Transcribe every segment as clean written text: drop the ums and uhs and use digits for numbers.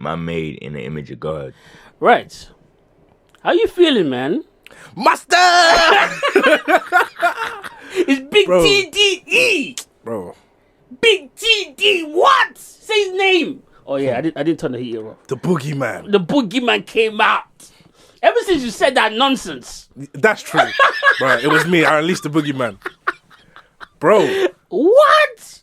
man made in the image of God. Right. How you feeling, man? Master! It's Big Bro. TDE. Bro, Big TD. What? Say his name. Oh yeah, I didn't turn the heater off. the boogeyman. The boogeyman came out. Ever since you said that nonsense. That's true. Bro, it was me. I unleashed the boogeyman. Bro. What?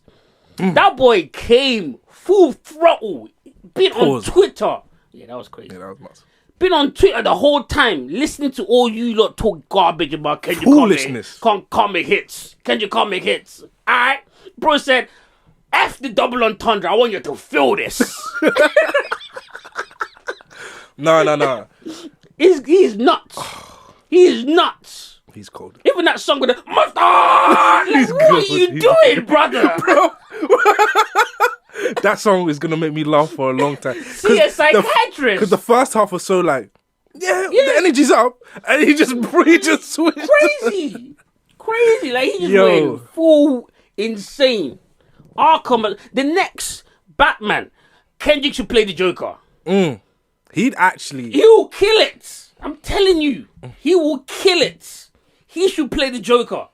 That boy came full throttle. Been Pause. on Twitter. Yeah, that was crazy. Yeah, that was nuts. Been on Twitter the whole time, listening to all you lot talk garbage about Kendrick Foolishness. comic hits. Kendrick comic hits. Alright? Bro said, F the double entendre. I want you to feel this. No. He's nuts. He is nuts. He's cold. Even that song with the mustard. Like, what are you doing, brother? Bro. That song is going to make me laugh for a long time. See a psychiatrist. Because the first half was so like, the energy's up. And he just switched. Crazy. Like, he just Yo. went full insane. Arkham, the next Batman, Kendrick should play the Joker. He'd actually... He will kill it. I'm telling you. He will kill it. He should play the Joker.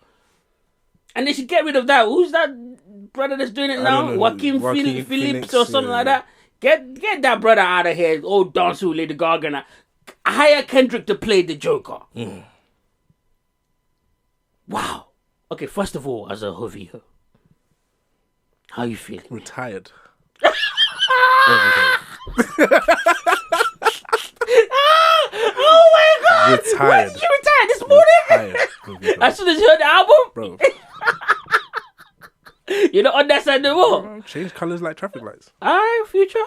And they should get rid of that. Who's that brother that's doing it now? don't know. Joaquin Joaquin Phillips Phoenix, or something yeah. like that. Get that brother out of here. Oh, dancing with Lady Gaga. Now. Hire Kendrick to play the Joker. Wow. Okay, first of all, as a Hovio, how you feeling? Retired. Oh my God! Retired. When did you retire? This morning? As soon as you heard the album? Bro. You're not on that side no more. Change colours like traffic lights. Alright, future.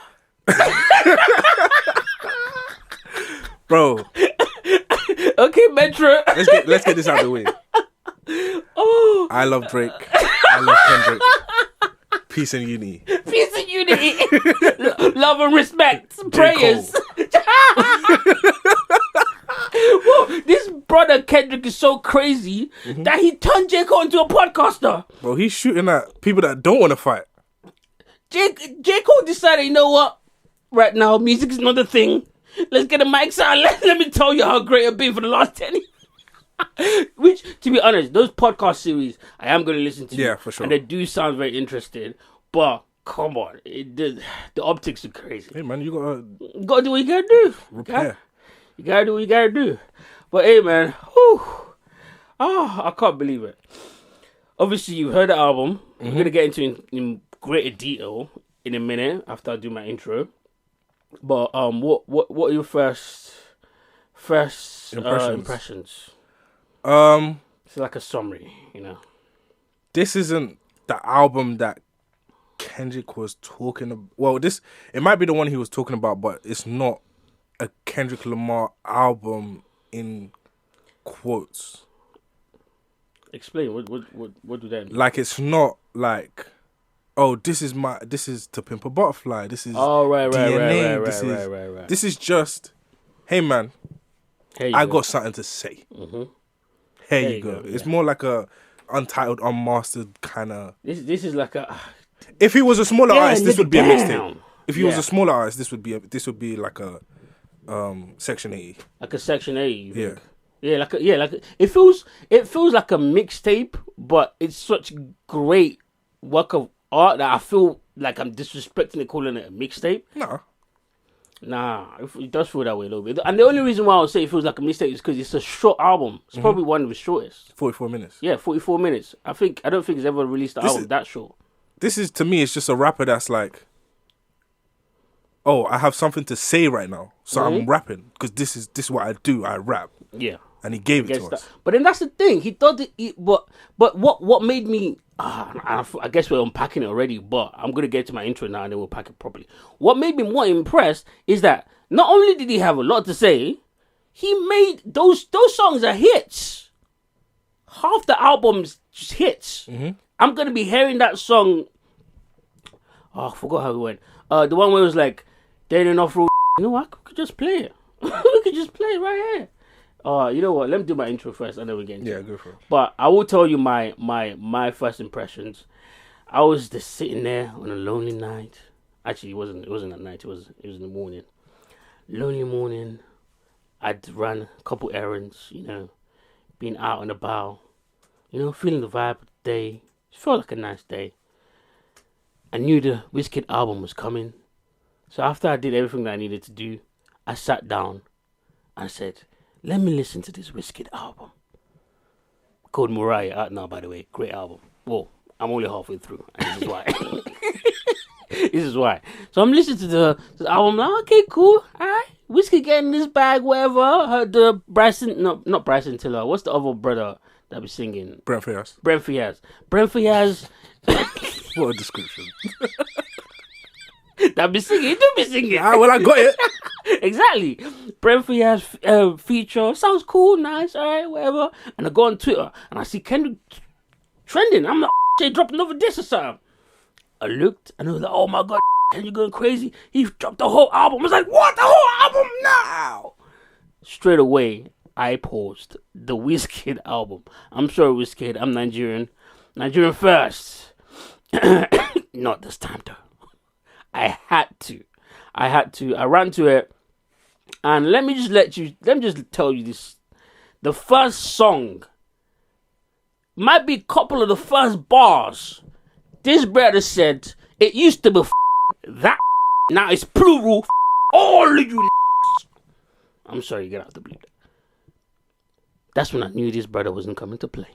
Bro. Okay, Metro. Let's get this out of the way. Oh, I love Drake. I love Kendrick. Peace and unity. peace and unity. Love and respect. Prayers. Whoa, this brother Kendrick is so crazy that he turned J. Cole into a podcaster. Bro, he's shooting at people that don't want to fight. J. Cole decided, you know what? Right now, music is not a thing. Let's get the mics out. Let me tell you how great I've been for the last 10 years. Which, to be honest, those podcast series, I am going to listen to. Yeah, for sure. And they do sound very interesting. But, come on. The optics are crazy. Hey, man, you gotta Gotta do what you gotta do. repair. You gotta do what you gotta do. But, hey, man. Whew. Oh, I can't believe it. Obviously, you heard the album. We're going to get into in greater detail in a minute after I do my intro. But what are your first impressions? It's like a summary, you know. This isn't the album that Kendrick was talking about. Well, it might be the one he was talking about, but it's not a Kendrick Lamar album in quotes. Explain what do that mean? Like, it's not like, oh, this is To Pimp a Butterfly. This is DNA. Right. This is just, hey man, I got something to say. Here you go. It's more like a untitled, unmastered kind of. This is like a. If he was a smaller artist, this would be a mixtape. Damn. If he was a smaller artist, this would be like a Section 80. Like a Section 80. You Yeah. think? Yeah, it feels like a mixtape, but it's such great work of art that I feel like I'm disrespecting it calling it a mixtape. Nah, it does feel that way a little bit. And the only reason why I would say it feels like a mixtape is because it's a short album. It's probably one of the shortest. 44 minutes. Yeah, 44 minutes. I don't think he's ever released an album that short. This is, to me, it's just a rapper that's like, oh, I have something to say right now, so I'm rapping because this is what I do. I rap. Yeah. And he gave it to us. But then that's the thing. He thought it, but what made me? I guess we're unpacking it already. But I'm gonna get to my intro now, and then we'll pack it properly. What made me more impressed is that not only did he have a lot to say, he made those songs are hits. Half the album's just hits. I'm gonna be hearing that song. Oh, I forgot how it went. The one where it was like, "There ain't enough room." You know what? We could just play it. We could just play it right here. You know what? Let me do my intro first, and then we get into it. Yeah, go for it. But I will tell you my first impressions. I was just sitting there on a lonely night. Actually, it wasn't at night. It was in the morning. Lonely morning. I'd run a couple errands. Being out and about. Feeling the vibe of the day. It felt like a nice day. I knew the Wizkid album was coming. So after I did everything that I needed to do, I sat down and said, let me listen to this Wizkid album. Called Mariah, out now, by the way. Great album. Well, I'm only halfway through, and this is why. This is why. So I'm listening to the album, like, okay, cool, alright. Wizkid getting this bag, whatever. Heard the Bryson, no, not Bryson Tiller. What's the other brother that be singing? Brent Fayez. Brent Fayez. What a description. That be singing. Don't be singing. Well, I got it. Exactly. Brent Fayez feature. Sounds cool, nice, alright, whatever. And I go on Twitter and I see Kendrick trending. I'm like, they dropped another diss or something. I looked and I was like, oh my god, Kendrick going crazy. He dropped the whole album. I was like, what? The whole album now? Straight away, I paused the Wizkid album. I'm sorry, Wizkid. I'm Nigerian. Nigerian first. Not this time, though. I had to. I ran to it. And let me just tell you this. The first song might be a couple of the first bars. This brother said, it used to be that, now it's plural, all of you. I'm sorry, get out the bleed. That's when I knew this brother wasn't coming to play.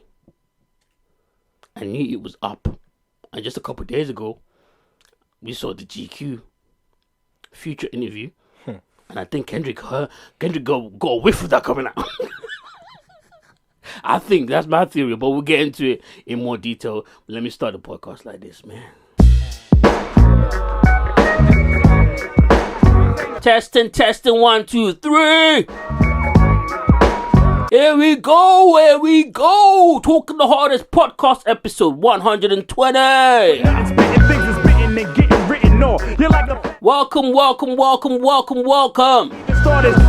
I knew it was up. And just a couple of days ago, we saw the GQ Future interview. And I think Kendrick got a whiff of that coming out. I think that's my theory, but we'll get into it in more detail. Let me start the podcast like this, man. Testing, 1, 2, 3. Here we go. Talking the Hardest podcast, episode 120. Welcome.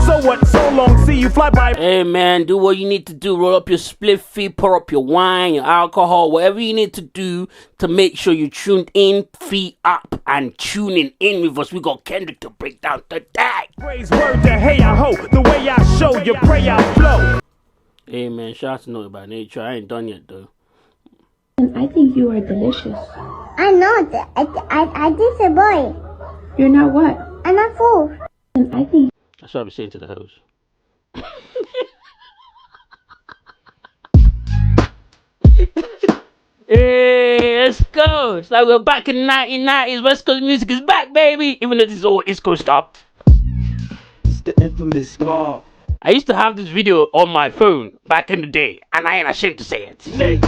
So what? So long. See you fly by. Hey man, do what you need to do. Roll up your spliffy, pour up your wine, your alcohol, whatever you need to do to make sure you tuned in, feet up, and tuning in with us. We got Kendrick to break down today. Praise word to hey I ho. The way I show you pray I flow. Hey man, shout out to Naughty by Nature. I ain't done yet though. I think you are delicious. I'm not. I just a boy. You're not what? I'm not fool. And I think That's what I was saying to the host. Hey, let's go. It's like we're back in the 1990s. West Coast music is back, baby. Even though this is all East Coast stuff. It's the infamous scar. I used to have this video on my phone back in the day, and I ain't ashamed to say it. And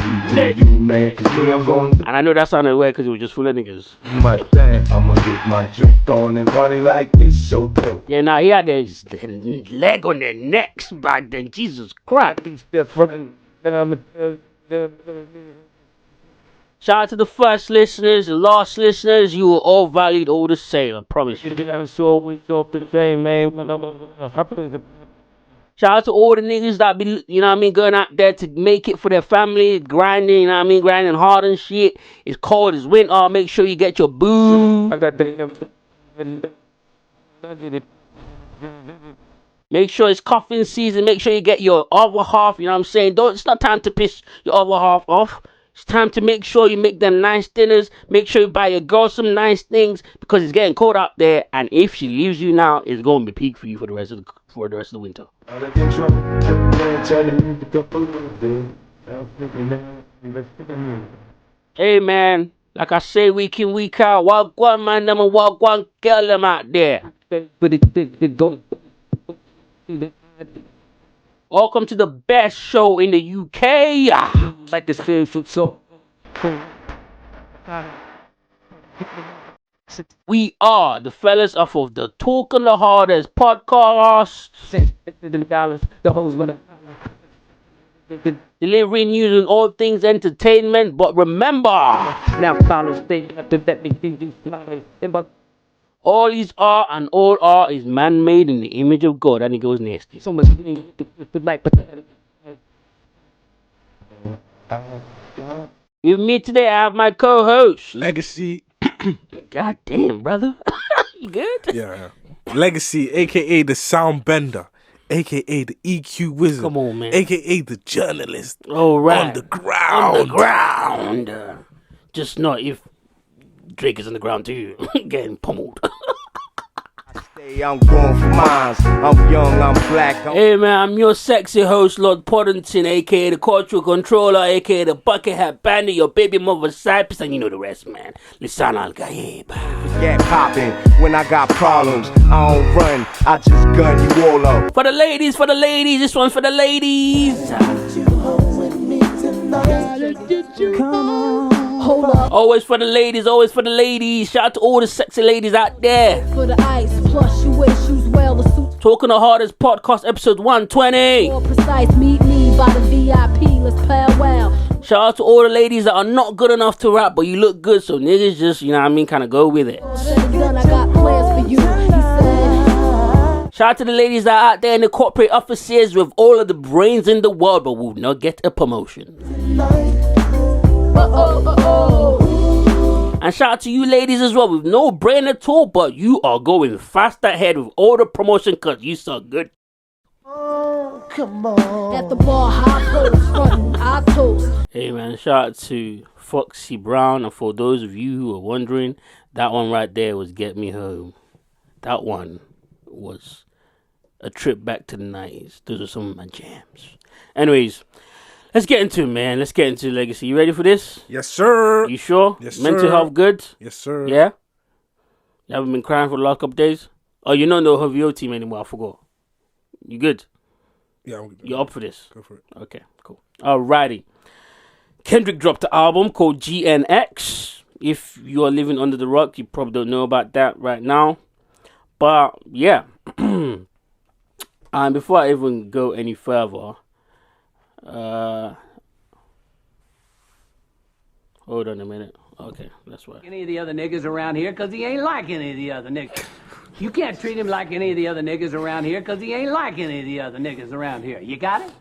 I know that sounded weird because it was just full of niggas. My thing, I'ma get my drink on and party like this so dope. Yeah, now he had his leg on their necks back then. Jesus Christ. Shout out to the first listeners, the last listeners. You were all valued all the same, I promise you. Shout out to all the niggas that be, going out there to make it for their family, grinding, grinding hard and shit. It's cold, it's winter, make sure you get your boo. Make sure it's coughing season, make sure you get your other half, it's not time to piss your other half off. It's time to make sure you make them nice dinners, make sure you buy your girl some nice things, because it's getting cold out there, and if she leaves you now, it's going to be peak for you for the rest of the winter. Hey man, like I say week in, week out, walk one man, them and walk one girl them out there. Welcome to the best show in the UK. Like this feel so. We are the fellas off of the Talking the Hardest podcast. Delivering news and all things entertainment, but remember, all these are and all are is man-made in the image of God, and it goes nasty. So much with me today, I have my co-host Legacy. God damn, brother. You good? Yeah. Legacy, aka the sound bender, aka the EQ wizard. Come on, man. Aka the journalist. All right. On the ground. On the ground. Just not if Drake is on the ground too, getting pummeled. I'm going for mines. I'm young, I'm black. Hey man, I'm your sexy host, LordPoddington, aka the cultural controller, aka the bucket hat bandit, your baby mother Cypress, and you know the rest, man. Listen, I'll get popping when I got problems. I don't run, I just gun you all up. For the ladies, this one's for the ladies. Hold up. Always for the ladies. Shout out to all the sexy ladies out there. For the ice, plus you wear shoes well. The suit Talking the hardest podcast, episode 120. more precise. Meet me by the VIP. Let's powwow. Shout out to all the ladies that are not good enough to rap, but you look good, so niggas just, you know what I mean, kind of go with it. Done, I got plans for you. He said, Shout out to the ladies that are out there in the corporate offices with all of the brains in the world, but will not get a promotion. And shout out to you ladies as well with no brain at all, but you are going fast ahead with all the promotion because you so good. at the bar, high post, frontin', I toast. Hey man, shout out to Foxy Brown, and for those of you who are wondering, that one right there was Get Me Home. That one was a trip back to the 90s. Those are some of my jams. Anyways, let's get into it, man. Let's get into Legacy. You ready for this? Yes, sir. You sure? Yes, Mental sir. health good? Yes, sir. Yeah? You haven't been crying for the last couple days? Oh, you're not in the HVO team anymore. I forgot. You good? Yeah, I'm good. You up for this? Go for it. Okay, cool. Alrighty. Kendrick dropped an album called GNX. If you are living under the rock, you probably don't know about that right now. But, yeah. And before I even go any further, hold on a minute. Okay, that's why. Any of the other niggas around here, cause he ain't like any of the other niggas. You can't treat him like any of the other niggas around here, cause he ain't like any of the other niggas around here. You got it?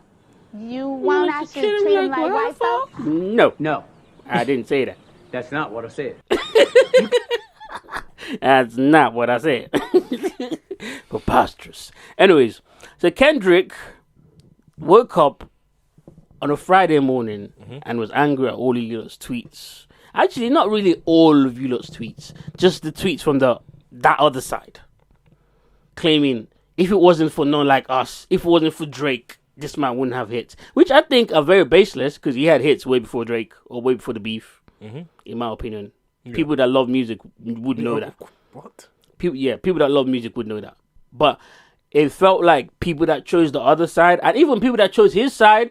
You want us to treat him like white folks? No, No, I didn't say that. that's not what I said. That's not what I said. Preposterous. Anyways, so Kendrick woke up on a Friday morning and was angry at all of you lot's tweets. Actually, not really all of you lot's tweets, just the tweets from that other side. Claiming if it wasn't for no one like us, if it wasn't for Drake, this man wouldn't have hits. Which I think are very baseless because he had hits way before Drake or way before the beef, in my opinion. Yeah. People that love music would know that. What? People that love music would know that. But it felt like people that chose the other side, and even people that chose his side,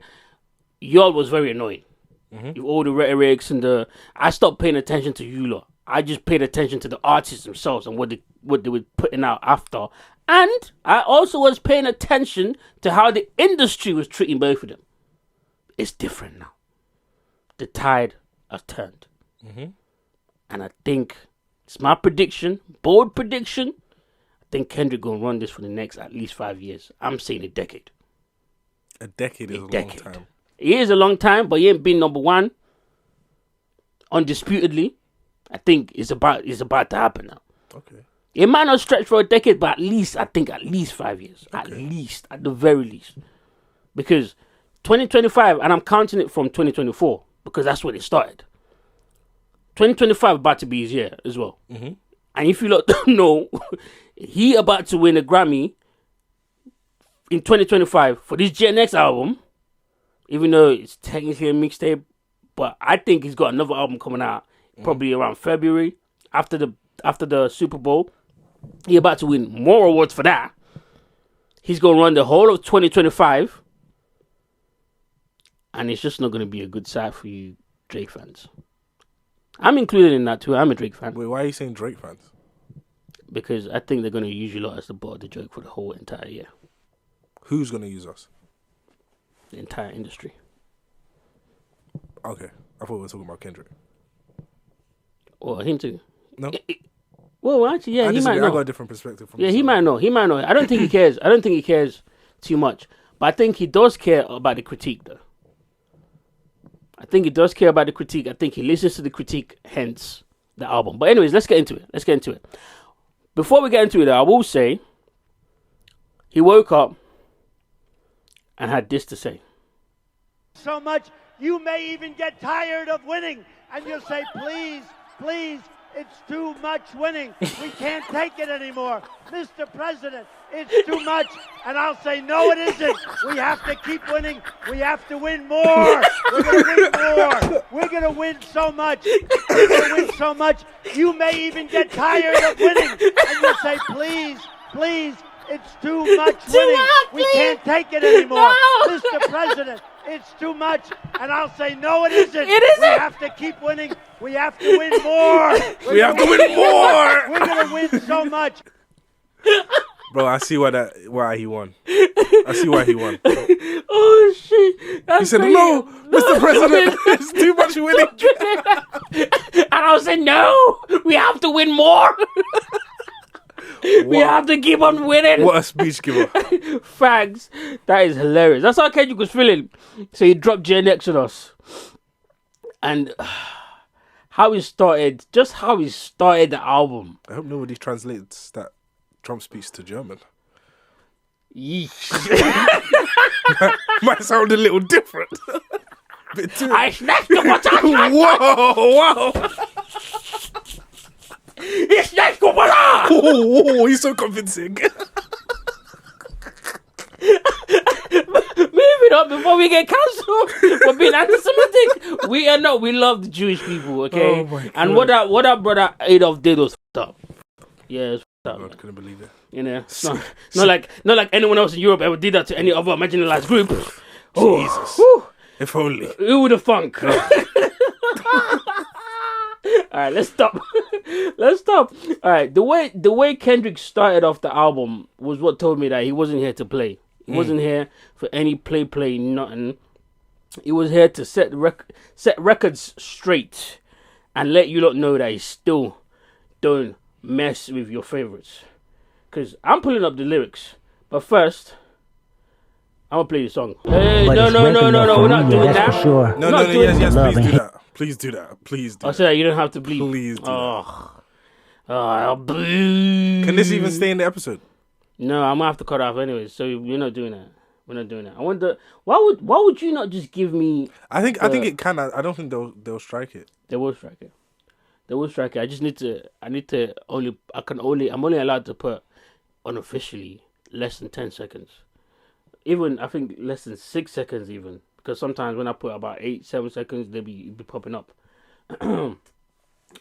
y'all was very annoying. With all the rhetorics and I stopped paying attention to you lot. I just paid attention to the artists themselves and what they were putting out after. And I also was paying attention to how the industry was treating both of them. It's different now. The tide has turned. And I think it's my prediction, bold prediction. I think Kendrick gonna run this for the next at least 5 years. I'm saying a decade. A decade is a long time. It is a long time, but he ain't been number one. Undisputedly, I think it's about to happen now. Okay. It might not stretch for a decade, but at least 5 years. Okay. At least, at the very least. Because 2025, and I'm counting it from 2024, because that's when it started. 2025 about to be his year as well. And if you lot don't know, he about to win a Grammy in 2025 for this GNX album, even though it's technically a mixtape, but I think he's got another album coming out probably around February after the Super Bowl. He about to win more awards for that. He's gonna run the whole of 2025, and it's just not gonna be a good sight for you Drake fans. I'm included in that too. I'm a Drake fan. Wait, why are you saying Drake fans? Because I think they're gonna use you lot as the butt of the joke for the whole entire year. Who's gonna use us? The entire industry. Okay, I thought we were talking about Kendrick. Or him too. No, Well, actually, yeah, he might I know. got a different perspective from. Yeah, he might know. I don't think he cares. I don't think he cares too much. But I think he does care about the critique, though. I think he does care about the critique. I think he listens to the critique, hence the album. But anyways, let's get into it. Before we get into it, I will say he woke up and had this to say. So much, you may even get tired of winning, and you'll say, please, please, it's too much winning. We can't take it anymore. Mr. President, it's too much. And I'll say, no, it isn't. We have to keep winning. We have to win more. We're going to win more. We're going to win so much. We're going to win so much. You may even get tired of winning. And you'll say, please, please, it's too much winning. We can't take it anymore. No. Mr. President, it's too much. And I'll say, no, it isn't. It isn't. We have to keep winning. We have to win more. We have to win more. We're going to win so much. Bro, I see why he won. I see why he won. Oh shit! That's He said, crazy. no, Mr. President, it's too much winning. And I said, no, we have to win more. We have to keep on winning. What a speech giver. Fags. That is hilarious. That's how Kendrick was feeling. So he dropped GNX on us. And how he started the album. I hope nobody translates that Trump speech to German. Yeesh. Might sound a little different. Bit too. I snatched the potato. Whoa. He snatched the potato. Oh, he's so convincing. Moving on before we get cancelled for being anti-Semitic. We are not. We love the Jewish people, okay? Oh my God. And what that brother Adolf did was fucked up. Yeah, it's fucked up. I couldn't believe it. You know, it's not like anyone else in Europe ever did that to any other marginalized group. Oh, Jesus. whew. If only. Who would have thunk? All right, let's stop. All right, the way Kendrick started off the album was what told me that he wasn't here to play. He wasn't here for any play, nothing. He was here to set records straight and let you lot know that he still don't mess with your favorites. Because I'm pulling up the lyrics, but first, I'm gonna play the song. Hey, no, we're not doing that. For sure. No, yes, please do that. Please do I that. said you don't have to bleep. Please do that. I'll bleep. Can this even stay in the episode? No, I'm gonna have to cut off anyways. So we're not doing that. I wonder why would you not just give me? I think it can. I don't think they'll strike it. They will strike it. I just need to. I'm only allowed to put unofficially less than 10 seconds. Even I think less than 6 seconds even, because sometimes when I put about 8-7 seconds, they'll be popping up.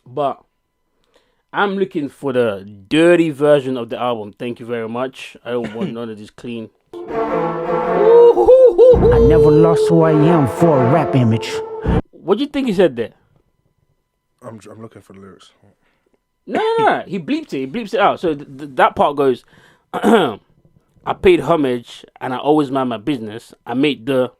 But I'm looking for the dirty version of the album. Thank you very much. I don't want none of this clean. I never lost who I am for a rap image. What do you think he said there? I'm looking for the lyrics. No. He bleeped it. He bleeps it out. So that part goes, I paid homage and I always mind my business. I made the...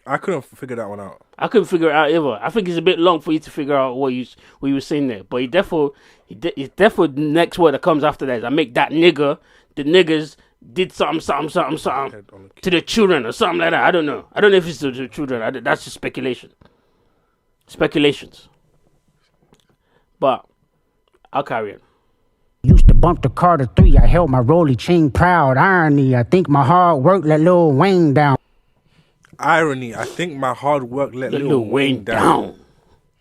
I couldn't figure that one out. I couldn't figure it out either. I think it's a bit long for you to figure out what you were saying there. But he definitely the next word that comes after that is I make that nigga, the niggas did something to the children or something like that. I don't know. I don't know if it's to the children. That's just speculation. Speculations. But I'll carry on. Used to bump the Carter 3. I held my rolly chain proud. Irony. I think my hard work let Lil Wayne down. Irony. I think my hard work let Lil Wayne down.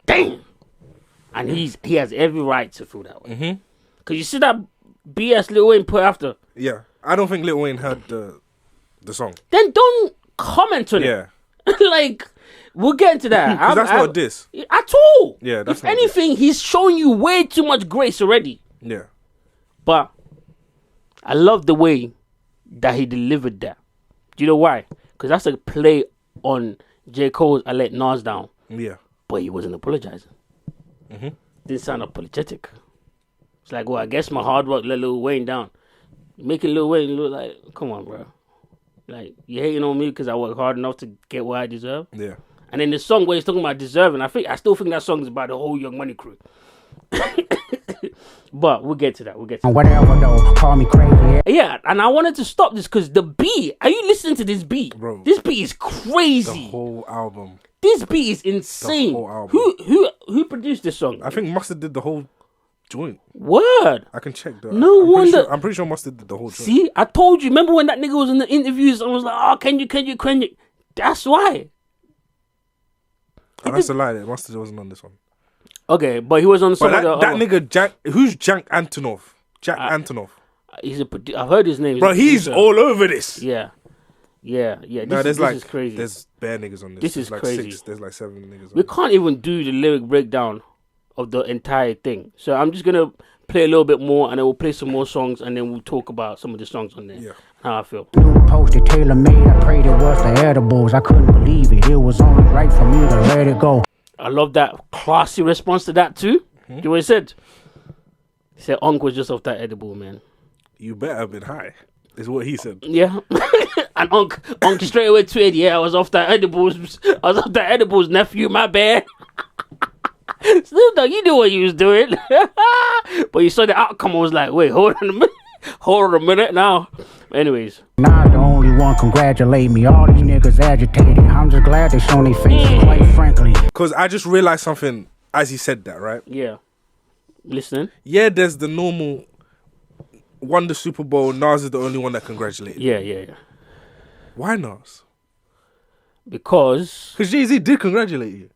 Damn. And he has every right to feel that way. Mm-hmm. Cause you see that BS Lil Wayne put after. Yeah, I don't think Lil Wayne heard the song. Then don't comment on it. Yeah. Like, we'll get into that. That's not a diss. At all. Yeah, that's if not anything, he's showing you way too much grace already. Yeah. But I love the way that he delivered that. Do you know why? Because that's a play on J. Cole's I Let Nas Down. Yeah. But he wasn't apologizing. Mm-hmm. Didn't sound apologetic. It's like, well, I guess my hard work let Lil Wayne down. Making Lil Wayne look like, come on, bro. Like, you hating on me because I work hard enough to get what I deserve? Yeah. And then the song where he's talking about deserving, I still think that song is about the whole Young Money crew. But we'll get to that. Whatever though, call me crazy. Yeah, and I wanted to stop this because the beat, are you listening to this beat? Bro. This beat is crazy. The whole album. This beat is insane. whole album. Who produced this song? I think Mustard did the whole joint. Word. I can check that. No wonder. I'm pretty sure Mustard did the whole joint. See, I told you. Remember when that nigga was in the interviews? I was like, oh, Kendrick. That's why. Oh, that's a lie. Mustard wasn't on this one. Okay, but he was on some But of that the nigga, who's Jank Antonov? Jack Antonov. He's I've heard his name. Bro, he's all over this. Yeah. No, This is crazy. There's bare niggas on this. This is like crazy. There's like 7 niggas on We this. can't even do the lyric breakdown of the entire thing. So I'm just gonna play a little bit more, and then we'll play some more songs, and then we'll talk about some of the songs on there. Yeah. How I feel. New posted, tailor made. I prayed it was the edibles. I couldn't believe it. It was only right for me to let it go. I love that classy response to that too. Do you know what he said? He said Unc was just off that edible, man. You better have been high, is what he said. Yeah. And Unc straight away tweeted, yeah, I was off that edibles, nephew, my bad. Still though, you knew what you was doing. But you saw the outcome, I was like, wait, hold on a minute now. Anyways. Not the only one congratulate me. All these niggas agitated. I'm just glad they shown their faces, quite frankly. Because I just realized something as he said that, right? Yeah. Listening. Yeah, there's the normal won the Super Bowl. Nas is the only one that congratulated. Yeah. Why Nas? Because Jay-Z did congratulate you.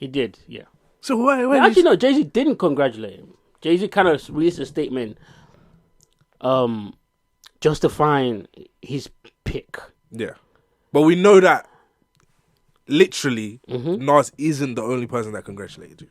he did, yeah. So why Actually, no, Jay-Z didn't congratulate him. Jay-Z kind of released a statement justifying his pick. Yeah. But we know that literally Nas isn't the only person that congratulated you.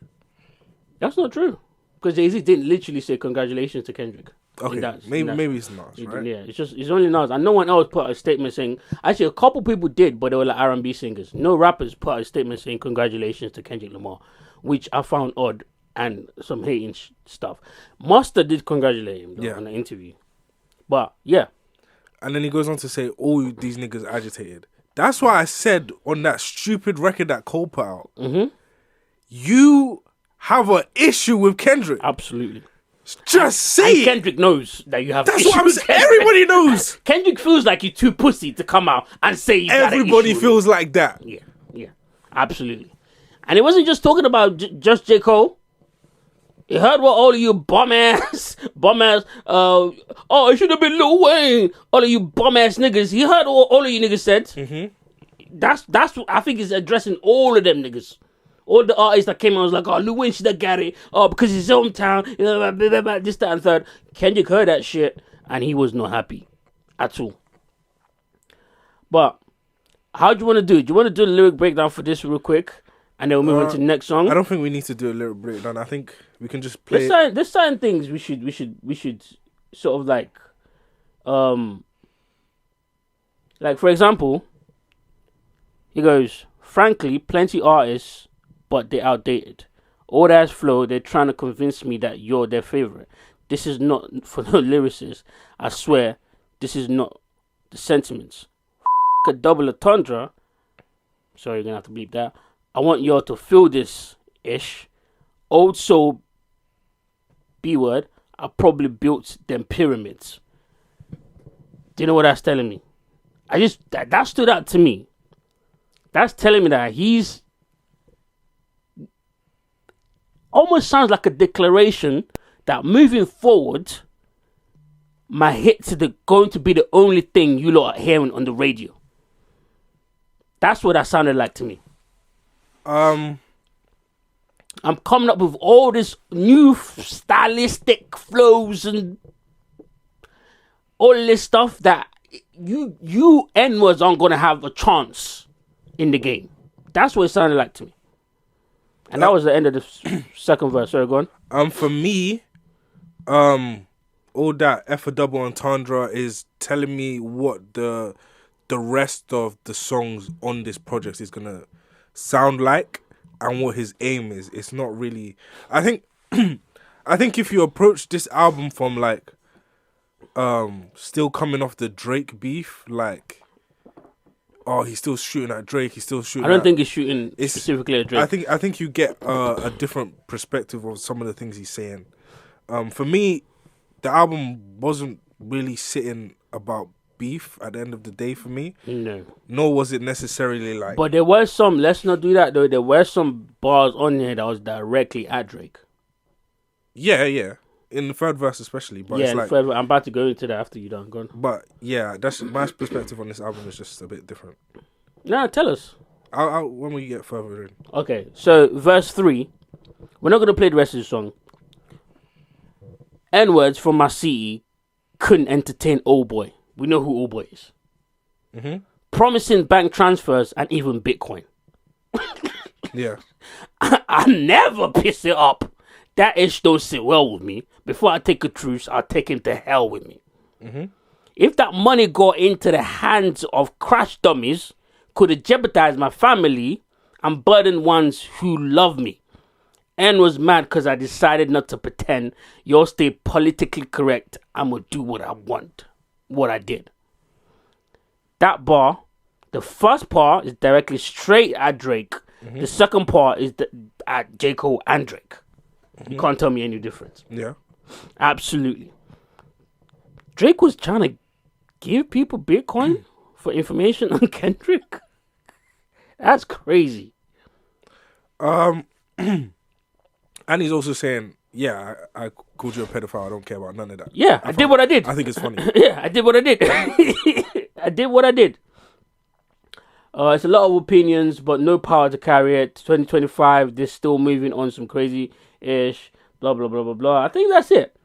That's not true. Because Jay-Z didn't literally say congratulations to Kendrick. Okay, maybe it's Nas, right? Yeah, it's only Nas. And no one else put a statement saying... Actually, a couple people did, but they were like R&B singers. No rappers put a statement saying congratulations to Kendrick Lamar, which I found odd and some hating stuff. Mustard did congratulate him, though, in the interview. But, yeah. And then he goes on to say, all these niggas agitated. That's why I said on that stupid record that Cole put out, you have an issue with Kendrick. Absolutely. Just say it. Kendrick knows that you have That's issues what I'm with saying. Kendrick. Everybody knows. Kendrick feels like you're too pussy to come out and say you got an Everybody issue feels like that. Yeah, absolutely. And it wasn't just talking about just J. Cole. He heard what all of you bum ass, oh, it should have been Lil Wayne. All of you bum ass niggas. He heard what all of you niggas said. That's what I think is addressing all of them niggas. All the artists that came out was like, oh, Lil Wayne should have got it. Oh, because his hometown, this, that, and third. Kendrick heard that shit, and he was not happy at all. But how do you want to do it? Do you want to do the lyric breakdown for this real quick, and then we'll move on to the next song? I don't think we need to do a lyric breakdown. I think we can just play. There's certain things we should sort of like for example, he goes, frankly, plenty artists, but they're outdated. All that flow, they're trying to convince me that you're their favorite. This is not for the lyricists. I swear, this is not the sentiments. A double entendre. Sorry, you're gonna have to bleep that. I want y'all to feel this ish. Old soul B-word. I probably built them pyramids. Do you know what that's telling me? That stood out to me. That's telling me that he's almost sounds like a declaration that moving forward, my hits are going to be the only thing you lot are hearing on the radio. That's what that sounded like to me. I'm coming up with all this new stylistic flows and all this stuff that you N-words aren't going to have a chance in the game. That's what it sounded like to me. And that was the end of the second verse. Sorry, go on. For me, all that F a double entendre is telling me what the rest of the songs on this project is gonna sound like and what his aim is. It's not really. I think if you approach this album from like still coming off the Drake beef, like, oh, he's still shooting at Drake. He's still shooting. I don't think he's shooting specifically at Drake. I think you get a different perspective of some of the things he's saying. For me, the album wasn't really sitting about beef at the end of the day for me. No. Nor was it necessarily like. But there were some, let's not do that though, there were some bars on here that was directly at Drake. Yeah. In the third verse especially. But it's like, I'm about to go into that after you're done. Go on. But yeah, that's my perspective on this album is just a bit different. Nah, tell us. I'll when we get further in. Okay, so verse 3. We're not going to play the rest of the song. N-words from my city couldn't entertain Old Boy. We know who Old Boy is. Mm-hmm. Promising bank transfers and even Bitcoin. Yeah. I never piss it up. That ish don't sit well with me. Before I take a truce, I'll take him to hell with me. Mm-hmm. If that money got into the hands of crash dummies, could have jeopardized my family and burdened ones who love me. N was mad because I decided not to pretend. Y'all stay politically correct. I'm going to do what I want. What I did. That bar, the first part is directly straight at Drake. Mm-hmm. The second part is at J. Cole and Drake. Mm-hmm. You can't tell me any difference. Yeah. Absolutely. Drake was trying to give people Bitcoin for information on Kendrick. That's crazy. And he's also saying, yeah, I called you a pedophile. I don't care about none of that. Yeah, I did what I did. I think it's funny. Yeah, I did what I did. I did what I did. It's a lot of opinions, but no power to carry it. 2025, they're still moving on some crazy-ish, blah, blah, blah, blah, blah. I think that's it.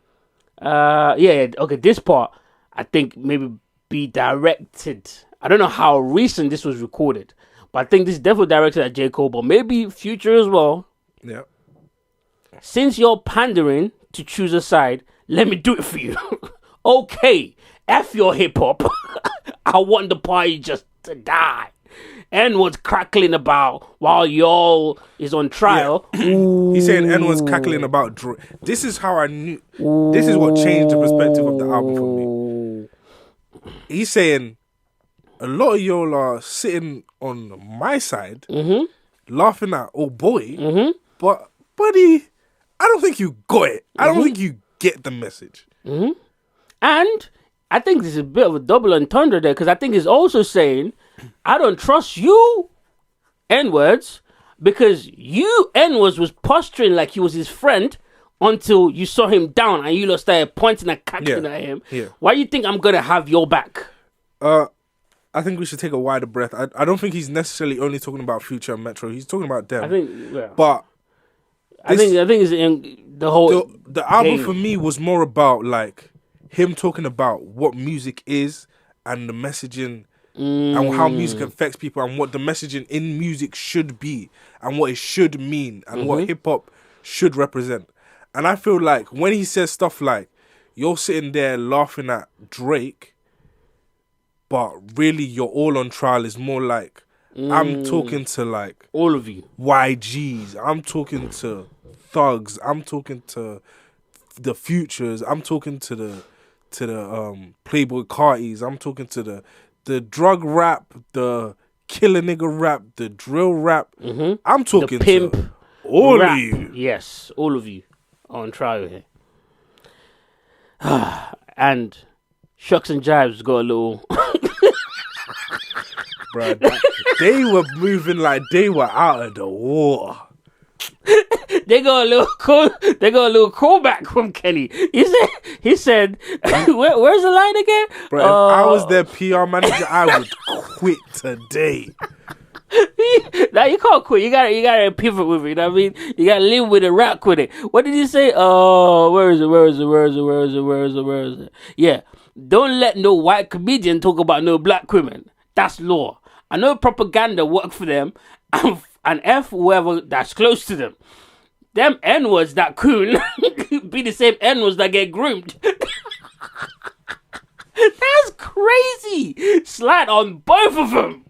Yeah, okay, this part, I think maybe be directed. I don't know how recent this was recorded, but I think this is definitely directed at J. Cole, but maybe Future as well. Yeah. Since you're pandering to choose a side, let me do it for you. Okay, F your hip-hop. I want the party just to die. N was crackling about while y'all is on trial. Yeah. He's saying N was cackling about Drake. This is how I knew. This is what changed the perspective of the album for me. He's saying a lot of y'all are sitting on my side, laughing at old boy, but buddy, I don't think you got it. I don't think you get the message. And I think there's a bit of a double entendre there, because I think he's also saying, I don't trust you, N-words, because you, N-words, was posturing like he was his friend until you saw him down and you lot started pointing and cackling at him. Yeah. Why you think I'm going to have your back? I think we should take a wider breath. I don't think he's necessarily only talking about Future and Metro. He's talking about them. I think, yeah. But I think it's in the whole... The album game. for me was more about like him talking about what music is and the messaging and how music affects people and what the messaging in music should be and what it should mean and what hip-hop should represent. And I feel like when he says stuff like, you're sitting there laughing at Drake, but really you're all on trial, is more like, I'm talking to like... all of you. YGs. I'm talking to Thugs. I'm talking to the Futures. I'm talking to the Playboy Cartis. I'm talking to the drug rap, the killer nigga rap, the drill rap. I'm talking the pimp to all rap. of you. Yes, all of you are on trial here. And Shucks and Jives got a little... Bruh, they were moving like they were out of the war. They got a little callback from Kenny. He said, where's the line again? Bro, if I was their PR manager, I would quit today. Now you can't quit. You gotta pivot with it. You know what I mean? You gotta live with it, rock with it. What did he say? Oh, where is it? Yeah. Don't let no white comedian talk about no black women. That's law. I know propaganda work for them and F whoever that's close to them. Them N-words that coon be the same N-words that get groomed. That's crazy. Slide on both of them.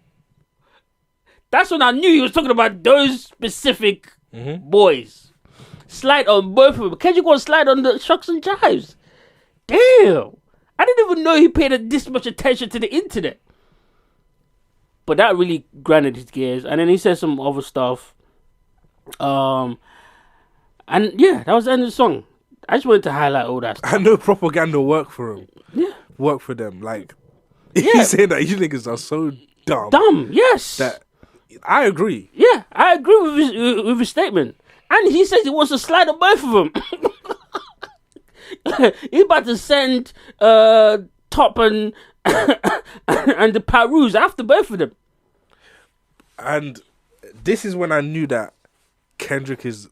That's when I knew he was talking about those specific boys. Slide on both of them. Can't you go and slide on the Shucks and Jives? Damn. I didn't even know he paid this much attention to the internet. But that really grinded his gears. And then he said some other stuff. And yeah, that was the end of the song. I just wanted to highlight all that stuff. I know propaganda worked for him. Yeah. Worked for them. Like, He's saying that you niggas are so dumb. Dumb, yes. That I agree. Yeah, I agree with his statement. And he says he wants to slide on both of them. He's about to send Top and the Perus after both of them. And this is when I knew that Kendrick is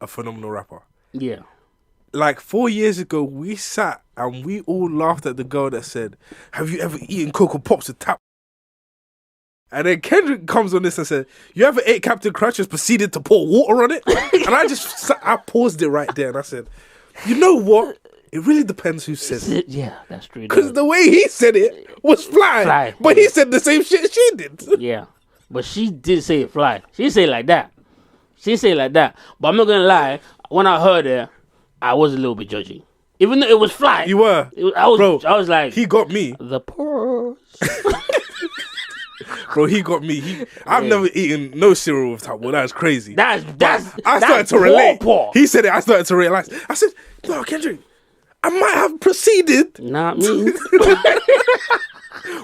a phenomenal rapper. Yeah. Like 4 years ago, we sat and we all laughed at the girl that said, "Have you ever eaten Cocoa Pops with tap?" And then Kendrick comes on this and said, "You ever ate Captain Crunch and proceeded to pour water on it?" And I paused it right there and I said, "You know what? It really depends who says it." Yeah, that's true. Because the way he said it was fly. But he said the same shit she did. Yeah. But she did say it fly. She said it like that. But I'm not going to lie. When I heard it, I was a little bit judgy. Even though it was fly. You were. I was like. He got me. The purse. Bro, he got me. I've never eaten no cereal with tap. Well, that's crazy. I started to relate. He said it. I started to realize. I said, "No, Kendrick, I might have proceeded." Not me.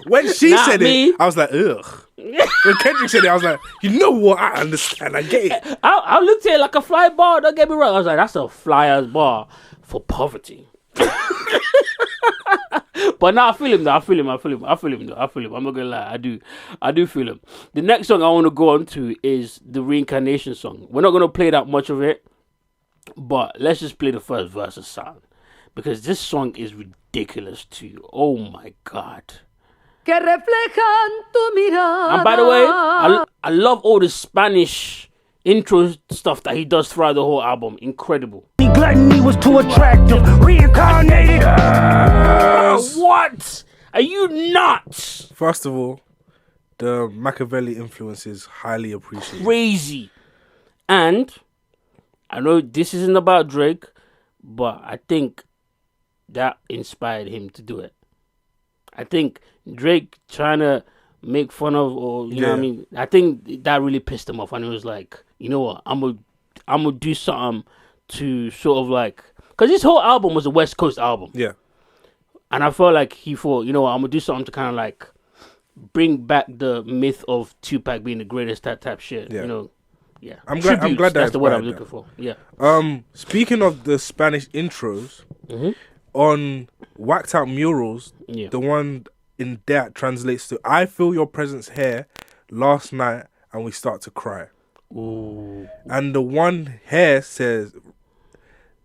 When she said it, I was like, ugh. When Kendrick said it, I was like, you know what? I understand. I get it. I looked at it like a fly bar. Don't get me wrong. I was like, that's a fly-ass bar for poverty. But now I feel him though. I feel him. I'm not gonna lie. I do feel him. The next song I want to go on to is the Reincarnation song. We're not gonna play that much of it, but let's just play the first verse of song because this song is ridiculous too. Oh my god. And by the way, I love all the Spanish intro stuff that he does throughout the whole album. Incredible. Gluttony was too attractive. Reincarnated. What? Are you nuts? First of all, the Machiavelli influence is highly appreciated. Crazy. And I know this isn't about Drake, but I think that inspired him to do it. I think Drake trying to make fun of, or you know what I mean? I think that really pissed him off, and he was like, you know what? I'm gonna do something to sort of like, because this whole album was a West Coast album. Yeah. And I felt like he thought, you know what? I'm gonna do something to kind of like bring back the myth of Tupac being the greatest type shit. Yeah. You know. Yeah. I'm glad that's the word I'm looking for. Yeah. Speaking of the Spanish intros, on Whacked Out Murals, the one in that translates to "I feel your presence here last night and we start to cry." Ooh. And the one here says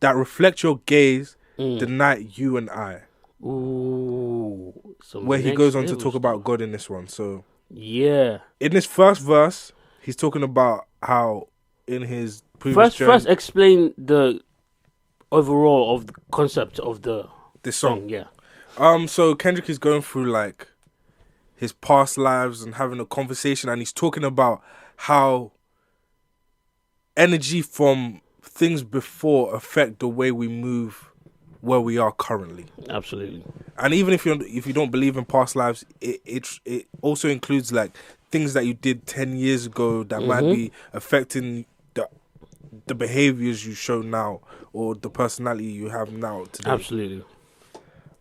that reflect your gaze the night you and I. Ooh. Where he goes on to talk about God in this one. So yeah. In this first verse, he's talking about how in his previous first explain the overall of the concept of this song. Yeah. So Kendrick is going through like his past lives and having a conversation, and he's talking about how energy from things before affect the way we move where we are currently. Absolutely. And even if you don't believe in past lives, it also includes like things that you did 10 years ago that might be affecting the behaviors you show now or the personality you have now today. Absolutely.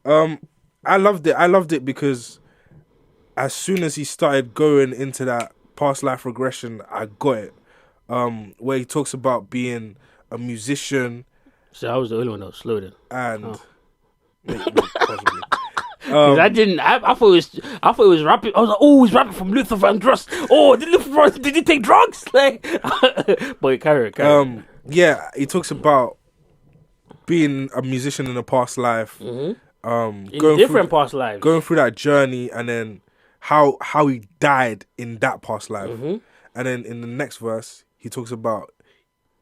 I loved it because as soon as he started going into that past life regression, I got it. Where he talks about being a musician. So I was the only one that was slow then. And possibly. I thought it was rapping. I was like, oh, he's rapping from Luther Vandross. Oh, did he take drugs? Like, but carry. Yeah, he talks about being a musician in a past life. In different past lives. Going through that journey, and then how he died in that past life. And then in the next verse, he talks about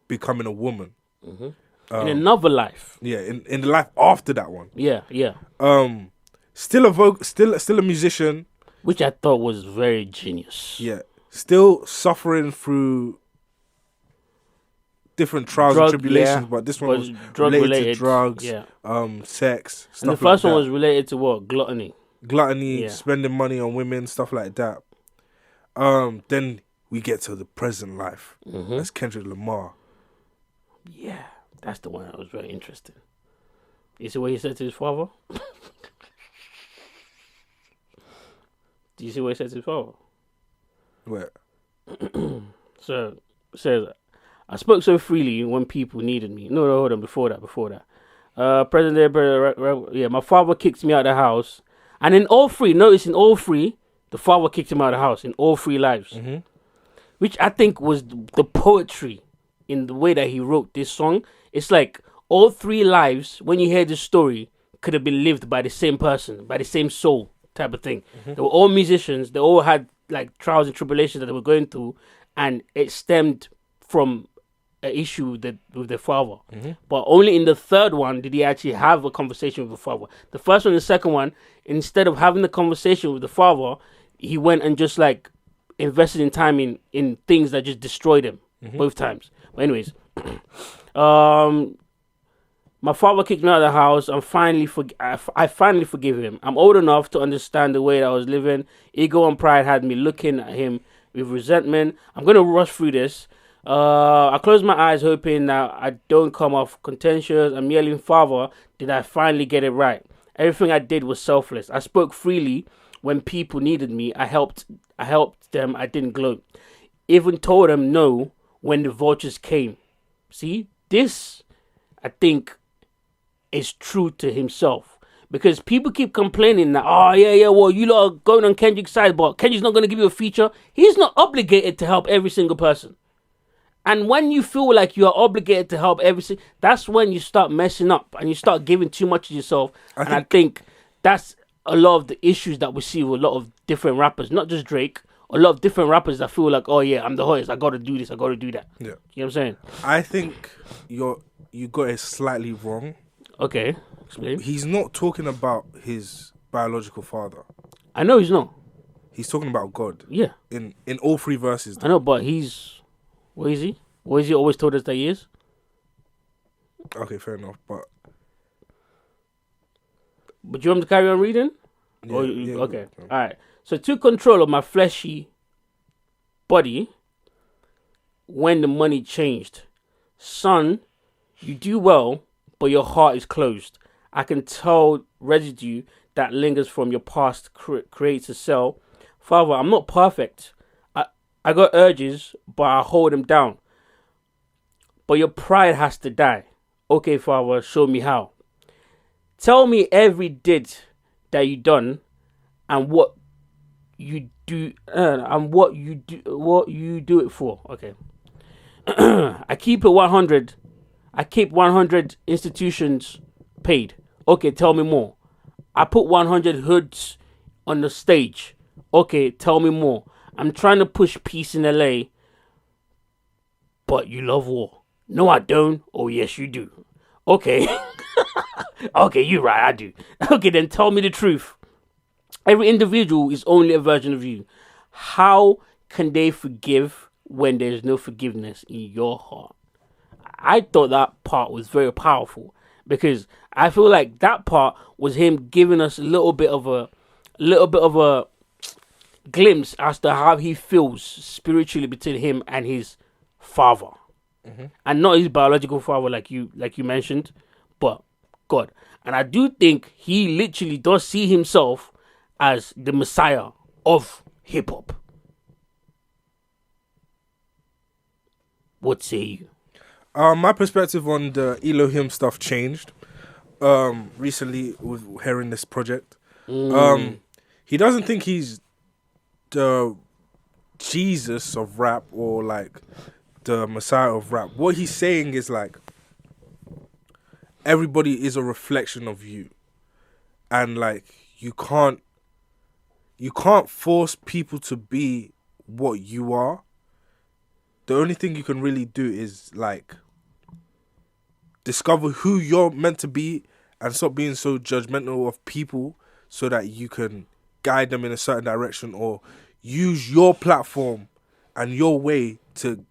becoming a woman. In another life. Yeah, in the life after that one. Yeah. Still a musician. Which I thought was very genius. Yeah. Still suffering through different trials and tribulations, but this one was related to drugs, sex, stuff. And the first one was related to what? Gluttony, spending money on women, stuff like that. Then we get to the present life. That's Kendrick Lamar. Yeah, that's the one that was very interesting. You see what he said to his father? Do you see what he says to his father? Where? So it says, I spoke so freely when people needed me. No, hold on. Before that. My father kicked me out of the house. And in all three, notice in all three, the father kicked him out of the house in all three lives. Mm-hmm. Which I think was the poetry in the way that he wrote this song. It's like all three lives, when you hear this story, could have been lived by the same person, by the same soul type of thing. Mm-hmm. They were all musicians. They all had like trials and tribulations that they were going through. And it stemmed from an issue with their father. Mm-hmm. But only in the third one did he actually have a conversation with the father. The first one and the second one, instead of having the conversation with the father, he went and just like invested in time in things that just destroyed him both times. But anyways, my father kicked me out of the house. I finally forgive him. I'm old enough to understand the way that I was living. Ego and pride had me looking at him with resentment. I'm gonna rush through this. I closed my eyes hoping that I don't come off contentious. I'm yelling, Father, did I finally get it right? Everything I did was selfless. I spoke freely when people needed me. I helped them. I didn't gloat. Even told them no when the vultures came. See, this, I think, is true to himself. Because people keep complaining that, well, you lot are going on Kendrick's side, but Kendrick's not going to give you a feature. He's not obligated to help every single person. And when you feel like you are obligated to help everything, that's when you start messing up and you start giving too much of yourself. I think that's a lot of the issues that we see with a lot of different rappers, not just Drake. A lot of different rappers that feel like, I'm the hottest. I got to do this. I got to do that. Yeah. You know what I'm saying? I think you got it slightly wrong. Okay. Explain. He's not talking about his biological father. I know he's not. He's talking about God. Yeah. In all three verses. I know, but what is he? What is he always told us that he is? Okay, fair enough. But do you want me to carry on reading? Yeah, Okay. All right. So, took control of my fleshy body when the money changed. Son, you do well, but your heart is closed. I can tell residue that lingers from your past creates a cell. Father, I'm not perfect. I got urges, but I hold them down. But your pride has to die. Okay, Father, show me how. Tell me every did that you done, and what you do, what you do it for. Okay. I keep it 100. I keep 100 institutions paid. Okay, tell me more. I put 100 hoods on the stage. Okay, tell me more. I'm trying to push peace in LA, but you love war. No, I don't. Oh, yes, you do. Okay. Okay, you're right, I do. Okay, then tell me the truth. Every individual is only a version of you. How can they forgive when there's no forgiveness in your heart? I thought that part was very powerful because I feel like that part was him giving us a little bit of a glimpse as to how he feels spiritually between him and his father, and not his biological father, like you mentioned, but God. And I do think he literally does see himself as the Messiah of hip hop. What say you? My perspective on the Elohim stuff changed recently with hearing this project. He doesn't think he's the Jesus of rap or like the Messiah of rap. What he's saying is like everybody is a reflection of you, and like you can't force people to be what you are. The only thing you can really do is like discover who you're meant to be and stop being so judgmental of people so that you can guide them in a certain direction or use your platform and your way to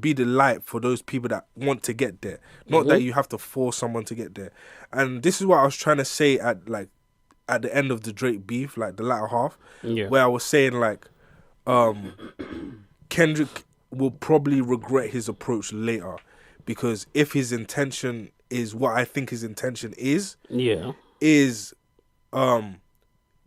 be the light for those people that want to get there. Not that you have to force someone to get there. And this is what I was trying to say at the end of the Drake beef, like the latter half, where I was saying like Kendrick will probably regret his approach later, because if his intention is what I think his intention is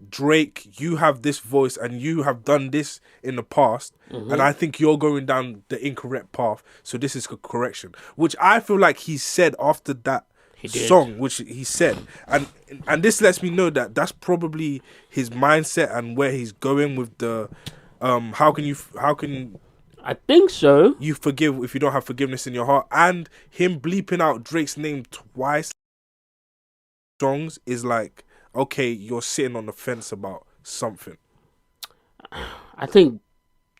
Drake, you have this voice and you have done this in the past, and I think you're going down the incorrect path. So this is a correction, which I feel like he said after that song, which he said, and this lets me know that that's probably his mindset and where he's going with the how can I think so. you forgive if you don't have forgiveness in your heart, and him bleeping out Drake's name twice songs is like, okay, you're sitting on the fence about something. I think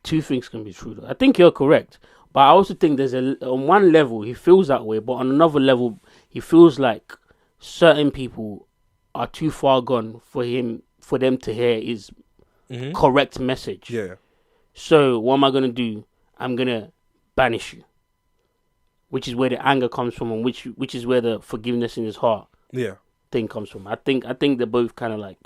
two things can be true though. I think you're correct, but I also think there's on one level he feels that way, but on another level he feels like certain people are too far gone for them to hear his correct message. Yeah. So what am I gonna do? I'm gonna banish you, which is where the anger comes from, and which is where the forgiveness in his heart thing comes from. I think they're both kind of like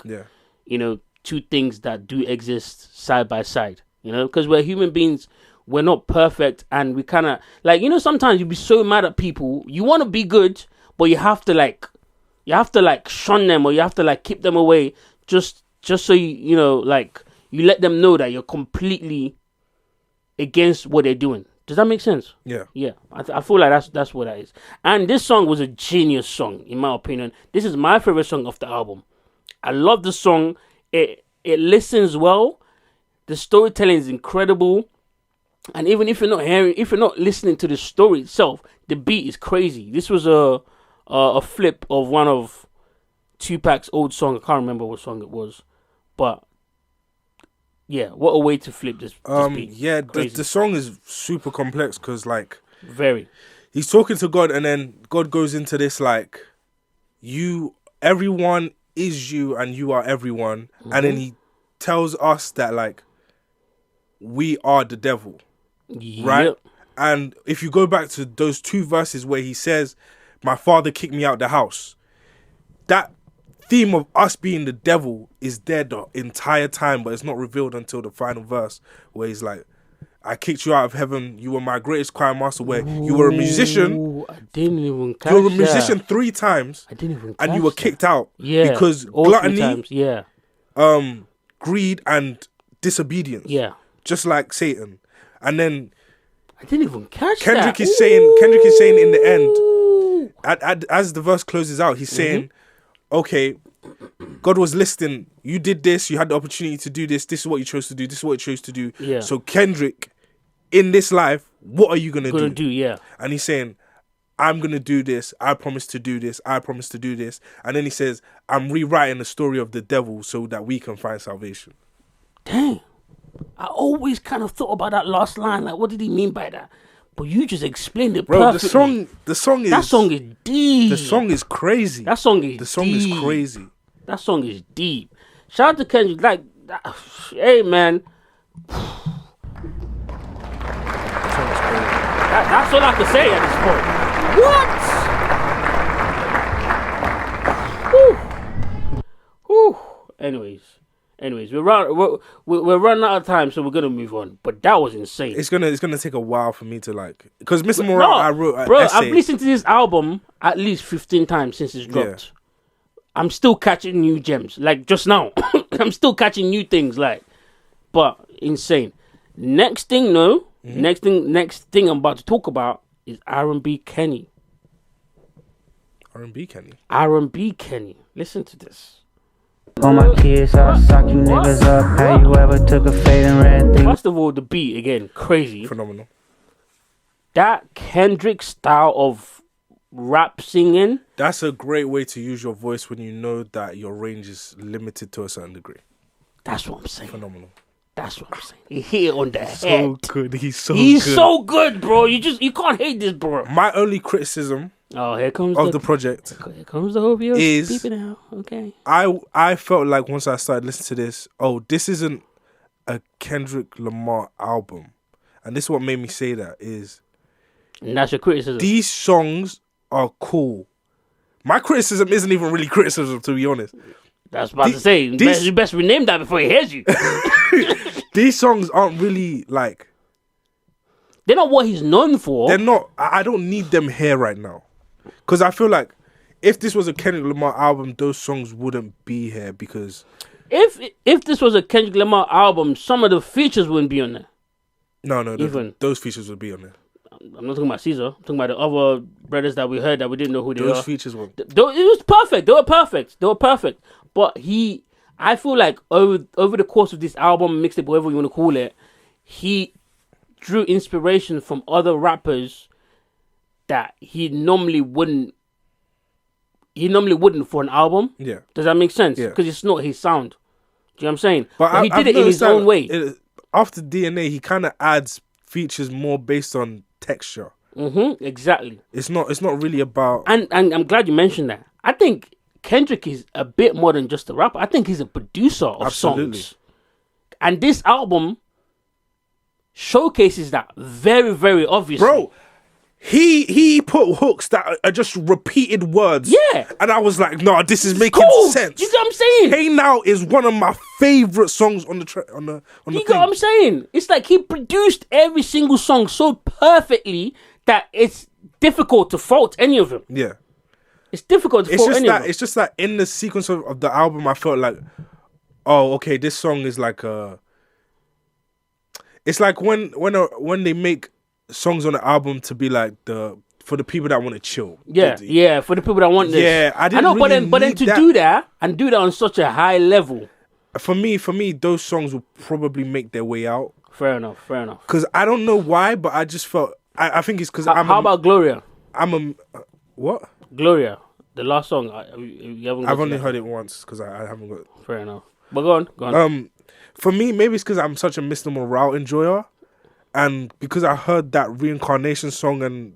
two things that do exist side by side. Because we're human beings, we're not perfect, and we kind of like sometimes you be so mad at people, you want to be good, but you have to shun them, or you have to keep them away just so you let them know that you're completely against what they're doing. Does that make sense? Yeah. Yeah. I feel like that's what that is. And this song was a genius song, in my opinion. This is my favorite song off the album. I love the song. It listens well. The storytelling is incredible. And even if you're not listening to the story itself, the beat is crazy. This was a flip of one of Tupac's old song. I can't remember what song it was, but yeah, what a way to flip this beat. Yeah, the song is super complex because very. He's talking to God, and then God goes into this everyone is you, and you are everyone, and then he tells us that we are the devil, right? Yep. And if you go back to those two verses where he says, "My father kicked me out the house," that theme of us being the devil is there the entire time, but it's not revealed until the final verse where he's like, I kicked you out of heaven, you were my greatest choir master, where you were a musician. I didn't even catch you were a musician 3 times. I didn't even and you were kicked out. Yeah. Because all gluttony, 3 times. Yeah. Greed and disobedience. Yeah. Just like Satan. And then I didn't even catch Kendrick that. is saying in the end, as the verse closes out, he's saying, okay, God was listening. You did this. You had the opportunity to do this. This is what you chose to do. This is what you chose to do. Yeah. So Kendrick, in this life, what are you gonna do? Yeah. And he's saying, I'm gonna do this. I promise to do this. I promise to do this. And then he says, I'm rewriting the story of the devil so that we can find salvation. Dang. I always kind of thought about that last line. Like, what did he mean by that? But you just explained it Bro, perfectly. the song is... That song is deep. The song is crazy. That song is The song deep. is crazy. That song is deep. Shout out to Kendrick. Hey, man. That's all I can say at this point. What? Whew. Anyways, we're running out of time, so we're gonna move on. But that was insane. It's gonna take a while for me to because Mr. Morale, I wrote an bro, essay. I've listened to this album at least 15 times since it's dropped. Yeah. I'm still catching new gems. Like just now, I'm still catching new things. But insane. Next thing I'm about to talk about is R&B Kenny. R&B Kenny. R&B Kenny. Listen to this. All my kids, I'll sock you niggas up. Have you ever took a fading red thing? First of all, the beat again, crazy. Phenomenal. That Kendrick style of rap singing. That's a great way to use your voice when you know that your range is limited to a certain degree. That's what I'm saying. Phenomenal. That's what I'm saying. He hit it on the head. So good. He's so good, bro. You can't hate this, bro. My only criticism here comes of the project Here comes the OVO is beeping out. Okay. I felt like once I started listening to this, this isn't a Kendrick Lamar album. And this is what made me say that is... And that's your criticism. These songs are cool. My criticism isn't even really criticism, to be honest. That's what I was about to say. You best rename that before he hears you. These songs aren't really they're not what he's known for. They're not. I don't need them here right now. Because I feel like if this was a Kendrick Lamar album, those songs wouldn't be here because if this was a Kendrick Lamar album, some of the features wouldn't be on there. No, Even- those features would be on there. I'm not talking about Caesar. I'm talking about the other brothers that we heard that we didn't know who they Those are. features were. It was perfect. They were perfect. But I feel like over the course of this album, mixtape, whatever you want to call it, he drew inspiration from other rappers that he normally wouldn't for an album. Yeah. Does that make sense? Yeah. Because it's not his sound. Do you know what I'm saying? But he did it in his own way. After DNA, he kind of adds features more based on texture. Exactly. It's not really about. And I'm glad you mentioned that. I think Kendrick is a bit more than just a rapper. I think he's a producer of Absolutely. songs. And this album showcases that very, very obviously. Bro, he put hooks that are just repeated words. Yeah. And I was like, no, this is making Cool. sense. You get what I'm saying? Hey Now is one of my favorite songs on the You thing. get what I'm saying? It's like he produced every single song so perfectly that it's difficult to fault any of them. Yeah. It's difficult to It's fault just any of that them. it's just that in the sequence of the album, I felt like, oh, okay, this song is like a. It's like when they make songs on the album to be like for the people that want to chill. Yeah, for the people that want this. Yeah, I didn't know, but really then need to that. do that and do that on such a high level. For me, those songs will probably make their way out. Fair enough. Because I don't know why, but I just felt. I think it's because How about Gloria? What? Gloria, the last song. You haven't got I've to only that. heard it once because I haven't got. Fair enough. But go on. For me, maybe it's because I'm such a Mr. Morale enjoyer, and because I heard that Reincarnation song, and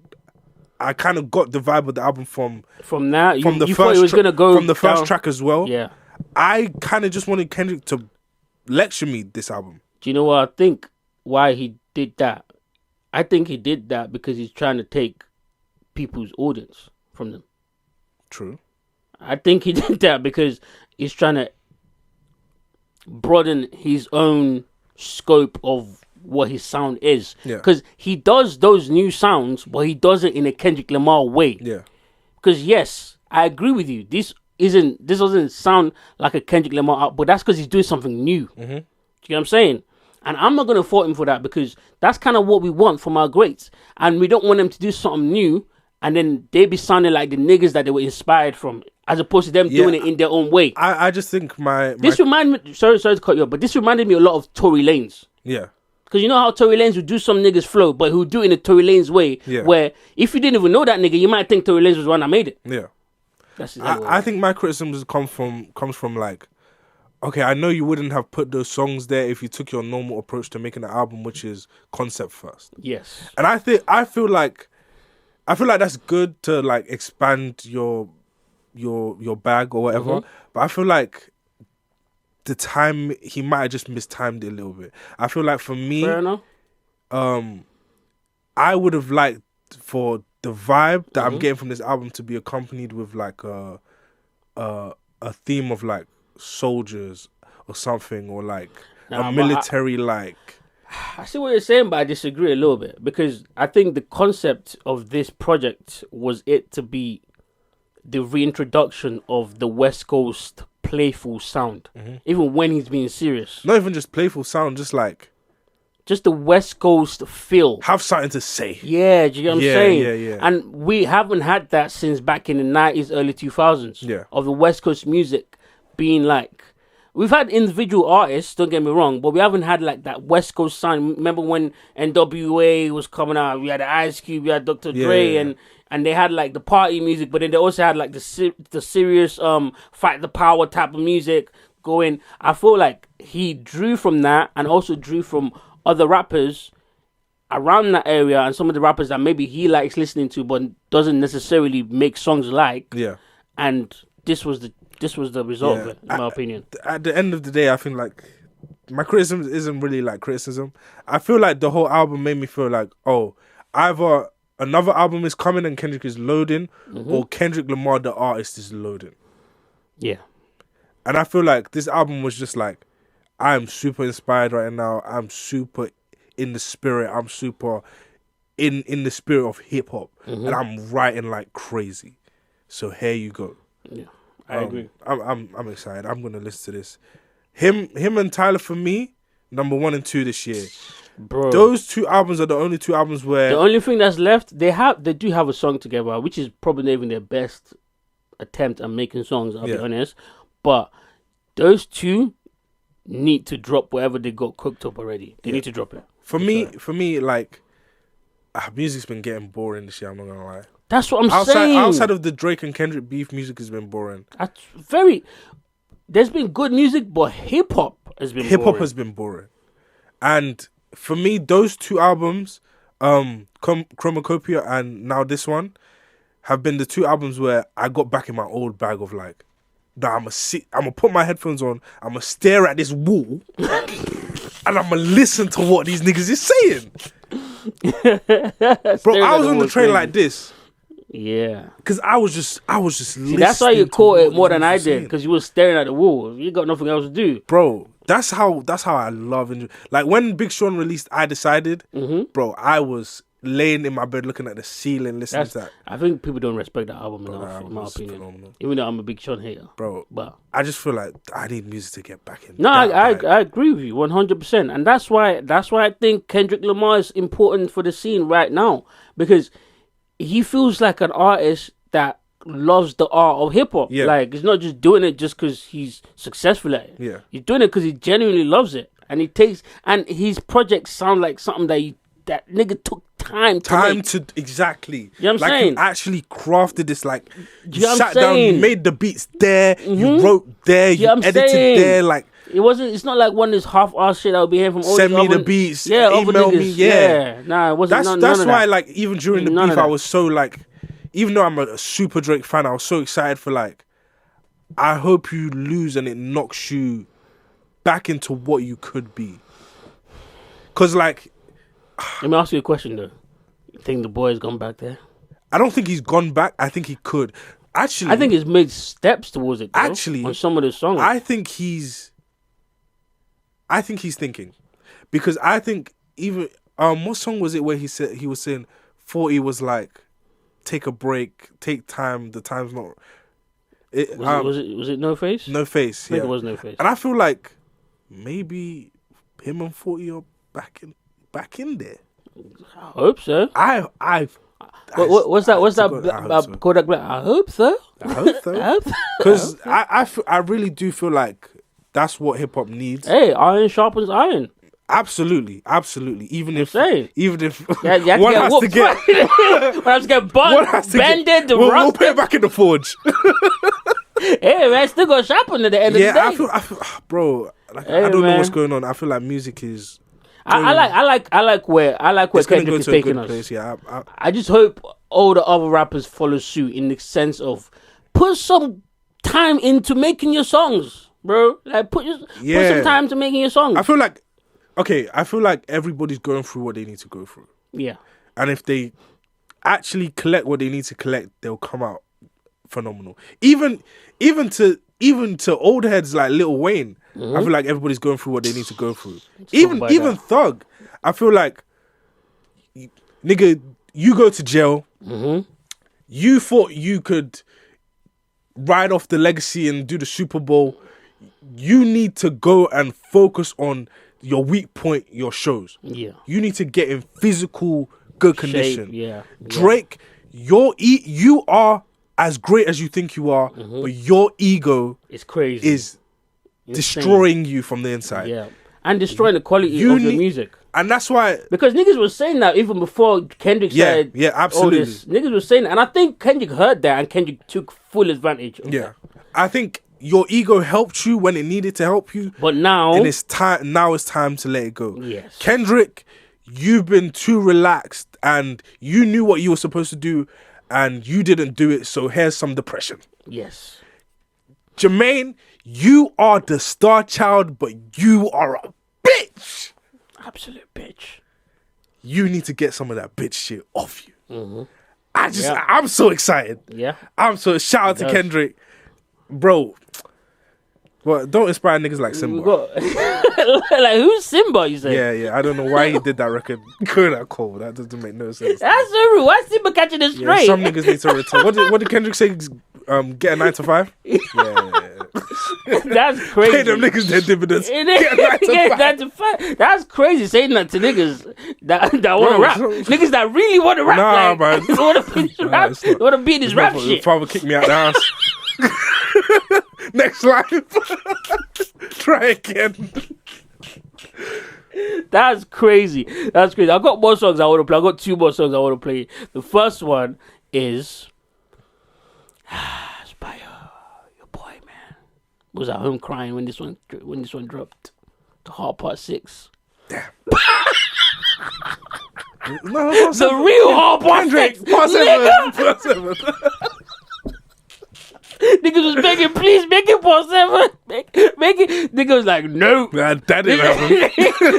I kind of got the vibe of the album from that. You the thought first it was gonna go from the first down- track as well. Yeah. I kind of just wanted Kendrick to lecture me this album. Do you know what I think? Why he did that? I think he did that because he's trying to take people's audience from them. True. I think he did that because he's trying to broaden his own scope of what his sound is. Yeah. Because he does those new sounds, but he does it in a Kendrick Lamar way. Yeah. Because yes, I agree with you. This doesn't sound like a Kendrick Lamar out, but that's because he's doing something new. Do you know what I'm saying? And I'm not gonna fault him for that because that's kind of what we want from our greats, and we don't want them to do something new and then they be sounding like the niggas that they were inspired from, as opposed to them doing it in their own way. I just think This reminded me. Sorry to cut you off, but this reminded me a lot of Tory Lanez. Yeah. Because you know how Tory Lanez would do some niggas flow, but he'll do it in a Tory Lanez way, where if you didn't even know that nigga, you might think Tory Lanez was the one that made it. Yeah. That's exactly I think my criticisms comes from like, okay, I know you wouldn't have put those songs there if you took your normal approach to making an album, which is concept first. Yes. And I feel like that's good to like expand your bag or whatever. But I feel like the time he might have just mistimed it a little bit. I feel like for me, fair enough. I would have liked for the vibe that I'm getting from this album to be accompanied with like a theme of like soldiers or something, or like a military like. I see what you're saying, but I disagree a little bit because I think the concept of this project was it to be the reintroduction of the West Coast playful sound, even when he's being serious. Not even just playful sound, just the West Coast feel. Have something to say. Yeah, do you get what I'm saying? Yeah. And we haven't had that since back in the 90s, early 2000s. Yeah. Of the West Coast music being like... We've had individual artists, don't get me wrong, but we haven't had like that West Coast sound. Remember when NWA was coming out? We had Ice Cube, we had Dr. Dre, and they had like the party music, but then they also had like the serious fight the power type of music going. I feel like he drew from that and also drew from other rappers around that area and some of the rappers that maybe he likes listening to but doesn't necessarily make songs like. Yeah. And this was the result of it, in my opinion. At the end of the day, I think like my criticism isn't really like criticism. I feel like the whole album made me feel like, oh, either another album is coming and Kendrick is loading, or Kendrick Lamar, the artist, is loading. Yeah. And I feel like this album was just like, I'm super inspired right now. I'm super in the spirit. I'm super in the spirit of hip hop, and I'm writing like crazy. So here you go. Yeah. I agree. I'm excited. I'm gonna listen to this. him and Tyler for me, number 1 and 2 this year. Bro, Those 2 albums are the only 2 albums where the only thing that's left, they do have a song together, which is probably not even their best attempt at making songs. I'll be honest, but those 2 need to drop whatever they got cooked up already. They need to drop it. For me, like music's been getting boring this year. I'm not gonna lie. That's what I'm saying. Outside of the Drake and Kendrick beef, music has been boring. There's been good music, but hip hop has been boring. And for me, those 2 albums, Chromacopia and now this one, have been the 2 albums where I got back in my old bag of like, nah, I'm gonna put my headphones on, I'm gonna stare at this wall, and I'm gonna listen to what these niggas is saying. Bro, I was on the train like this. Yeah, because I was just listening. That's why you caught it more than I did, because you were staring at the wall. You got nothing else to do, bro. That's how I love and like when Big Sean released I Decided, bro. I was laying in my bed looking at the ceiling listening to that. I think people don't respect that album enough, in my opinion. Phenomenal. Even though I'm a Big Sean hater, bro. But I just feel like I need music to get back in. No, I agree with you 100%, and that's why I think Kendrick Lamar is important for the scene right now, because he feels like an artist that loves the art of hip hop. Yeah. Like, he's not just doing it just because he's successful at it. Yeah. He's doing it because he genuinely loves it, and his projects sound like something that nigga took time to exactly. You know what I'm saying? You actually crafted this. Like, you know sat down, you made the beats there, you wrote there, you edited there. Like, it's not like one of this half-ass shit that would be here from all send these me the other, beats, other email niggas. me, yeah. Nah, it wasn't. That's none why, of that. like, even during the beef, I was so like, even though I'm a super Drake fan, I was so excited for like, I hope you lose and it knocks you back into what you could be. Cause like, let me ask you a question though. You think the boy's gone back there? I don't think he's gone back. I think he could. Actually, I think he's made steps towards it. Though, actually, on some of the songs, I think he's thinking, because I think even what song was it where he was saying 40 was like, take a break, take time. The time's not. Was it No Face? No Face. I think it was No Face. And I feel like maybe him and 40 are back in there. I hope so. What's that? Kodak Black. I hope so. I hope so. Because I really do feel like that's what hip hop needs. Hey, iron sharpens iron. Absolutely. Even if you one has to get one has to get bended, we'll put it back in the forge. Hey man, still got sharpen at the end of the day. I feel, bro. Like, I don't know what's going on. I feel like music is. I like where Kendrick is taking us. Place, yeah. I just hope all the other rappers follow suit in the sense of put some time into making your songs, bro. Like put some time to making your songs. I feel like everybody's going through what they need to go through. Yeah. And if they actually collect what they need to collect, they'll come out phenomenal. Even to old heads like Lil Wayne, I feel like everybody's going through what they need to go through. Even Thug, I feel like, nigga, you go to jail. You thought you could ride off the legacy and do the Super Bowl. You need to go and focus on your weak point, your shows. Yeah. You need to get in physical good condition. Yeah. Drake, you are as great as you think you are, but your ego is crazy. Is destroying you from the inside. Yeah. And destroying the quality of your music. And that's why, because niggas was saying that even before Kendrick said absolutely. all this. Niggas was saying that. And I think Kendrick heard that and Kendrick took full advantage of that. I think your ego helped you when it needed to help you. But now, and it's time to let it go. Yes. Kendrick, you've been too relaxed and you knew what you were supposed to do and you didn't do it, so here's some depression. Yes. Jermaine, you are the star child, but you are a bitch. Absolute bitch. You need to get some of that bitch shit off you. I'm so excited. Yeah. Shout out to Kendrick. Bro. Well, don't inspire niggas like Simba. Like, who's Simba, you say? Yeah. I don't know why he did that record. Going that cold. That doesn't make no sense. That's so rude. Why is Simba catching it straight? Some niggas need to retire. What did Kendrick say? Get a 9 to 5? Yeah. That's crazy. Pay them niggas their dividends. Get a 9 to 5. That's crazy saying that to niggas that want to rap. Niggas that really want to rap. Nah, like, man. want to be rap. Want to be in this rap shit. Father kicked me out the house. Next line. Try again. That's crazy. That's crazy. I've got more songs I want to play. I've got 2 more songs I want to play. The first one is it's by your boy, man. Was at home crying when this one dropped. The Hard Part 6. Damn. The real Hard Part 6. Part 7. Niggas was begging, please make it Part 7. Make it. Niggas was like, no. That didn't happen.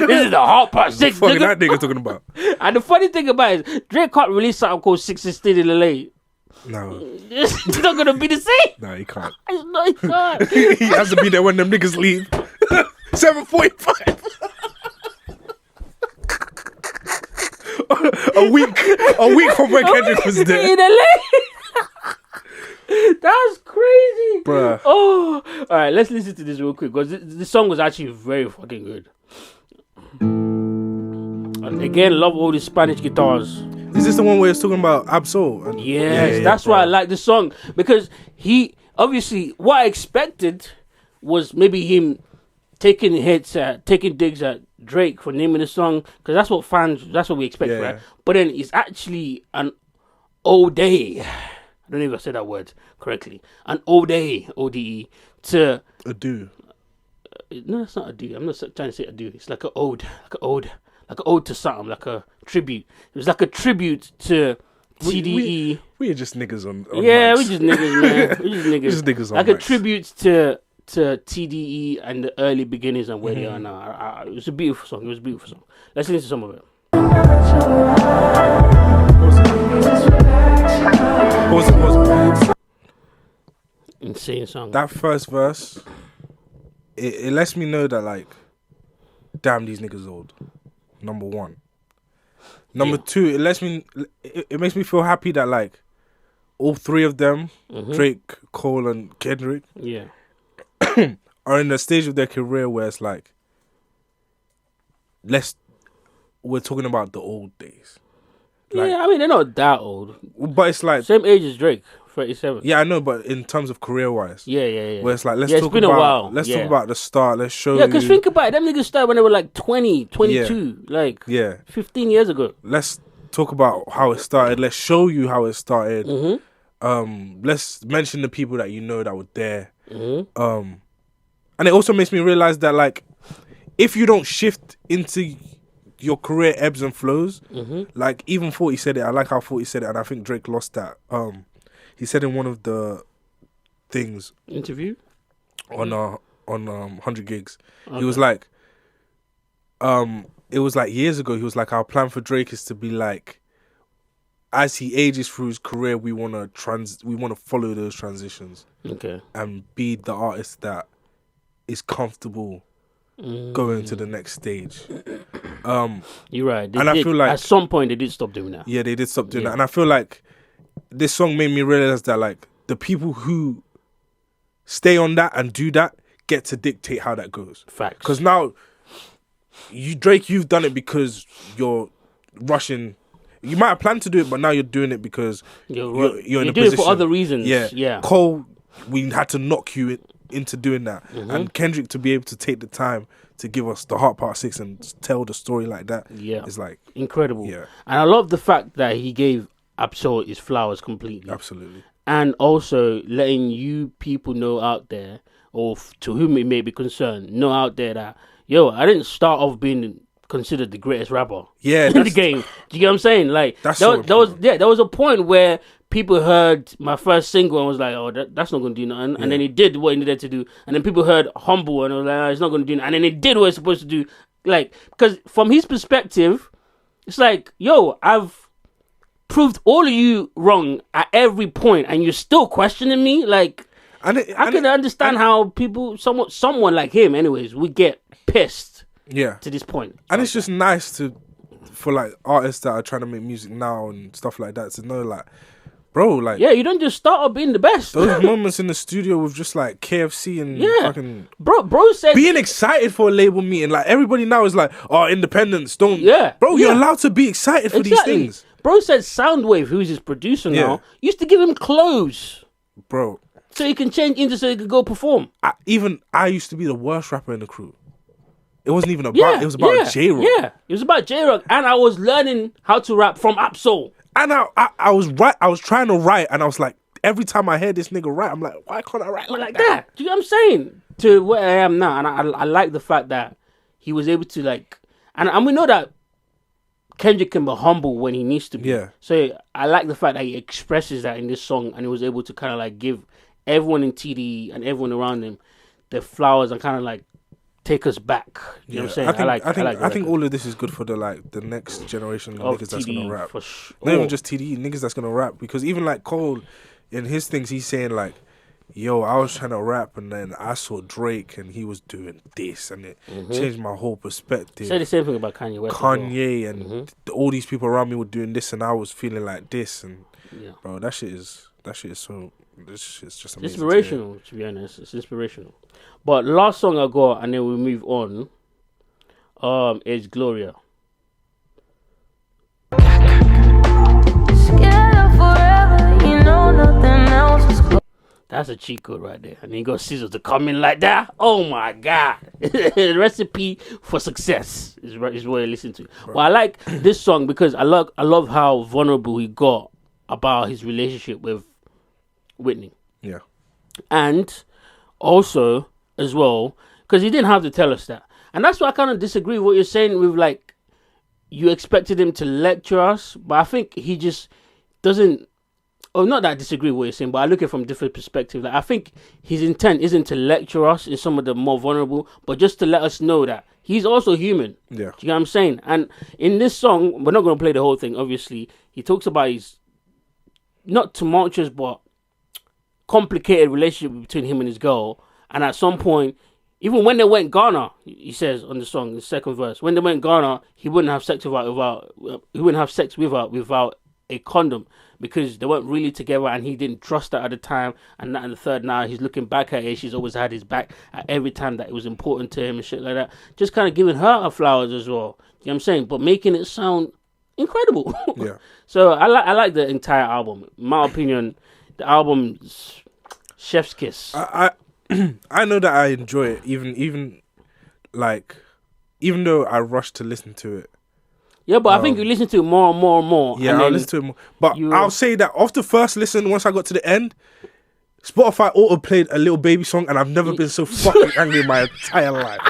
This is the Hard Part 6. What that nigga talking about? And the funny thing about it is, Drake can't release something called 616 in LA. No. It's not gonna be the same. No, he can't. No, he can't. He has to be there when them niggas leave. 7:45. a week from when Kendrick was there. In LA. That's crazy, Bruh. Oh, all right. Let's listen to this real quick because this song was actually very fucking good. And again, love all the Spanish guitars. Is this the one where it's talking about Absol? Yes, that's why I like the song because he obviously what I expected was maybe him taking digs at Drake for naming the song because that's what we expect, right? But then it's actually an ode. I don't know if I said that word correctly. An ode, O-D-E, to Ado. No, it's not ado. I'm not trying to say ado. It's like an ode to something, like a tribute. It was like a tribute to TDE. We are just niggas on yeah, mics. we just niggas, man. We just niggas. Just niggas on like a mics. tribute to TDE and the early beginnings and where they are now. It was a beautiful song. It was a beautiful song. Let's listen to some of it. What was it? Insane song. That first verse, it lets me know that, like, damn, these niggas old. Number one. Number two, it makes me feel happy that, like, all 3 of them, Drake, Cole, and Kendrick, are in a stage of their career where it's like, we're talking about the old days. Like, yeah, I mean, they're not that old. But it's like... Same age as Drake, 37. Yeah, I know, but in terms of career-wise. Yeah. Where it's like, let's it's talk been about... a while. Let's talk about the start. Let's show Yeah, because think about it. Them niggas started when they were like 20, 22. Like, 15 years ago. Let's talk about how it started. Let's show you how it started. Let's mention the people that you know that were there. And it also makes me realize that, like, if you don't shift into your career ebbs and flows, like, even 40 said it. I like how 40 said it, and I think Drake lost that. He said in one of the things interview on 100 Gigs, he was like, it was like years ago. He was like, our plan for Drake is to be like, as he ages through his career, we want to follow those transitions, and be the artist that is comfortable going to the next stage. You're right. I feel like at some point they did stop doing that. Yeah, they did stop doing that, and I feel like this song made me realize that, like, the people who stay on that and do that get to dictate how that goes. Facts. Because now, Drake, you've done it because you're rushing. You might have planned to do it, but now you're doing it because you're in a position. You're doing it for other reasons. Yeah. Cole, we had to knock you into doing that, and Kendrick to be able to take the time to give us the Hard Part 6 and tell the story like that. Yeah, is like incredible. Yeah, and I love the fact that he gave Absol his flowers completely. Absolutely. And also letting you people know out there, or to whom it may be concerned, know out there that, yo, I didn't start off being considered the greatest rapper in the game. Do you get what I'm saying? Like, there was a point where people heard my first single and was like, oh, that's not going to do nothing. And then it did what it needed to do. And then people heard Humble and was like, oh, it's not going to do nothing. And then it did what it's supposed to do. Like, because from his perspective, it's like, yo, I've proved all of you wrong at every point and you're still questioning me. Like, I can understand how people, someone like him anyways, would get pissed. Yeah. To this point. And it's just nice for like artists that are trying to make music now and stuff like that to know like, bro, like, yeah, you don't just start up being the best. those moments in the studio with just like KFC and fucking bro said being excited for a label meeting. Like everybody now is like, oh, independence, don't. Yeah, bro, you're yeah. allowed to be excited for these things. Bro said Soundwave, who's his producer now, used to give him clothes, bro, so he can change into so he could go perform. I used to be the worst rapper in the crew. It wasn't even about. It was about J-Rock. Yeah, it was about J-Rock, and I was learning how to rap from Absol. And I was trying to write, and I was like, every time I hear this nigga rap, I'm like, why can't I write like that? Do you know what I'm saying? To where I am now, and I like the fact that he was able to like, and we know that Kendrick can be humble when he needs to be. Yeah. So I like the fact that he expresses that in this song, and he was able to kind of like give everyone in TD and everyone around him their flowers and kind of like take us back. You know what I'm saying? I think all of this is good for the next generation of niggas that's gonna rap. Not even just TD, niggas that's gonna rap. Because even like Cole, in his things, he's saying like, yo, I was trying to rap and then I saw Drake and he was doing this and it changed my whole perspective. Say the same thing about Kanye West. And all these people around me were doing this and I was feeling like this and bro, that shit is so. This shit's just amazing. Inspirational, to be honest. It's inspirational. But last song I got, and then we move on, is Gloria. That's a cheat code right there. And he got scissors to come in like that. Oh my God. Recipe for success is what I listen to. Right. Well, I like this song because I love how vulnerable he got about his relationship with Whitney. Yeah. And also, as well, because he didn't have to tell us that. And that's why I kind of disagree with what you're saying with, like, you expected him to lecture us, but I think he just doesn't, or not that I disagree with what you're saying, but I look at it from a different perspective. Like, I think his intent isn't to lecture us in some of the more vulnerable, but just to let us know that he's also human. Yeah. Do you know what I'm saying? And in this song, we're not going to play the whole thing, obviously. He talks about his, not tumultuous, but complicated relationship between him and his girl. And at some point, even when they went Ghana, he says on the song, the second verse, when they went Ghana, he wouldn't have sex with her without a condom because they weren't really together and he didn't trust her at the time. And that, and the third, now he's looking back at her. She's always had his back at every time that it was important to him and shit like that. Just kind of giving her flowers as well. You know what I'm saying? But making it sound incredible. Yeah. So I like the entire album. In my opinion, the album's chef's kiss. I know that I enjoy it, even though I rushed to listen to it. Yeah, but I think you listen to it more and more and more. Yeah, I'll listen to it more. But I'll say that off the first listen, once I got to the end, Spotify auto-played a Little Baby song, and I've never been so fucking angry in my entire life.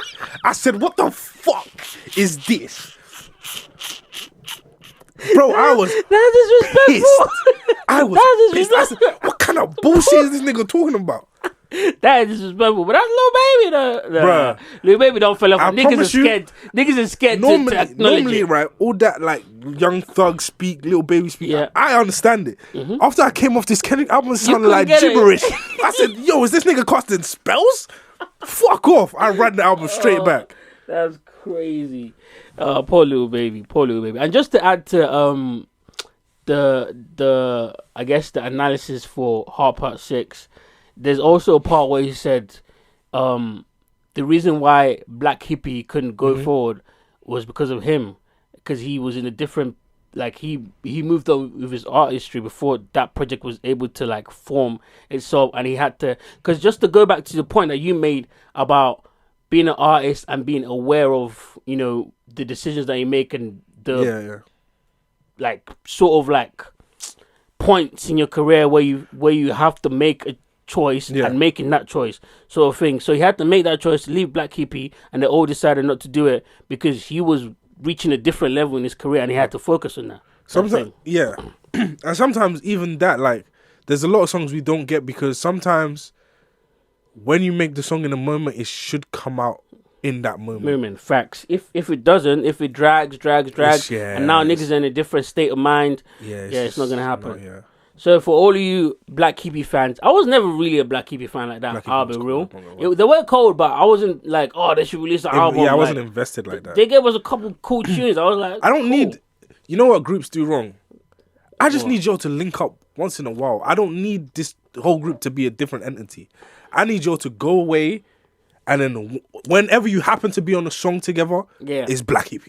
I said, what the fuck is this? Bro, I was pissed. I was pissed. I said, what kind of bullshit is this nigga talking about? That is disrespectful, but that's Lil Baby though. Bruh. Lil Baby don't fall off. Niggas are scared. Niggas are scared to acknowledge normally, it. right, all that like Young Thug speak, Lil Baby speak, I understand it. After I came off this Kendrick album, it sounded like gibberish. I said, yo, is this nigga casting spells? Fuck off. I ran the album straight back. That's crazy. Poor Lil Baby. And just to add to the I guess the analysis for Heart Part 6, there's also a part where he said the reason why Black Hippie couldn't go forward was because of him, because he was in a different, like he moved on with his artistry before that project was able to like form itself, and he had to, because just to go back to the point that you made about being an artist and being aware of, you know, the decisions that you make and the like sort of like points in your career where you have to make a choice and making that choice sort of thing. So he had to make that choice to leave Black Hippie, and they all decided not to do it because he was reaching a different level in his career and he had to focus on that. Sometimes, and sometimes even that, like, there's a lot of songs we don't get because sometimes when you make the song in a moment, it should come out in that moment. Facts. If it doesn't, if it drags, and now niggas are in a different state of mind, it's not gonna happen. So for all of you Black Keepy fans, I was never really a Black Keepy fan like that. Black I'll Keepy be was real. cool. They were cold, but I wasn't like, oh, they should release an album. Yeah, I like, wasn't invested like that. They gave us a couple cool tunes. I was like, I don't cool. need. You know what groups do wrong? I just need y'all to link up once in a while. I don't need this whole group to be a different entity. I need y'all to go away, and then whenever you happen to be on a song together, it's Black EP.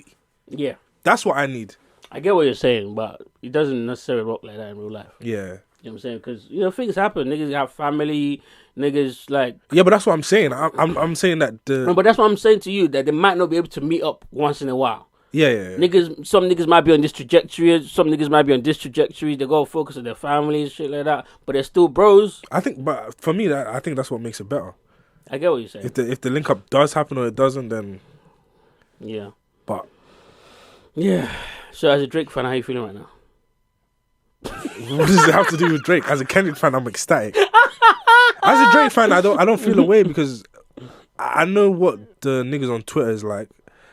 Yeah. That's what I need. I get what you're saying, but it doesn't necessarily work like that in real life. Yeah. You know what I'm saying? Because, things happen. Niggas have family. Niggas, like... Yeah, but that's what I'm saying. I'm saying that the... No, but that's what I'm saying to you, that they might not be able to meet up once in a while. Yeah. Some niggas might be on this trajectory. Some niggas might be on this trajectory. They go focus on their families, shit like that. But they're still bros. I think, but for me, I think that's what makes it better. I get what you're saying. If the link up does happen or it doesn't, then... Yeah. But... Yeah. So as a Drake fan, how are you feeling right now? What does it have to do with Drake? As a Kendrick fan, I'm ecstatic. As a Drake fan, I don't feel away because I know what the niggas on Twitter is like.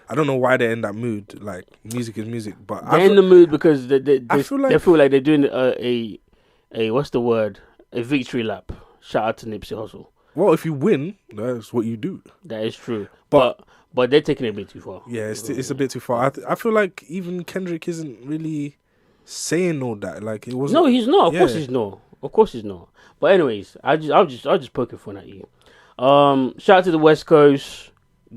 I don't know why they're in that mood. Like, music is music, but they're in the mood because they feel like they're doing a what's the word? A victory lap. Shout out to Nipsey Hussle. Well, if you win, that's what you do. That is true, but they're taking it a bit too far. Yeah, it's a bit too far. I feel like even Kendrick isn't really saying all that. Like it wasn't. No, he's not. Of course he's not. Of course he's not. But anyways, I'll just poke a fun at you. Shout out to the West Coast.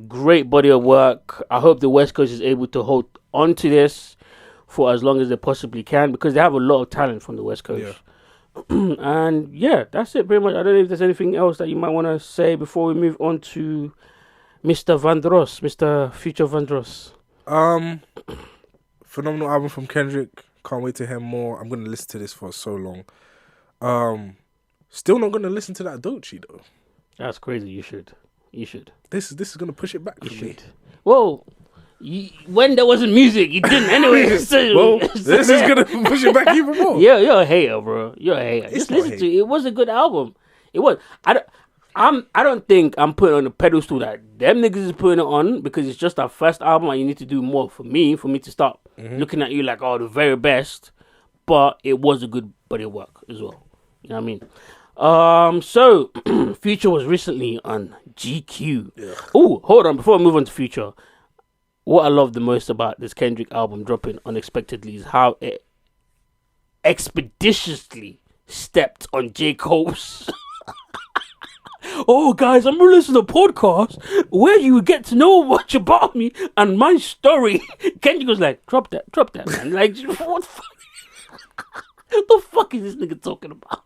Great body of work. I hope the West Coast is able to hold on to this for as long as they possibly can because they have a lot of talent from the West Coast. Yeah. And yeah, that's it pretty much. I don't know if there's anything else that you might want to say before we move on to Mr. Vandross, Mr. Future Vandross. Phenomenal album from Kendrick. Can't wait to hear more. I'm gonna listen to this for so long. Still not gonna listen to that Doechii though. That's crazy. You should. This is gonna push it back for me. Well, when there wasn't music, you didn't anyway. So, well, this is gonna push it back even more. Yeah, you're a hater, bro. You're a hater. Just listen to it. It was a good album. It was. I don't think I'm putting on the pedestal that them niggas is putting it on because it's just our first album and you need to do more for me to start looking at you like, oh, the very best. But it was a good body of work as well. You know what I mean? So Future was recently on GQ. Yeah. Oh, hold on. Before I move on to Future, what I love the most about this Kendrick album dropping unexpectedly is how it expeditiously stepped on J. Cole's. Oh, guys, I'm releasing a podcast where you get to know much about me and my story. Kendrick was like, drop that, man. Like, what the fuck is this nigga talking about?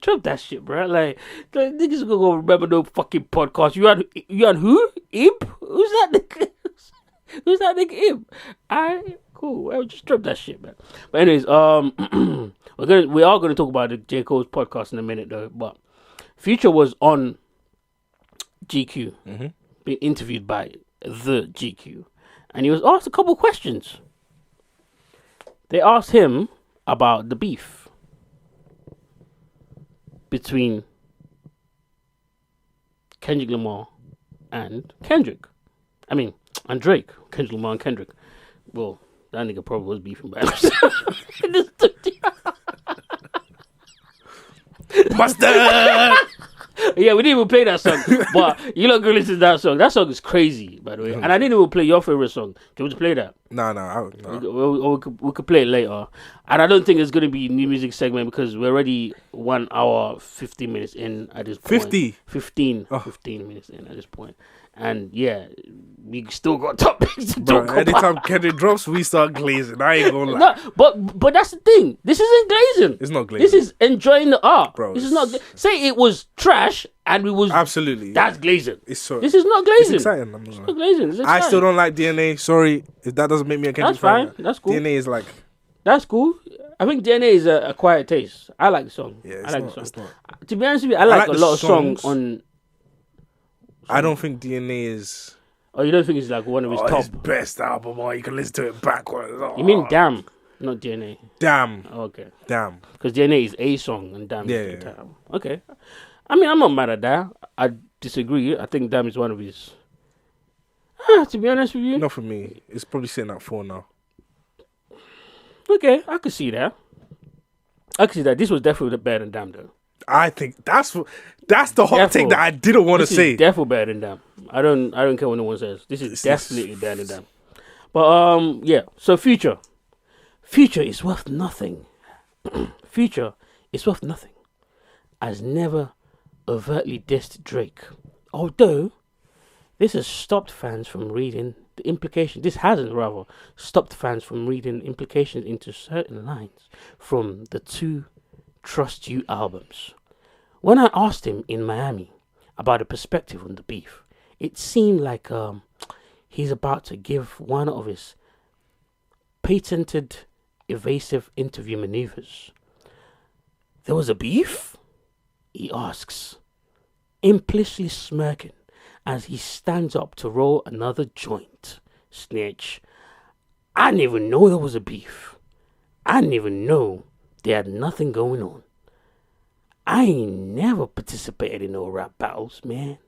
Drop that shit, bro. Like niggas gonna go remember no fucking podcast. You had who? Imp? Who's that nigga? Who's that nigga Imp? Alright, cool. Well, just drop that shit, man. But anyways, we are gonna talk about the J. Cole's podcast in a minute though. But Future was on GQ, being interviewed by the GQ, and he was asked a couple questions. They asked him about the beef between Kendrick Lamar and Kendrick. I mean, and Drake. Kendrick Lamar and Kendrick. Well, that nigga probably was beefing by himself. Mustard! Yeah, we didn't even play that song, but you lot go listen to that song. That song is crazy, by the way. And I didn't even play your favorite song. Do you want to play that? No. We could play it later. And I don't think it's going to be a new music segment because we're already 1 hour, 15 minutes in at this point. 15 minutes in at this point. And yeah, we still got topics to talk about. Anytime Kendrick drops, we start glazing. I ain't gonna lie. No, but that's the thing. This isn't glazing. It's not glazing. This is enjoying the art. Bro, this is not. Say it was trash and we was absolutely. That's glazing. It's so. This is not glazing. It's exciting. It's not glazing. It's I still don't like DNA. Sorry if that doesn't make me a Kendrick fan. That's fine. That's cool. DNA is like. That's cool. I think DNA is a quiet taste. I like the song. Yeah, I like the song. To be honest with you, I like a lot of songs on. I don't think DNA is. Oh, you don't think it's like one of his top? His best album, or you can listen to it backwards. Oh. You mean Damn, not DNA? Damn. Oh, okay. Damn. Because DNA is a song and Damn is the album. Okay. I mean, I'm not mad at that. I disagree. I think Damn is one of his. To be honest with you. Not for me. It's probably sitting at 4 now. Okay, I could see that. I can see that. This was definitely better than Damn, though. I think that's the hot take that I didn't want to say. Definitely better than Damn. I don't care what no one says. This is definitely better than Damn. But yeah. So Future is worth nothing. Future is worth nothing. Has never overtly dissed Drake, although this has stopped fans from reading the implication. This hasn't rather stopped fans from reading implications into certain lines from the two Trust You albums. When I asked him in Miami about a perspective on the beef, it seemed like he's about to give one of his patented evasive interview maneuvers. There was a beef? He asks, implicitly smirking as he stands up to roll another joint. Snitch. I didn't even know there was a beef. I didn't even know they had nothing going on. I ain't never participated in no rap battles, man.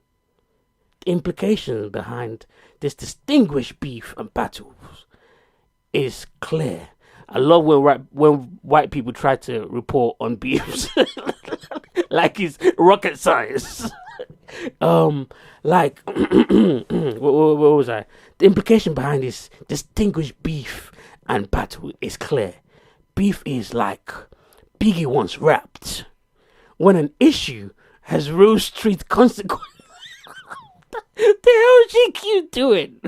The implications behind this distinguished beef and battles is clear. I love when white people try to report on beefs like it's rocket science. Like what was I? The implication behind this distinguished beef and battle is clear. Beef is like Biggie once rapped. When an issue has Rose Street consequences. The hell is GQ doing?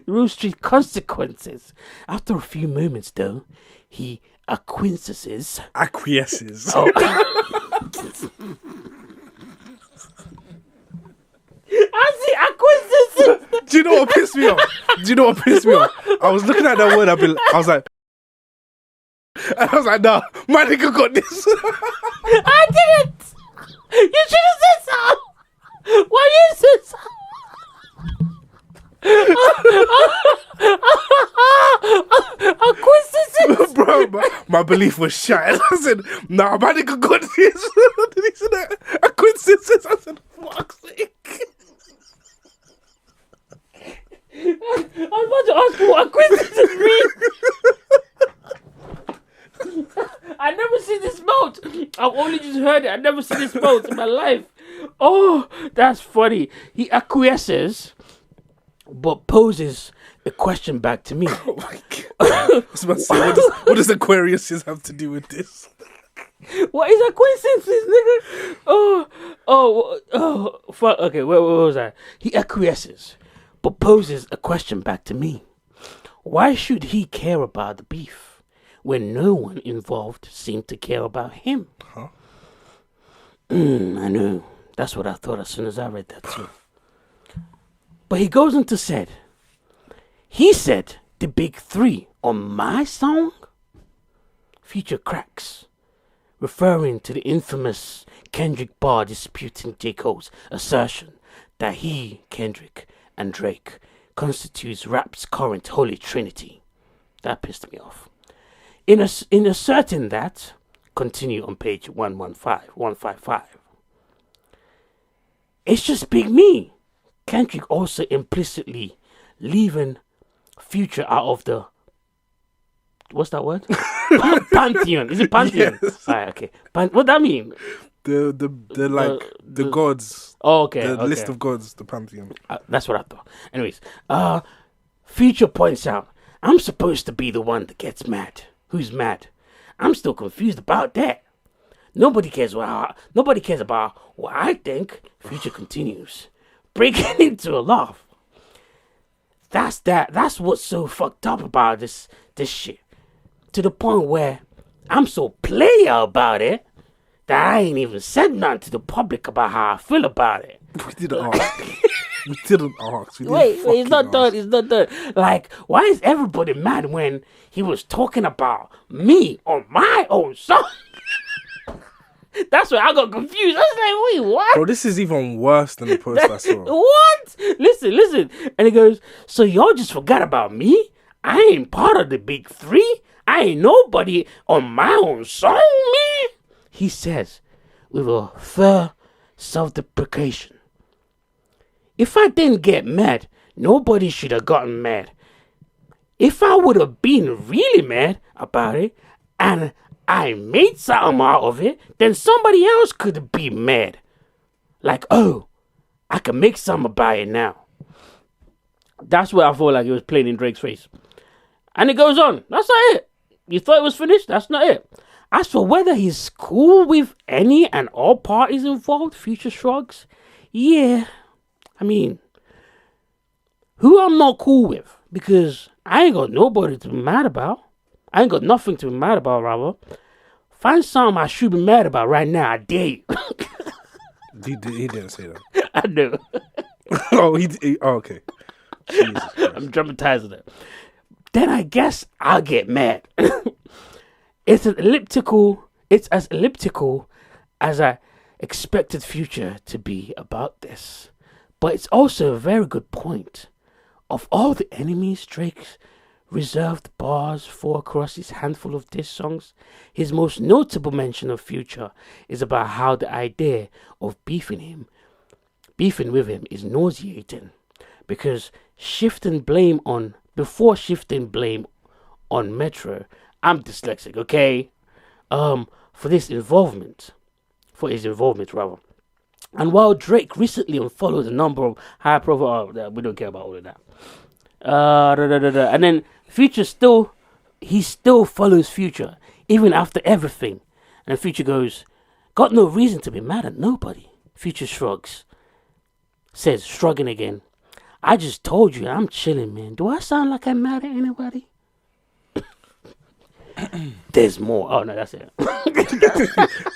Rose Street consequences. After a few moments, though, he acquiesces. Oh. I see acquiesces. Do you know what pissed me off? I was looking at that word. I was like, nah, my nigga got this. I didn't. You should have said so. Why you said so? Bro, my belief was shattered. I said, nah, my nigga got this. Did he say that? Acquaintances. I said, fuck's sake. I was about to ask you what acquaintances mean. I never seen this spelled. I've only just heard it. I never seen this spelled in my life. Oh, that's funny. He acquiesces, but poses a question back to me. Oh my God. I was about to say, what does Aquarius have to do with this? What is acquiescences, nigga? Oh, fuck. Okay, where was I? He acquiesces, but poses a question back to me. Why should he care about the beef when no one involved seemed to care about him? Huh? I know. That's what I thought as soon as I read that too. But he goes into said, he said the big three on my song? Future cracks, referring to the infamous Kendrick bar disputing J. Cole's assertion that he, Kendrick, and Drake constitutes rap's current holy trinity. That pissed me off. In asserting that, continue on page 155. It's just big me. Kendrick also implicitly leaving Future out of the, what's that word? Pantheon. Is it Pantheon? Yes. Alright, okay. What that mean? The gods. Oh, okay. The list of gods, the pantheon. That's what I thought. Anyways, Future points out, I'm supposed to be the one that gets mad. Who's mad? I'm still confused about that. Nobody cares about what I think. Future continues, breaking into a laugh. That's what's so fucked up about this shit. To the point where I'm so player about it that I ain't even said nothing to the public about how I feel about it. We didn't ask. We didn't ask. Wait, it's not done. It's not done. Like, why is everybody mad when he was talking about me on my own song? That's where I got confused. I was like, wait, what? Bro, this is even worse than the post I saw. What? Listen. And he goes, so y'all just forgot about me? I ain't part of the big three. I ain't nobody on my own song, me. He says, with a fair self-deprecation. If I didn't get mad, nobody should have gotten mad. If I would have been really mad about it, and I made something out of it, then somebody else could be mad. Like, oh, I can make something about it now. That's where I feel like it was playing in Drake's face. And it goes on. That's not it. You thought it was finished? That's not it. As for whether he's cool with any and all parties involved, Future shrugs. Yeah. I mean, who I'm not cool with? Because I ain't got nobody to be mad about. I ain't got nothing to be mad about, rather. Find something I should be mad about right now. I dare you. He didn't say that. I know. Oh, okay. Jesus Christ. I'm dramatizing it. Then I guess I'll get mad. It's as elliptical as I expected Future to be about this. But it's also a very good point. Of all the enemies Drake's reserved bars for across his handful of diss songs, his most notable mention of Future is about how the idea of beefing with him is nauseating. Because before shifting blame on Metro, I'm dyslexic, okay? For his involvement rather. And while Drake recently unfollowed a number of high-profile, we don't care about all of that. And then Future still follows Future even after everything. And Future goes, got no reason to be mad at nobody. Future shrugs, says, shrugging again, I just told you I'm chilling, man. Do I sound like I'm mad at anybody? There's more. Oh no, that's it.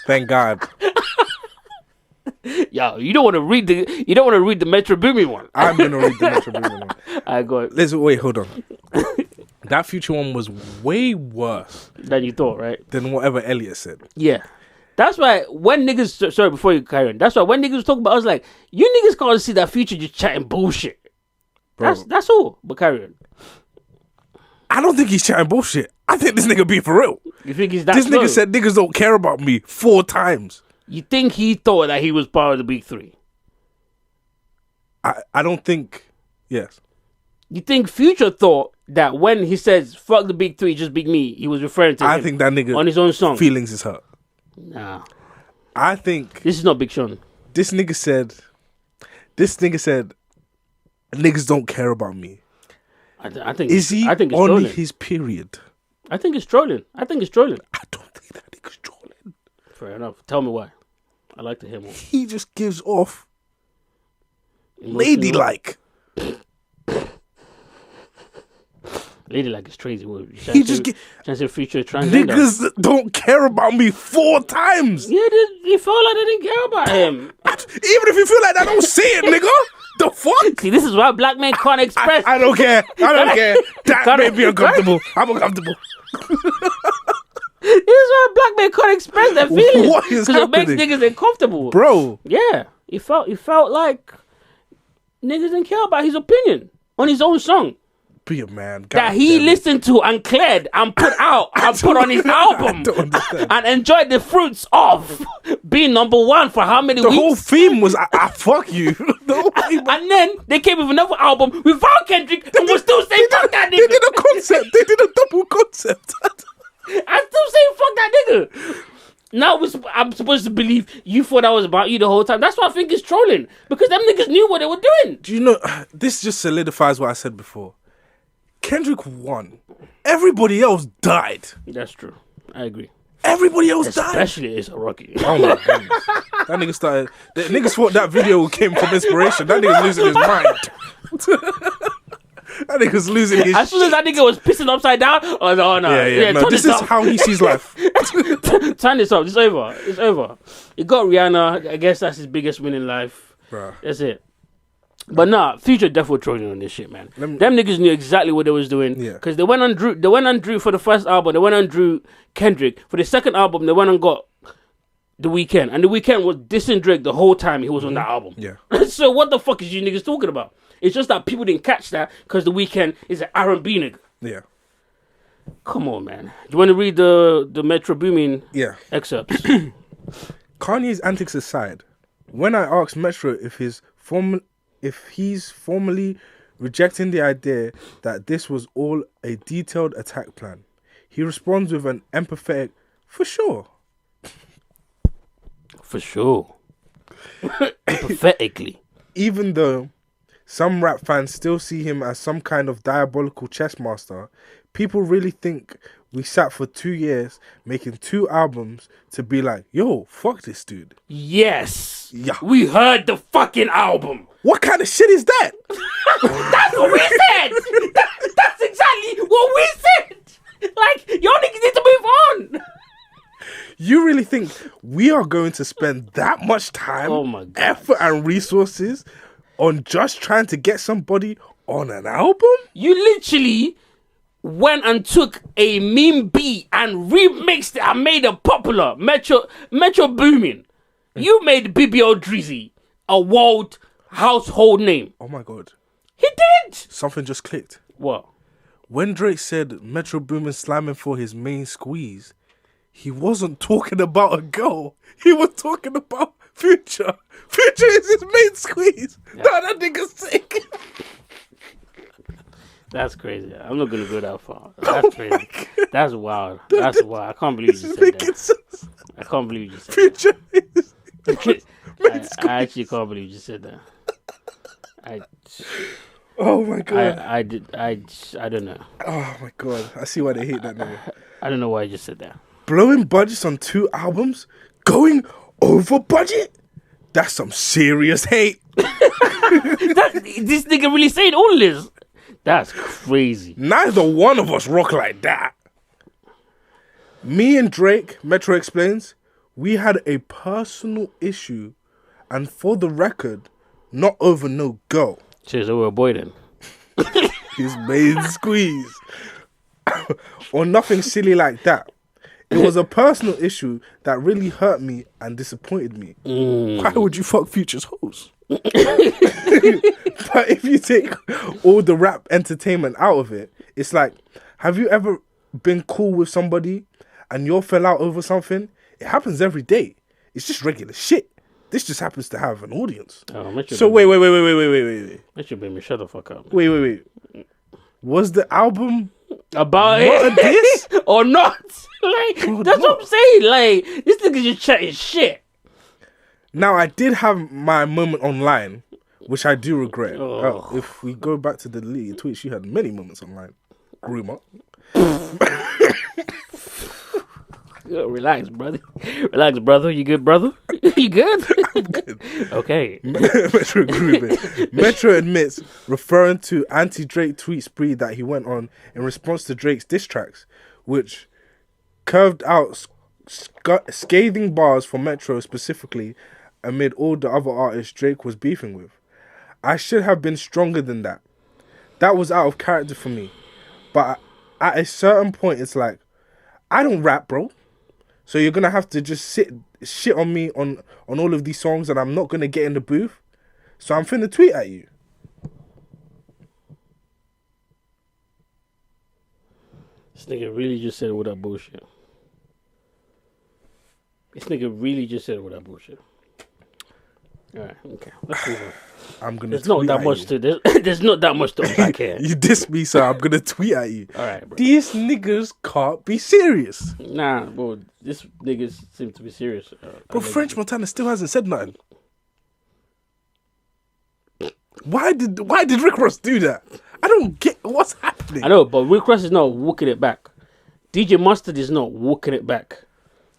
Thank God. Yo, you don't want to read the Metro Boomin one. I'm gonna read the Metro Boomin one. I got. Wait, hold on. That Future one was way worse than you thought, right? Than whatever Elliot said. Yeah. That's why when niggas, sorry, before you carry on, that's why when niggas talk about, I was like, you niggas can't see that Future just chatting bullshit. Bro. That's all. But carry on. I don't think he's chatting bullshit. I think this nigga be for real. You think he's that This slow? nigga said niggas don't care about me 4 times. You think he thought that he was part of the big 3? I don't think, yes. You think Future thought that when he says, fuck the big 3, just big me, he was referring to him think that nigga on his own song? Feelings is hurt. Nah. I think... This is not Big Sean. This nigga said, niggas don't care about me. I think is he I think it's on trolling. his period? I think it's trolling. I don't think that nigga's trolling. Fair enough. Tell me why. I like to hear more. He just gives off ladylike. Ladylike is crazy. He just Future transgender. Niggas don't care about me 4 times. Yeah, he felt like they didn't care about him. Even if you feel like that, don't say it, nigga. The fuck? See, this is why black men can't express. I don't care. That made me uncomfortable. I'm uncomfortable. This is why black men can't express their feelings. What is happening? Because it makes niggas uncomfortable. Bro. Yeah. He felt like niggas didn't care about his opinion on his own song. Be a man. God that he listened to and cleared and put out and put on his album and enjoyed the fruits of being #1 for how many weeks? The whole theme was I fuck you. And then they came with another album without Kendrick and was still saying fuck that nigga. They did a concept. They did a double concept. I'm still saying fuck that nigga. Now I'm supposed to believe you thought that was about you the whole time. That's why I think it's trolling. Because them niggas knew what they were doing. Do you know, this just solidifies what I said before. Kendrick won. Everybody else died. That's true. I agree. Everybody else died. Especially A$AP Rocky. Oh my goodness. That nigga started... The niggas thought that video came from inspiration. That nigga's losing his mind. That nigga's losing his... As soon as that nigga was pissing upside down, I was like, oh no. Yeah, no, this is how he sees life. Turn this up. It's over. It's over. He got Rihanna. I guess that's his biggest win in life. Bruh. That's it. But nah, Future definitely trolling on this shit, man. Them niggas knew exactly what they was doing. Yeah. Because they went on Drew for the first album. They went on Drew Kendrick. For the second album, they went and got The Weeknd. And The Weeknd was dissing Drake the whole time he was on that album. Yeah. So what the fuck is you niggas talking about? It's just that people didn't catch that because The Weeknd is an R&B nigga. Yeah. Come on, man. Do you want to read the Metro Boomin excerpts? Kanye's antics aside, when I asked Metro if he's formally rejecting the idea that this was all a detailed attack plan, he responds with an empathetic For sure. For sure. Pathetically. Even though some rap fans still see him as some kind of diabolical chess master, people really think we sat for 2 years making 2 albums to be like, yo, fuck this dude. Yes. Yeah. We heard the fucking album. What kind of shit is that? That's what we said. That's exactly what we said. Like, y'all niggas need to move on. You really think we are going to spend that much time, Oh my God. effort, and resources on just trying to get somebody on an album? You literally went and took a meme beat and remixed it and made it popular. Metro Boomin. You made BBO Drizzy a world household name. Oh my God. He did. Something just clicked. What? When Drake said Metro Boomin slamming for his main squeeze, he wasn't talking about a girl. He was talking about Future. Future is his main squeeze. Yeah. No, that nigga's sick. That's crazy. I'm not gonna go that far. That's crazy. That's wild. That's wild. I can't believe you said that. Sense. I can't believe you said Future is that. I actually can't believe you said that. Oh my God. I don't know. Oh my God. I see why they hate that nigga. I don't know why I just said that. Blowing budgets on 2 albums? Going over budget? That's some serious hate. This nigga really saying all this? That's crazy. Neither one of us rock like that. Me and Drake, Metro explains, we had a personal issue, and for the record, not over no girl. Cheers, over a boy then. His main squeeze. Or nothing silly like that. It was a personal issue that really hurt me and disappointed me. Why would you fuck Future's hoes? But if you take all the rap entertainment out of it, it's like, have you ever been cool with somebody and you all fell out over something? It happens every day. It's just regular shit. This just happens to have an audience. So wait. That should be me. Shut the fuck up. Wait. Was the album about it this or not? Like, that's what I'm saying. Like, this nigga just chatting shit. Now, I did have my moment online, which I do regret. If we go back to the deleted tweets, she had many moments online. Groomer. Yo, relax, brother. Relax, brother. You good, brother? You good? I'm good. Okay. Metro grooving. Metro admits, referring to anti-Drake tweet spree that he went on in response to Drake's diss tracks, which curved out scathing bars for Metro specifically amid all the other artists Drake was beefing with. I should have been stronger than that. That was out of character for me. But at a certain point, it's like, I don't rap, bro. So you're going to have to just shit on me on all of these songs, and I'm not going to get in the booth. So I'm finna tweet at you. This nigga really just said all that bullshit. This nigga really just said all that bullshit. Alright, okay. Let's move on. I'm gonna. There's not that much to there's not that much to unpack here. You diss me, so I'm gonna tweet at you. Alright, bro. These niggas can't be serious. Nah, bro. This niggas seem to be serious. Bro, French Montana still hasn't said nothing. Why did Rick Ross do that? I don't get what's happening. I know, but Rick Ross is not walking it back. DJ Mustard is not walking it back.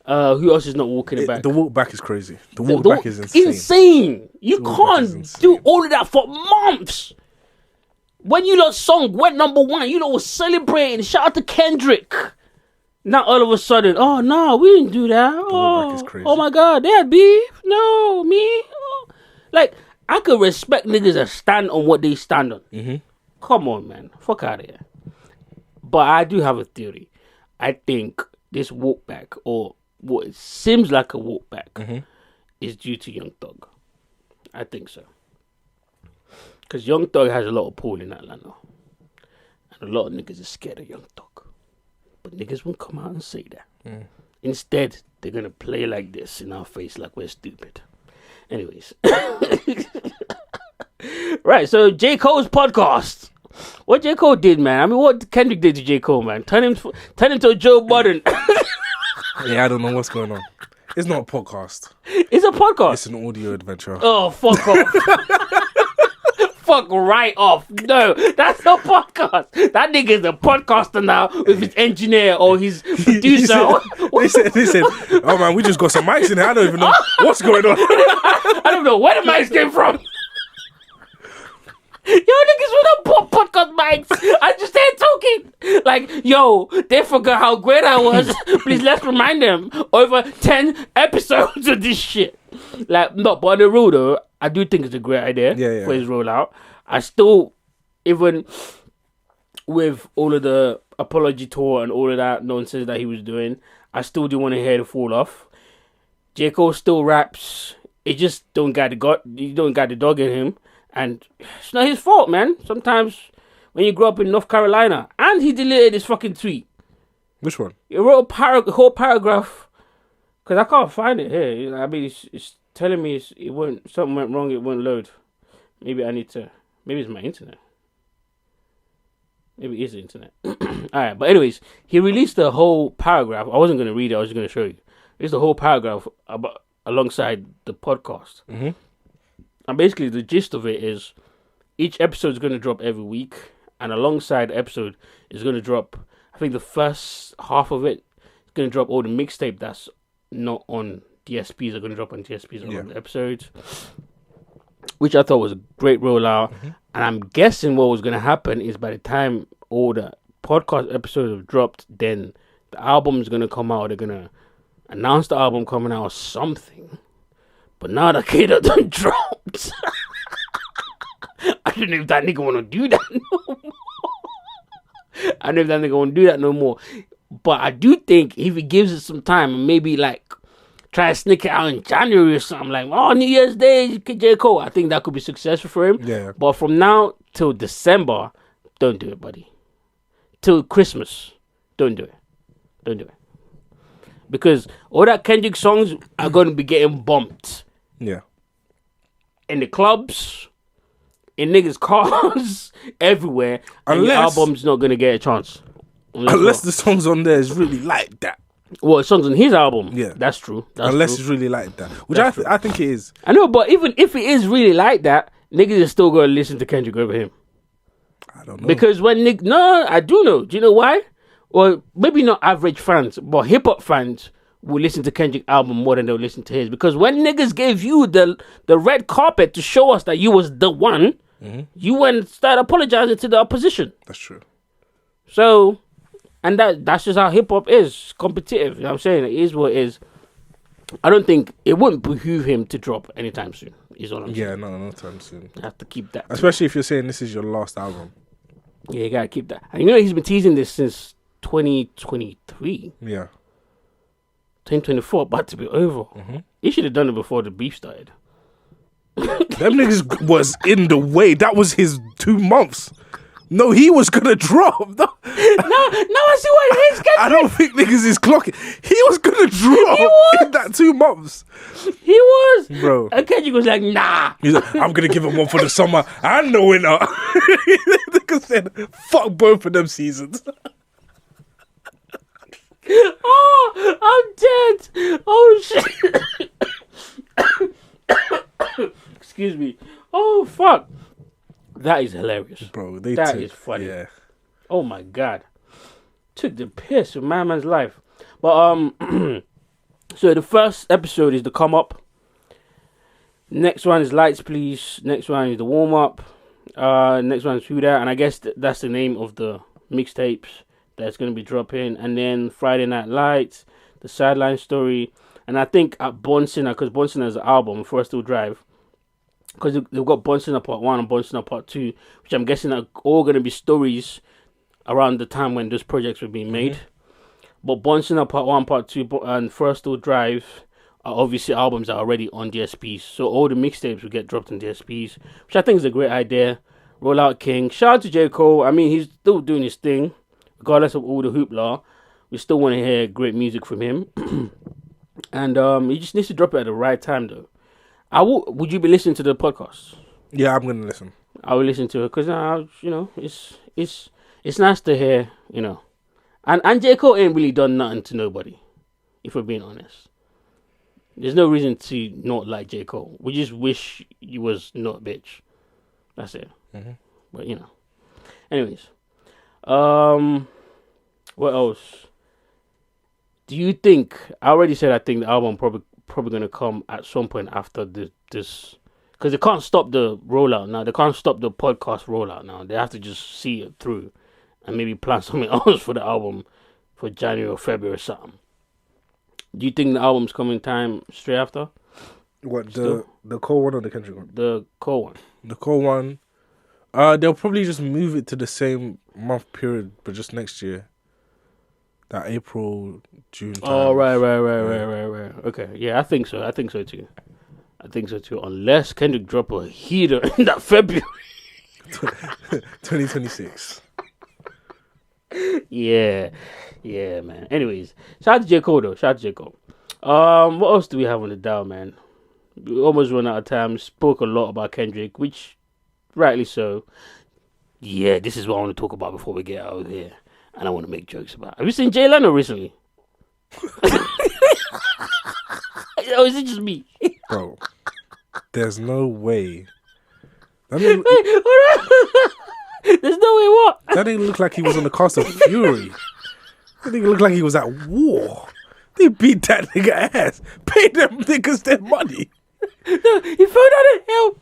Who else is not walking it back? The walk back is crazy. The walk back is insane. Insane. You can't do all of that for months. When you lot song went #1, you lot was celebrating. Shout out to Kendrick. Now all of a sudden, oh no, we didn't do that. Walk back is crazy. Oh my God, they had beef. No, me. Oh. Like, I could respect niggas that stand on what they stand on. Mm-hmm. Come on, man. Fuck out of here. But I do have a theory. I think this walk back, or what it seems like a walk back, is due to Young Thug. I think so. Because Young Thug has a lot of pull in Atlanta. And a lot of niggas are scared of Young Thug. But niggas won't come out and say that. Instead, they're going to play like this in our face like we're stupid. Anyways. Right, so J. Cole's podcast. What J. Cole did, man. I mean, what Kendrick did to J. Cole, man. Turn him to a Joe Budden. Yeah, I don't know what's going on. It's not a podcast. It's a podcast. It's an audio adventure. Oh, fuck off. Fuck right off. No, that's a podcast. That nigga's a podcaster now with his engineer or his producer. They said, oh man, we just got some mics in here. I don't even know what's going on. I don't know where the mics came from. Yo, niggas with a podcast mics. I just started talking. Like, yo, they forgot how great I was. Please, let's remind them. Over 10 episodes of this shit. Like, no, but on the real though, I do think it's a great idea for his rollout. I still, even with all of the apology tour and all of that nonsense that he was doing, I still do want to hear the fall off. J. Cole still raps. It just don't got the dog in him. And it's not his fault, man. Sometimes when you grow up in North Carolina, and he deleted his fucking tweet. Which one? He wrote a whole paragraph. Because I can't find it here. I mean, it's telling me something went wrong, it won't load. Maybe it's my internet. Maybe it is the internet. Alright, but anyways, he released a whole paragraph. I wasn't going to read it, I was just going to show you. It's a whole paragraph alongside the podcast. Mm-hmm. And basically the gist of it is each episode is going to drop every week. And alongside the episode is going to drop, I think the first half of it is going to drop all the mixtape that's not on DSPs are going to drop on DSPs on the episodes, which I thought was a great rollout. Mm-hmm. And I'm guessing what was going to happen is by the time all the podcast episodes have dropped, then the album is going to come out. They're going to announce the album coming out or something. But now the kid done dropped. I don't know if that nigga want to do that no more. I don't know if that nigga want to do that no more. But I do think if he gives it some time and maybe like try to sneak it out in January or something, like, oh, New Year's Day, J. Cole, I think that could be successful for him. Yeah. But from now till December, don't do it, buddy. Till Christmas, don't do it. Don't do it. Because all that Kendrick songs are going to be getting bumped. Yeah. In the clubs, in niggas' cars, everywhere. And the album's not going to get a chance. Unless the songs on there is really like that. Well, songs on his album. Yeah. That's true. Unless it's really like that. Which I think it is. I know, but even if it is really like that, niggas are still going to listen to Kendrick over him. I don't know. Because no, I do know. Do you know why? Well, maybe not average fans, but hip-hop fans will listen to Kendrick album more than they'll listen to his. Because when niggas gave you the red carpet to show us that you was the one, you went and started apologizing to the opposition. That's true. So, and that's just how hip-hop is. Competitive. You know what I'm saying? It is what it is. I don't think it wouldn't behoove him to drop anytime soon, is all I'm saying. Yeah, no time soon. You have to keep that. Especially if you're saying this is your last album. Yeah, you gotta keep that. And you know he's been teasing this since 2023. Yeah. 2024 about to be over. He should have done it before the beef started. Them niggas was in the way. That was his 2 months. No, he was gonna drop. No, I see what his schedule. I don't think niggas is clocking. He was gonna drop in that 2 months. He was, bro. And Kendrick was like, nah. He's like, I'm gonna give him one for the summer and the winter. Nigga said, fuck both of them seasons. Oh, I'm dead. Oh shit. Excuse me. Oh fuck. That is hilarious, bro. That is funny. Yeah. Oh my god. Took the piss with my man's life. But so the first episode is the come up. Next one is Lights Please. Next one is the warm up. Next one is Who That, and I guess that's the name of the mixtapes that's going to be dropping. And then Friday Night Lights, the Sideline Story, and I think at Born Sinner, because Born Sinner is an album, Forest Hill Drive, because they've got Born Sinner Part 1 and Born Sinner Part 2, which I'm guessing are all going to be stories around the time when those projects were being made. But Born Sinner Part 1, Part 2, and Forest Hill Drive are obviously albums that are already on DSPs. So all the mixtapes will get dropped on DSPs, which I think is a great idea. Roll Out King. Shout out to J. Cole. I mean, he's still doing his thing. Regardless of all the hoopla, we still want to hear great music from him. And he just needs to drop it at the right time, though. Would you be listening to the podcast? Yeah, I'm gonna listen. I will listen to it because it's nice to hear, And J. Cole ain't really done nothing to nobody. if we're being honest. There's no reason to not like J. Cole. We just wish he was not a bitch. That's it. Mm-hmm. But, you know. Anyways. What else? Do you think... I already said I think the album probably going to come at some point after this... Because they can't stop the rollout now. They can't stop the podcast rollout now. They have to just see it through. And maybe plan something else for the album for January or February or something. Do you think the album's coming time straight after? What, the Cole one or the Kendrick one? The Cole one. The Cole one. They'll probably just move it to the same month period, but just next year. That April, June time. Oh, right. Okay, yeah, I think so. I think so too. Unless Kendrick drop a heater in that February. 2026. Yeah, man. Anyways, shout out to J. Cole though. What else do we have on the dial, man? We almost run out of time. Spoke a lot about Kendrick, which rightly so. Yeah, this is what I want to talk about before we get out of here. And I want to make jokes about. Have you seen Jay Leno recently? Or is it just me? Bro, there's no way. There's no way what? That didn't look like he was on the cast of Fury. That didn't look like he was at war. They beat that nigga ass. Pay them niggas their money. No, he fell down a hill.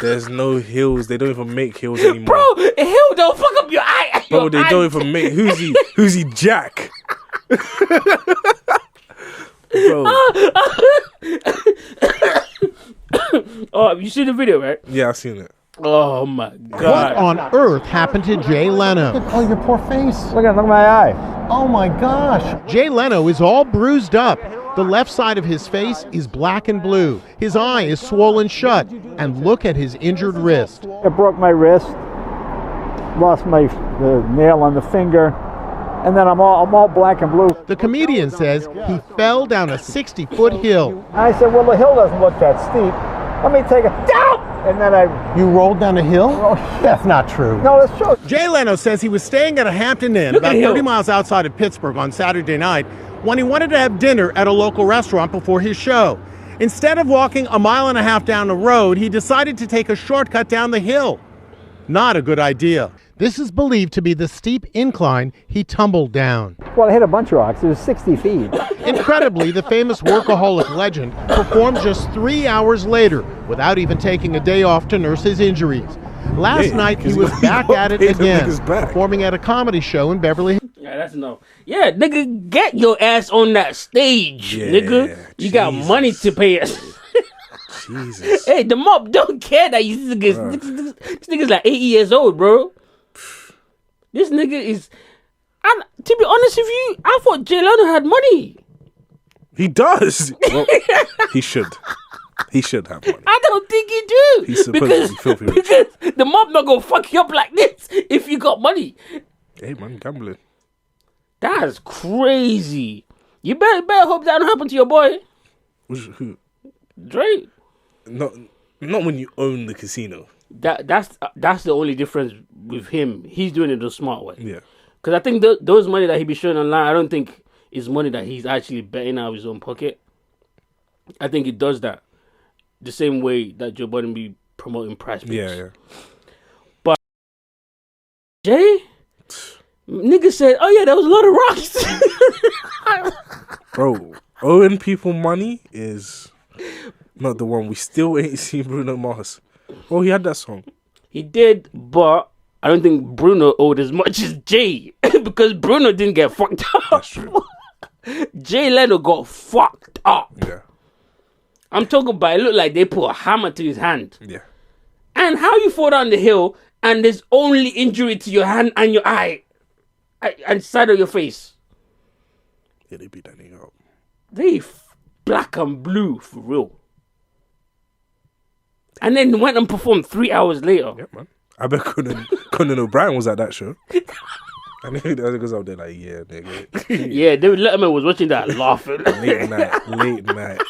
There's no hills. They don't even make hills anymore. Bro, a hill don't fuck up your eye. Bro, they don't even make... Who's he, Jack? Bro. Oh, you seen the video, right? Yeah, I've seen it. Oh my God. What on earth happened to Jay Leno? Oh, your poor face. Look at my eye. Oh my gosh. Jay Leno is all bruised up. The left side of his face is black and blue. His eye is swollen shut. And look at his injured wrist. I broke my wrist. Lost the nail on the finger. And then I'm all black and blue. The comedian says he fell down a 60-foot hill. I said, well, the hill doesn't look that steep. Let me take it down. And then You rolled down a hill? Oh, that's not true. No, that's true. Jay Leno says he was staying at a Hampton Inn about 30 miles outside of Pittsburgh on Saturday night when he wanted to have dinner at a local restaurant before his show. Instead of walking a mile and a half down the road, he decided to take a shortcut down the hill. Not a good idea. This is believed to be the steep incline he tumbled down. Well, I hit a bunch of rocks. It was 60 feet. Incredibly, the famous workaholic legend performed just 3 hours later without even taking a day off to nurse his injuries. Last night, he was back at it again, performing at a comedy show in Beverly Hills. Yeah, that's no. Yeah, nigga, get your ass on that stage, nigga. You got money to pay us. Jesus. Hey, the mob don't care that you this nigga's like 80 years old, bro. This nigga is... And to be honest with you, I thought Jay Leno had money. He does. Well, he should. He should have money. I don't think he do. He's supposed to be filthy rich. Because the mob not gonna fuck you up like this if you got money. Hey, man, gambling. That's crazy. You better hope that don't happen to your boy. Who? Drake. Not when you own the casino. That's the only difference with him. He's doing it the smart way. Yeah. Because I think those money that he be showing online, I don't think is money that he's actually betting out of his own pocket. I think he does that the same way that Joe Budden be promoting price picks. Yeah. But Jay, nigga said, "Oh yeah, there was a lot of rocks." Bro, owing people money is not the one. We still ain't seen Bruno Mars. Oh, he had that song. He did, but I don't think Bruno owed as much as Jay because Bruno didn't get fucked up. That's true. Jay Leno got fucked up. Yeah. I'm talking about it looked like they put a hammer to his hand. Yeah. And how you fall down the hill and there's only injury to your hand and your eye and side of your face. Yeah, they beat that nigga up. They black and blue for real. And then went and performed 3 hours later. Yeah, man. I bet Conan O'Brien was at that show. And the other guys out there like, yeah, nigga. Yeah, David Letterman was watching that laughing. Late night.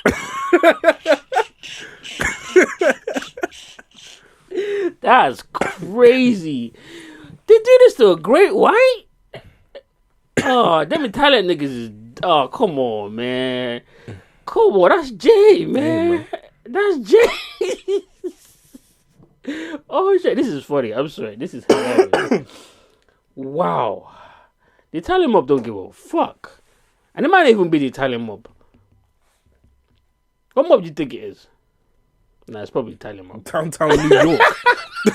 That's crazy. They do this to a great white? Oh, them Italian niggas is Oh, come on, man. Come on, that's Jay, man. That's Jay. Oh, shit. This is funny. I'm sorry. This is hilarious. Wow. The Italian mob don't give a fuck. And it might not even be the Italian mob. What mob do you think it is? Nah, it's probably Italian mob. Downtown New York.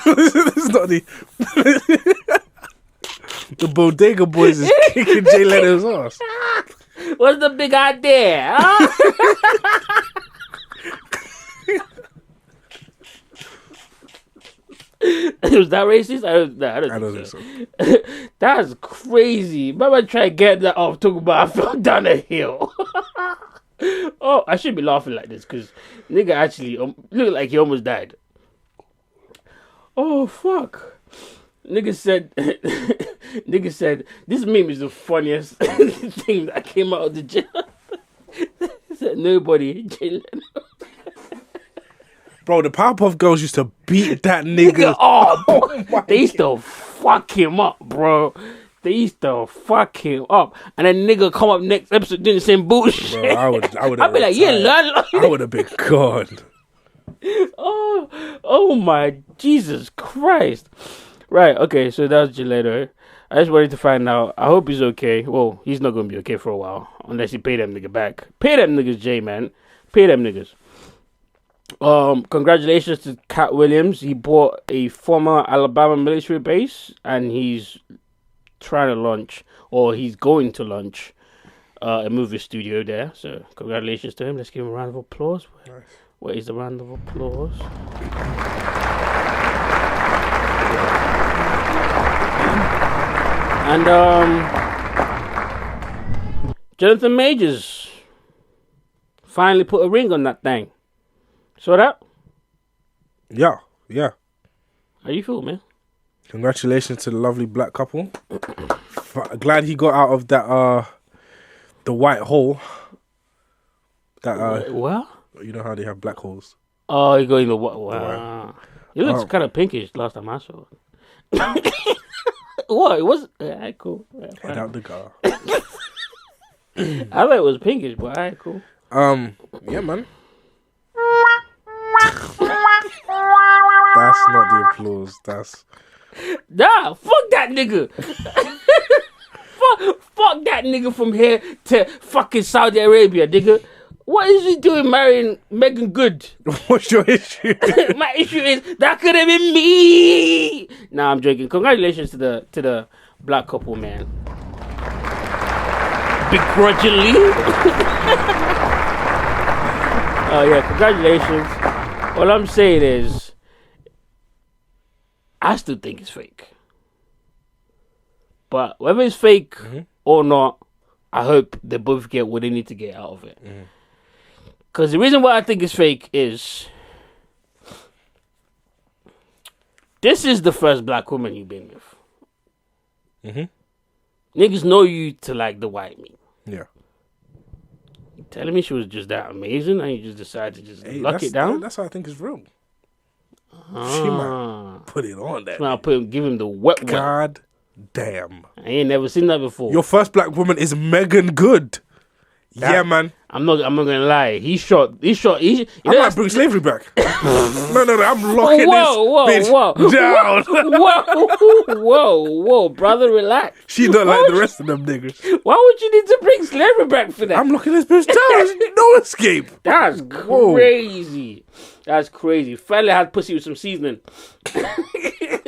This is not the... The Bodega Boys is kicking Jay Leno's ass. What's the big idea? Huh? Was that racist? I don't think so. That's crazy. Remember try to get that off talking about I fell down a hill. Oh, I should be laughing like this because nigga actually looked like he almost died. Oh fuck. Nigga said this meme is the funniest thing that came out of the jail. He said nobody Jay Leno. Bro, the Powerpuff Girls used to beat that nigga. They used to fuck him up, bro. They used to fuck him up. And then nigga come up next episode doing the same bullshit. Bro, I would I'd be like, yeah, learn. I would have been gone. Oh my Jesus Christ. Right, okay, so that was Jay Leno. I just wanted to find out. I hope he's okay. Well, he's not going to be okay for a while. Unless you pay them nigga back. Pay them niggas, Jay, man. Pay them niggas. Congratulations to Cat Williams. He bought a former Alabama military base and he's trying to launch, or he's going to launch a movie studio there. So congratulations to him. Let's give him a round of applause. Nice. Where is the round of applause? And Jonathan Majors finally put a ring on that thing. Saw that? Yeah. How you feel, man? Congratulations to the lovely black couple. Glad he got out of that the white hole. That what? You know how they have black holes. Oh, you go in the what? Wow. It looks kind of pinkish last time I saw it. What? It was cool. Head out the car. I thought it was pinkish, but alright, cool. Yeah, man. That's not the applause. That's nah. Fuck that nigga. fuck that nigga from here to fucking Saudi Arabia, nigga. What is he doing marrying Megan Good? What's your issue? My issue is that could have been me. Nah, I'm joking. Congratulations to the black couple, man. Begrudgingly. Oh yeah, congratulations. All I'm saying is, I still think it's fake. But whether it's fake or not, I hope they both get what they need to get out of it. Because the reason why I think it's fake is, this is the first black woman you've been with. Niggas know you to like the white meat. Yeah. You telling me she was just that amazing and you just decided to just lock it down? That's how I think it's real. She might put it on that. She might give him the wet. God damn. I ain't never seen that before. Your first black woman is Megan Good. Yeah, man. I'm not gonna lie. He shot. I might bring slavery back. No. I'm locking this bitch down. Whoa, brother, relax. She not like the rest of them niggas. Why would you need to bring slavery back for that? I'm locking this bitch down. There's no escape. That's crazy. That's crazy. Finally had pussy with some seasoning.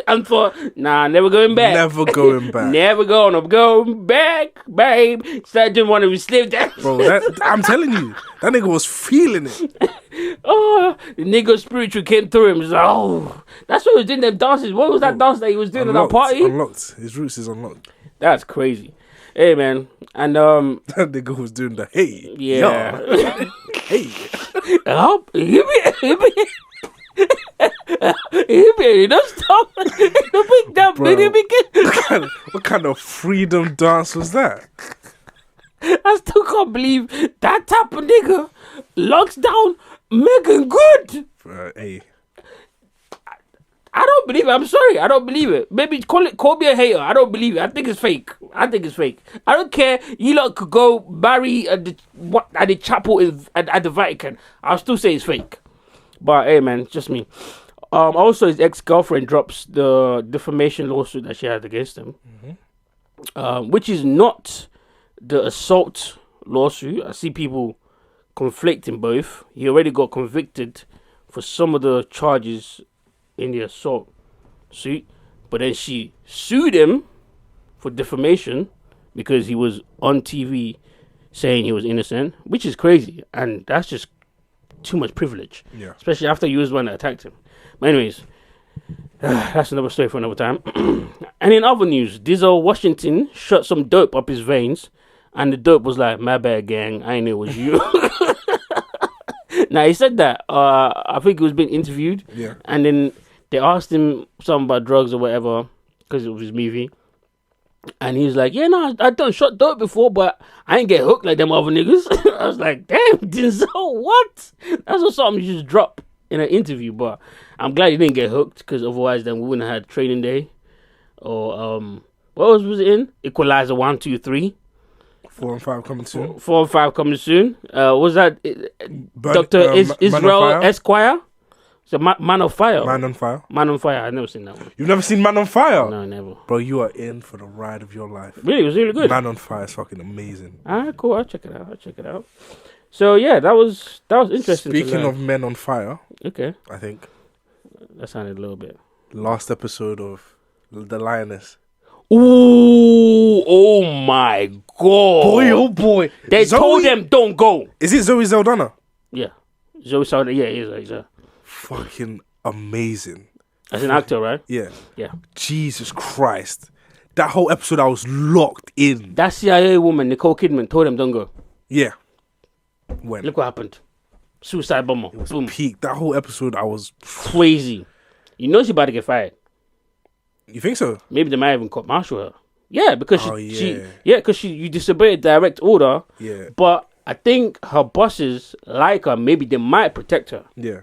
And thought, nah, never going back. Never going back. Never going. I'm going back, babe. So I didn't want to receive that. Bro, I'm telling you, that nigga was feeling it. Oh, the nigga spiritual came through him. He's like, oh, that's why he was doing them dances. What was that dance that he was doing at that party? Unlocked. His roots is unlocked. That's crazy. Hey, man. And, that nigga was doing the hey. Yeah. Yo. Hey. Don't stop. Don't pick that video. What kind of freedom dance was that? I still can't believe that type of nigga locks down Megan Good. Hey. I don't don't believe it. I'm sorry. I don't believe it. Maybe call me a hater. I don't believe it. I think it's fake. I don't care. You lot could go marry at the chapel at the Vatican. I'll still say it's fake. But hey, man, it's just me. Also, his ex-girlfriend drops the defamation lawsuit that she had against him, which is not the assault lawsuit. I see people conflicting both. He already got convicted for some of the charges in the assault suit, but then she sued him for defamation because he was on TV saying he was innocent, which is crazy, and that's just too much privilege. Yeah. Especially after you was the one that attacked him. But anyways, that's another story for another time. And in other news, Denzel Washington shot some dope up his veins, and the dope was like, "My bad, gang. I knew it was you." Now he said that. I think he was being interviewed. Yeah. And then they asked him something about drugs or whatever because it was his movie. And he was like, "Yeah, no, I done shot dope before, but I ain't get hooked like them other niggas." I was like, "Damn, Denzel, what?" That's not something you just drop in an interview. But I'm glad he didn't get hooked, because otherwise then we wouldn't have had Training Day. Or, what else was it in? Equalizer 1, 2, 3. 4 and 5 coming soon. 4 and 5 coming soon. Was that Dr. Israel Esquire? So Man of Fire. Man on Fire. Man on Fire. I've never seen that one. You've never seen Man on Fire? No, never. Bro, you are in for the ride of your life. Really? It was really good. Man on Fire is fucking amazing. Alright, cool. I'll check it out. So yeah, that was interesting. Speaking of Men on Fire, okay, I think that sounded a little bit. Last episode of The Lioness. Ooh, oh my god. Boy, oh boy. They told them don't go. Is it Zoe Saldana? Yeah. Zoe Saldana, yeah, it is. Fucking amazing. As an actor, right? Yeah. Yeah. Jesus Christ. That whole episode I was locked in. That CIA woman, Nicole Kidman, told them don't go. Yeah. When? Look what happened. Suicide bomber. It was Boom. peak. That whole episode I was crazy. You know she's about to get fired. You think so? Maybe they might even court martial her. Yeah, because you disobeyed direct order. Yeah. But I think her bosses like her. Maybe they might protect her. Yeah.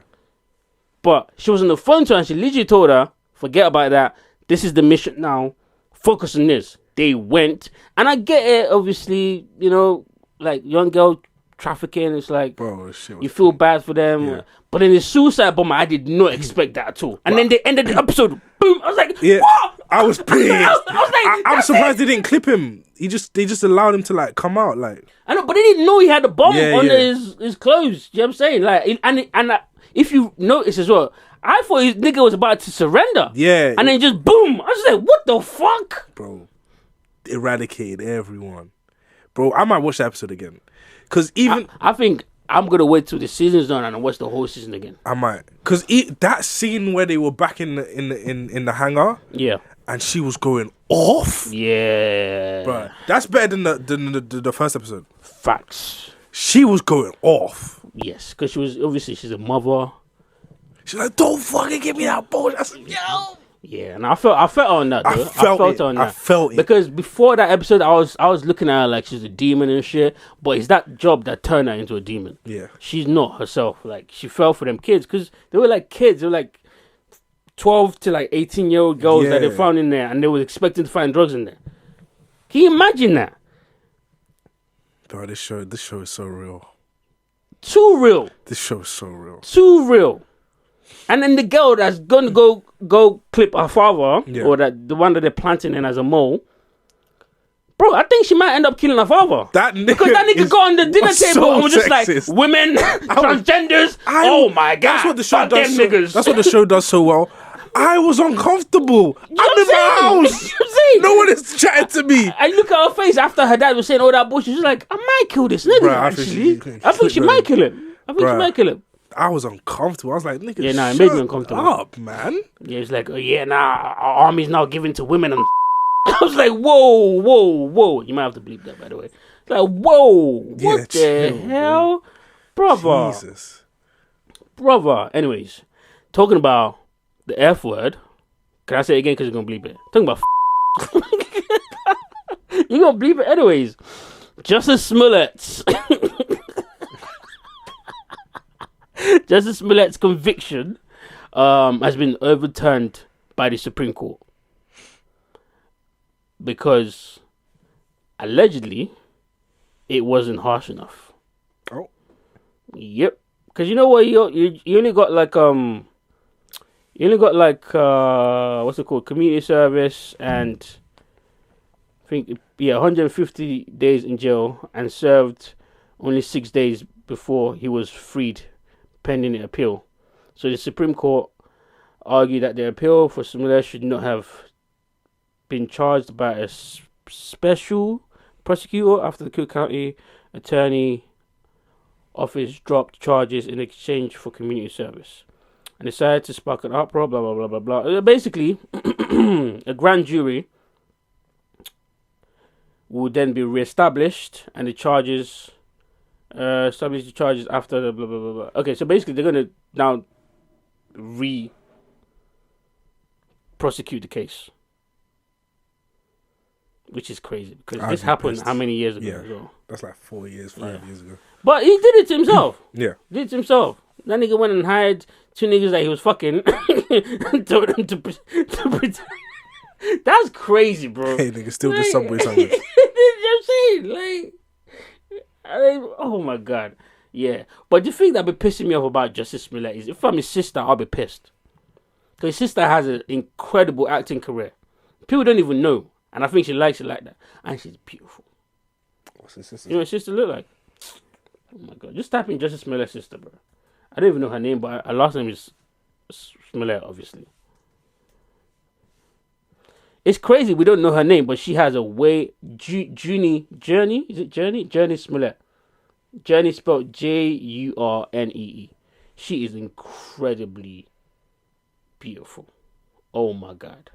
But she was on the phone to her and she literally told her, "Forget about that. This is the mission now. Focus on this." They went. And I get it, obviously, you know, like young girl trafficking. It's like, bro, shit, you feel bad for them. Yeah. But in the suicide bomber, I did not expect that at all. And then they ended the episode. Boom! I was like, what? I was pissed. I was like, I'm surprised they didn't clip him. They just allowed him to like come out like. I know, but they didn't know he had a bomb under his clothes. You know what I'm saying? Like, and if you notice as well, I thought his nigga was about to surrender. Yeah. And then just boom! I was like, what the fuck, bro? Eradicated everyone, bro. I might watch the episode again, cause even I think I'm gonna wait till the season's done and watch the whole season again. I might, cause that scene where they were back in the hangar, yeah, and she was going off, yeah, bro. That's better than the first episode. Facts. She was going off. Yes, because she's a mother. She's like, "Don't fucking give me that bullshit." I said, "Yo." Yeah, and I felt on that, though. I felt it. Because before that episode, I was looking at her like she's a demon and shit. But it's that job that turned her into a demon. Yeah. She's not herself. Like, she fell for them kids. Because they were like kids. They were like 12 to like 18-year-old girls that they found in there. And they were expecting to find drugs in there. Can you imagine that? Bro, this show is so real. Too real. This show is so real. Too real. And then the girl that's going to go clip her father, or the one that they're planting in as a mole, bro, I think she might end up killing her father. Because that nigga got on the dinner table and was just like, women, transgenders, oh my God. That's what the show does. Niggas. That's what the show does so well. I was uncomfortable. I'm in my house. No one is chatting to me. I look at her face after her dad was saying all that bullshit. She's like, I might kill this nigga, actually. I think she might kill him. I was uncomfortable. I was like, nigga, it made me uncomfortable. Up, man. Yeah, it's like, our army's now given to women. And I was like, whoa. You might have to bleep that, by the way. It's like, whoa, what the hell? Brother. Jesus. Brother. Anyways, talking about the F word. Can I say it again? Because you're going to bleep it. Talking about you're going to bleep it anyways. Justice Smollett's conviction has been overturned by the Supreme Court because allegedly it wasn't harsh enough. Oh. Yep. Because you know what, you only got like what's it called, community service, and I think 150 days in jail, and served only 6 days before he was freed, pending an appeal. So the Supreme Court argued that the appeal for Smollett should not have been charged by a special prosecutor after the Cook County Attorney Office dropped charges in exchange for community service, and decided to spark an uproar. Blah blah blah blah blah. Basically, a grand jury would then be reestablished, and the charges, establish the charges after the blah blah blah blah. Okay, so basically, they're gonna now prosecute the case, which is crazy because this happened how many years ago? Yeah, that's like 4 years, 5 years ago. But he did it to himself. Yeah, did it to himself. That nigga went and hired 2 niggas that he was fucking and told them to pretend. That's crazy, bro. Hey, nigga, steal the subway sandwich. I'm saying, oh my god, yeah. But the thing that be pissing me off about Justice Smollett is, if I'm his sister, I'll be pissed. Because his sister has an incredible acting career. People don't even know, and I think she likes it like that. And she's beautiful. What's his sister? You know what her sister look like? Oh my god, just type in Justice Smollett's sister, bro. I don't even know her name, but her last name is Smollett, obviously. It's crazy we don't know her name, but she has a way... Journey? Is it Journey? Journey Smollett. Journey spelled Jurnee. She is incredibly beautiful. Oh my god.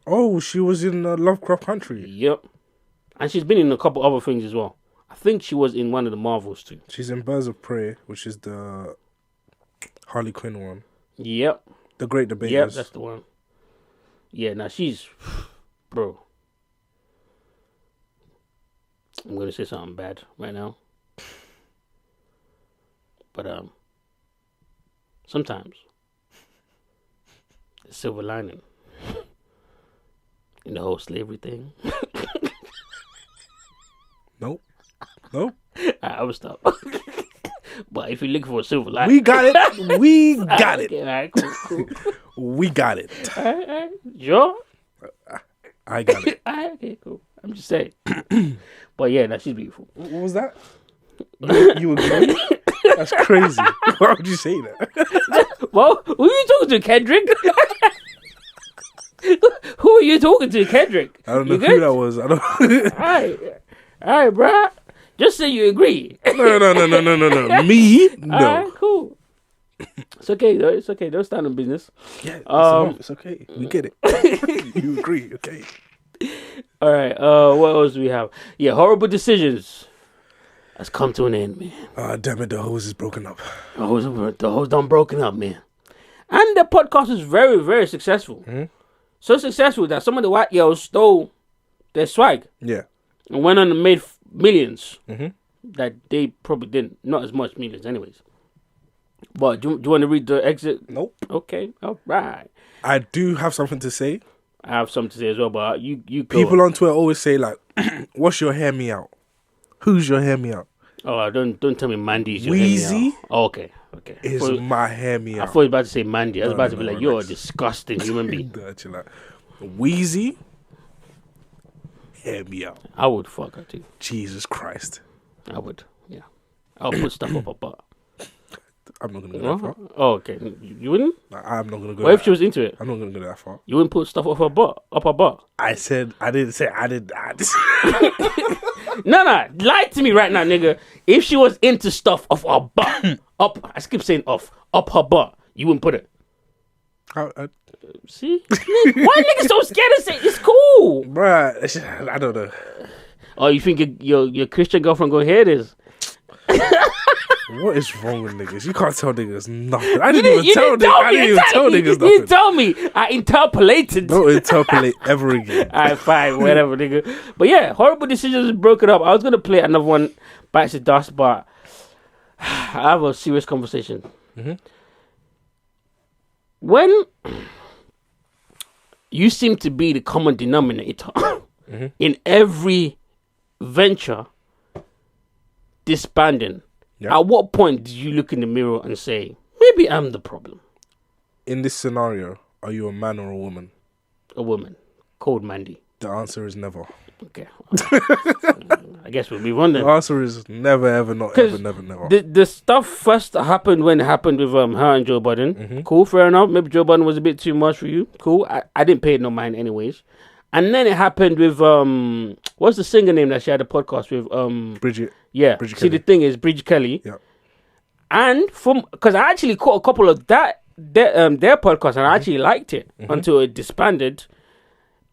Oh, she was in Lovecraft Country. Yep. And she's been in a couple other things as well. I think she was in one of the Marvels too. She's in Birds of Prey, which is the Harley Quinn one. Yep. The Great Debaters. Yep, that's the one. Yeah, now she's... Bro. I'm going to say something bad right now. But, sometimes the silver lining in the whole slavery thing. Nope. I will stop. But if you're looking for a silver lining, we got it. We got it. Okay, all right, cool. We got it. All right. Sure? I got it. All right, okay, cool. I'm just saying. But yeah, she's beautiful. What was that? You agree? That's crazy. Why would you say that? Well, who are you talking to, Kendrick? Who are you talking to, Kendrick? I don't know who that was. I don't. All right, bruh. Just say you agree. No. Me? No. All right, cool. It's okay, though. It's okay. Don't stand on business. Yeah, it's okay. We get it. You agree, okay? All right. What else do we have? Yeah, Horrible Decisions has come to an end, man. Damn it, the hose is broken up. The hose done broken up, man. And the podcast is very, very successful. Mm-hmm. So successful that some of the white girls stole their swag. Yeah. And went on and made millions. Mm-hmm. That they probably didn't. Not as much millions, anyways. But do you want to read the exit? Nope. Okay. All right. I do have something to say. I have something to say as well, but you go People on Twitter always say, like, what's your hear me out? Who's your hear me out? Oh, don't tell me Mandy's your Wheezy hear me out. Oh, okay. Is my hear me out. I thought you were about to say Mandy. I was about to be like, you're a disgusting human being. Wheezy, hear me out. I would fuck her too. Jesus Christ. I would, yeah. I'll put stuff up her butt. I'm not going to go that far. Oh, okay. You wouldn't? I'm not going to go What if she was into it? I'm not going to go that far. You wouldn't put stuff up her butt? I didn't say I did. No, lie to me right now, nigga. If she was into stuff off her butt, I keep saying up her butt, you wouldn't put it. See? Why niggas so scared to say it's cool? Bruh, I don't know. Oh, you think your Christian girlfriend gonna hear this? What is wrong with niggas? You can't tell niggas nothing. I didn't even tell niggas nothing. You tell me. I interpolated. Don't interpolate ever again. Alright, fine, whatever, nigga. But yeah, Horrible Decisions is broken up. I was gonna play another one, Bites the Dust, but I have a serious conversation. Mm-hmm. When you seem to be the common denominator in every venture disbanding. Yep. At what point did you look in the mirror and say, maybe I'm the problem? In this scenario, are you a man or a woman? A woman. Called Mandy. The answer is never. Okay. I guess we'll move on then. The answer is never, ever, not ever, never, never. The stuff first happened when it happened with her and Joe Budden. Cool, fair enough. Maybe Joe Budden was a bit too much for you. Cool. I didn't pay it no mind anyways. And then it happened with what's the singer name that she had a podcast with? Bridget. Yeah. Bridget See, Kelly. the thing is Bridget Kelly. Yeah. And because I actually caught a couple of their podcast and I actually liked it until it disbanded.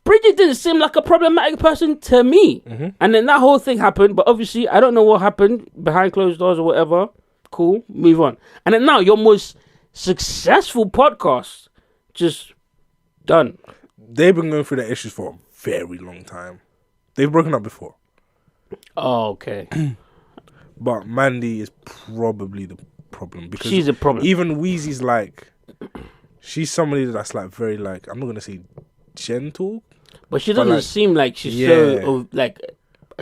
Bridget didn't seem like a problematic person to me. And then that whole thing happened, but obviously I don't know what happened behind closed doors or whatever. Cool, move on. And then now your most successful podcast just done. They've been going through their issues for a very long time. They've broken up before. Oh, okay. But Mandy is probably the problem because she's a problem. Even Wheezy's like, she's somebody that's like very like, I'm not gonna say gentle, but she doesn't seem like she's so like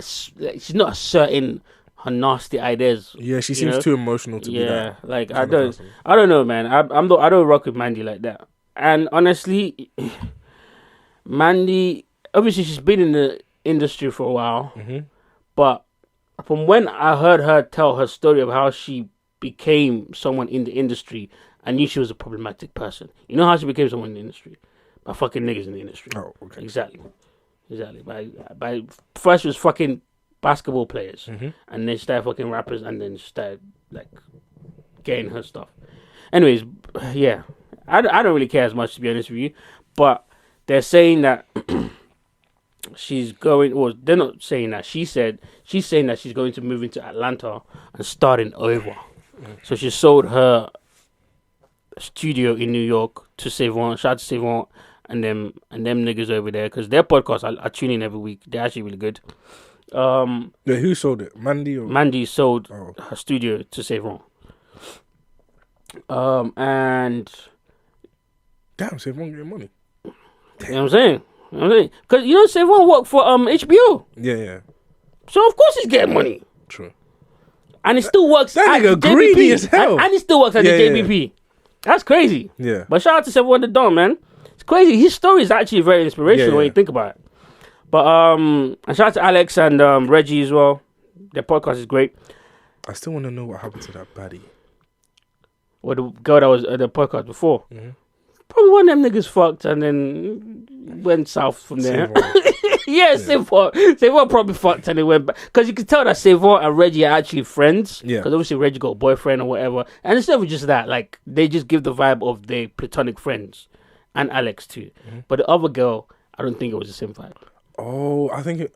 she's not asserting her nasty ideas. Yeah, she seems too emotional to be that. Yeah, like I don't know, man. I don't rock with Mandy like that. And honestly, Mandy, obviously she's been in the industry for a while, but from when I heard her tell her story of how she became someone in the industry, I knew she was a problematic person. You know how she became someone in the industry? By fucking niggas in the industry. Oh, okay. Exactly. By first it was fucking basketball players, and then she started fucking rappers, and then she started like getting her stuff. Anyways, yeah, I don't really care as much, to be honest with you, but they're saying that she's going, or they're not saying that. She's saying that she's going to move into Atlanta and starting over. So she sold her studio in New York to Savon. Shout out to Savon and them niggas over there, because their podcast I tune in every week. They're actually really good. Who sold it? Mandy or Mandy sold her studio to Savon. And damn, Savon getting money. You know what I'm saying? Because you know Savon worked for HBO. Yeah. So of course he's getting money. True. And it still works That at nigga the greedy JBP. as hell. And it still works at the JBP. That's crazy. Yeah. But shout out to Savon the Don, man. It's crazy. His story is actually very inspirational when you think about it. But and shout out to Alex and Reggie as well. Their podcast is great. I still want to know what happened to that baddie. Well, the girl that was at the podcast before. Probably one of them niggas fucked and then went south from there. Yeah, Savon probably fucked and they went back. Because you can tell that Savon and Reggie are actually friends. Yeah. Because obviously Reggie got a boyfriend or whatever. And it's never just that. Like, they just give the vibe of they platonic friends. And Alex too. But the other girl, I don't think it was the same vibe. Oh, I think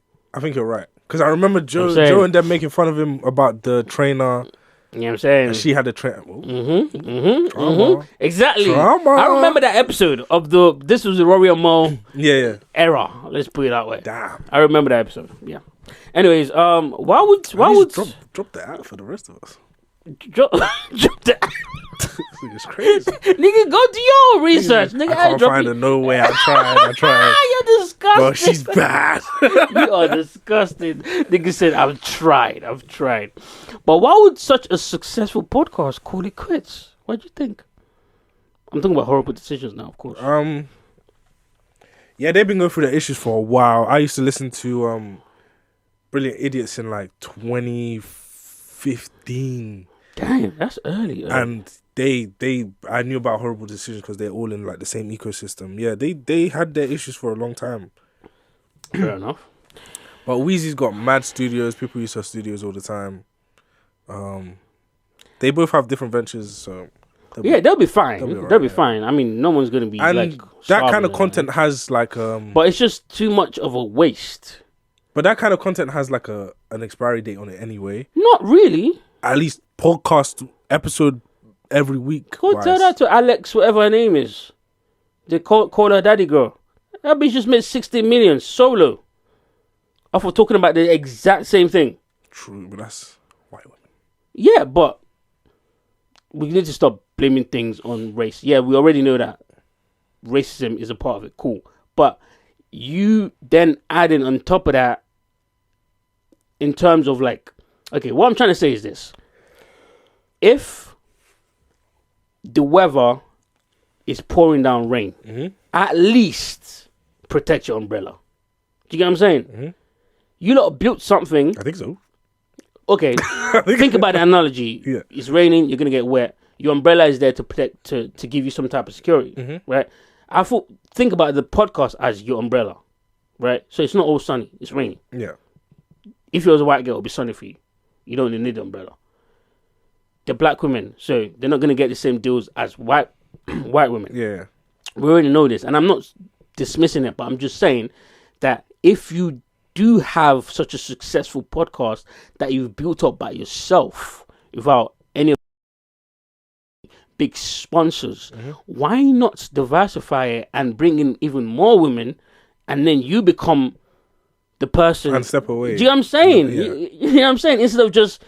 you're right. Because I remember Joe and them making fun of him about the trainer. You know what I'm saying? And she had a trainer. Exactly. Drama. I remember that episode of this was the Rory and Mo era. Let's put it that way. Damn. I remember that episode. Yeah. Anyways, why would drop that out for the rest of us? Drop that. It's crazy. Nigga, go do your research. Nigga, I can't find her no way. I tried. You're disgusting. Bro, she's bad. You are disgusting. Nigga said, I've tried. But why would such a successful podcast call it quits? What do you think? I'm talking about horrible decisions now, of course. Yeah, they've been going through the issues for a while. I used to listen to Brilliant Idiots in like 2015. Damn, that's early. And I knew about horrible decisions because they're all in like the same ecosystem. Yeah, they had their issues for a long time. Fair enough. But Weezy's got mad studios. People use her studios all the time. They both have different ventures, so they'll be fine. They'll be fine. I mean, no one's gonna be and like that kind of content has like but it's just too much of a waste. But that kind of content has like an expiry date on it anyway. Not really. At least podcast episode every week. Go tell that to Alex, whatever her name is. They call her daddy girl. That bitch just made 60 million solo. Off of talking about the exact same thing. True, but that's white women. Yeah, but we need to stop blaming things on race. Yeah, we already know that racism is a part of it. Cool. But you then adding on top of that, in terms of like, okay, what I'm trying to say is this: if the weather is pouring down rain, at least protect your umbrella. Do you get what I'm saying? You lot built something. I think so. Okay, think about the analogy. Yeah. It's raining, you're gonna get wet. Your umbrella is there to protect, to give you some type of security, right? Think about the podcast as your umbrella, right? So it's not all sunny; it's raining. Yeah. If you was a white girl, it'll be sunny for you. You don't need the umbrella. They're black women, so they're not gonna get the same deals as white women. Yeah. We already know this, and I'm not dismissing it, but I'm just saying that if you do have such a successful podcast that you've built up by yourself without any big sponsors, why not diversify it and bring in even more women, and then you become the person and step away? Do you know what I'm saying? Yeah. You know what I'm saying? Instead of just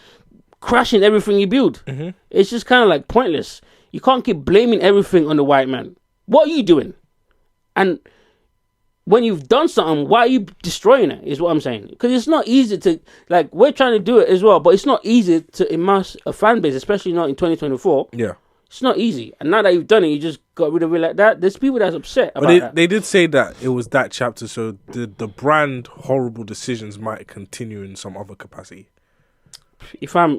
crashing everything you build, it's just kind of like pointless. You can't keep blaming everything on the white man. What are you doing? And when you've done something, why are you destroying it? Is what I'm saying. Because it's not easy to, like, we're trying to do it as well, but it's not easy to immerse a fan base, especially not in 2024. Yeah. It's not easy. And now that you've done it, you just got rid of it like that. There's people that's upset about that. They did say that it was that chapter, so the brand horrible decisions might continue in some other capacity. If I'm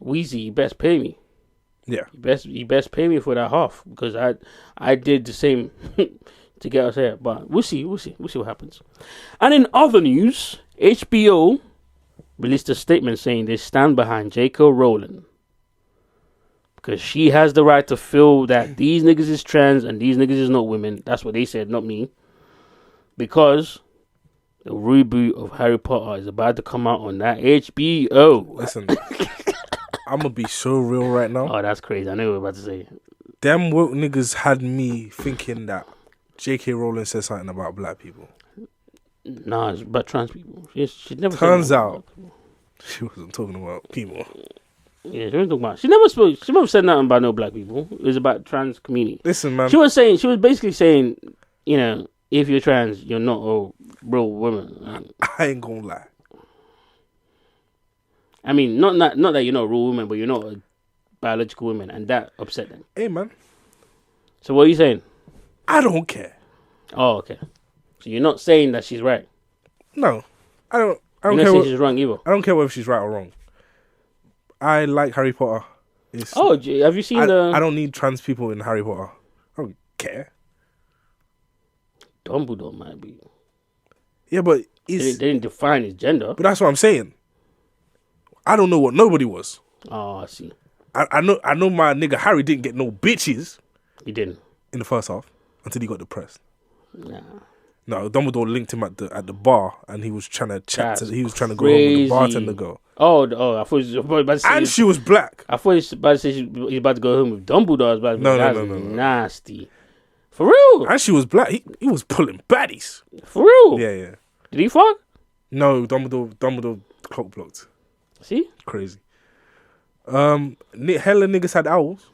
Weezy, you best pay me. Yeah. You best pay me for that half, because I did the same to get us here. But we'll see what happens. And in other news, HBO released a statement saying they stand behind J.K. Rowling, because she has the right to feel that these niggas is trans and these niggas is not women. That's what they said, not me. Because the reboot of Harry Potter is about to come out on that HBO. Listen, I'm going to be so real right now. Oh, that's crazy. I know what you were about to say. Them woke niggas had me thinking that J.K. Rowling said something about black people. Nah, it's about trans people. She never. Turns out she wasn't talking about people. Yeah, she wasn't talking about. She never said nothing about no black people. It was about trans community. Listen, man. She was basically saying, you know, if you're trans, you're not a real woman. I ain't gonna lie. I mean, not that you're not a real woman, but you're not a biological woman, and that upset them. Hey, man. So what are you saying? I don't care. Oh, okay. So you're not saying that she's right? No, I don't you're care. Not saying she's wrong either. I don't care whether she's right or wrong. I like Harry Potter. Have you seen I don't need trans people in Harry Potter. I don't care. Dumbledore might be. Yeah, but they didn't define his gender. But that's what I'm saying. I don't know what nobody was. Oh, I see. I know my nigga Harry didn't get no bitches. He didn't. In the first half until he got depressed. Nah. No, Dumbledore linked him at the bar, and he was trying to chat. He was trying to go crazy. home with the bartender girl. Oh! I thought he was about to say, and she was black. I thought he was about to say he's about to go home with Dumbledore. No. Nasty. For real. And she was black. He was pulling baddies. For real. Yeah. Did he fuck? No, Dumbledore cock blocked. See? Crazy. Hella niggas had owls.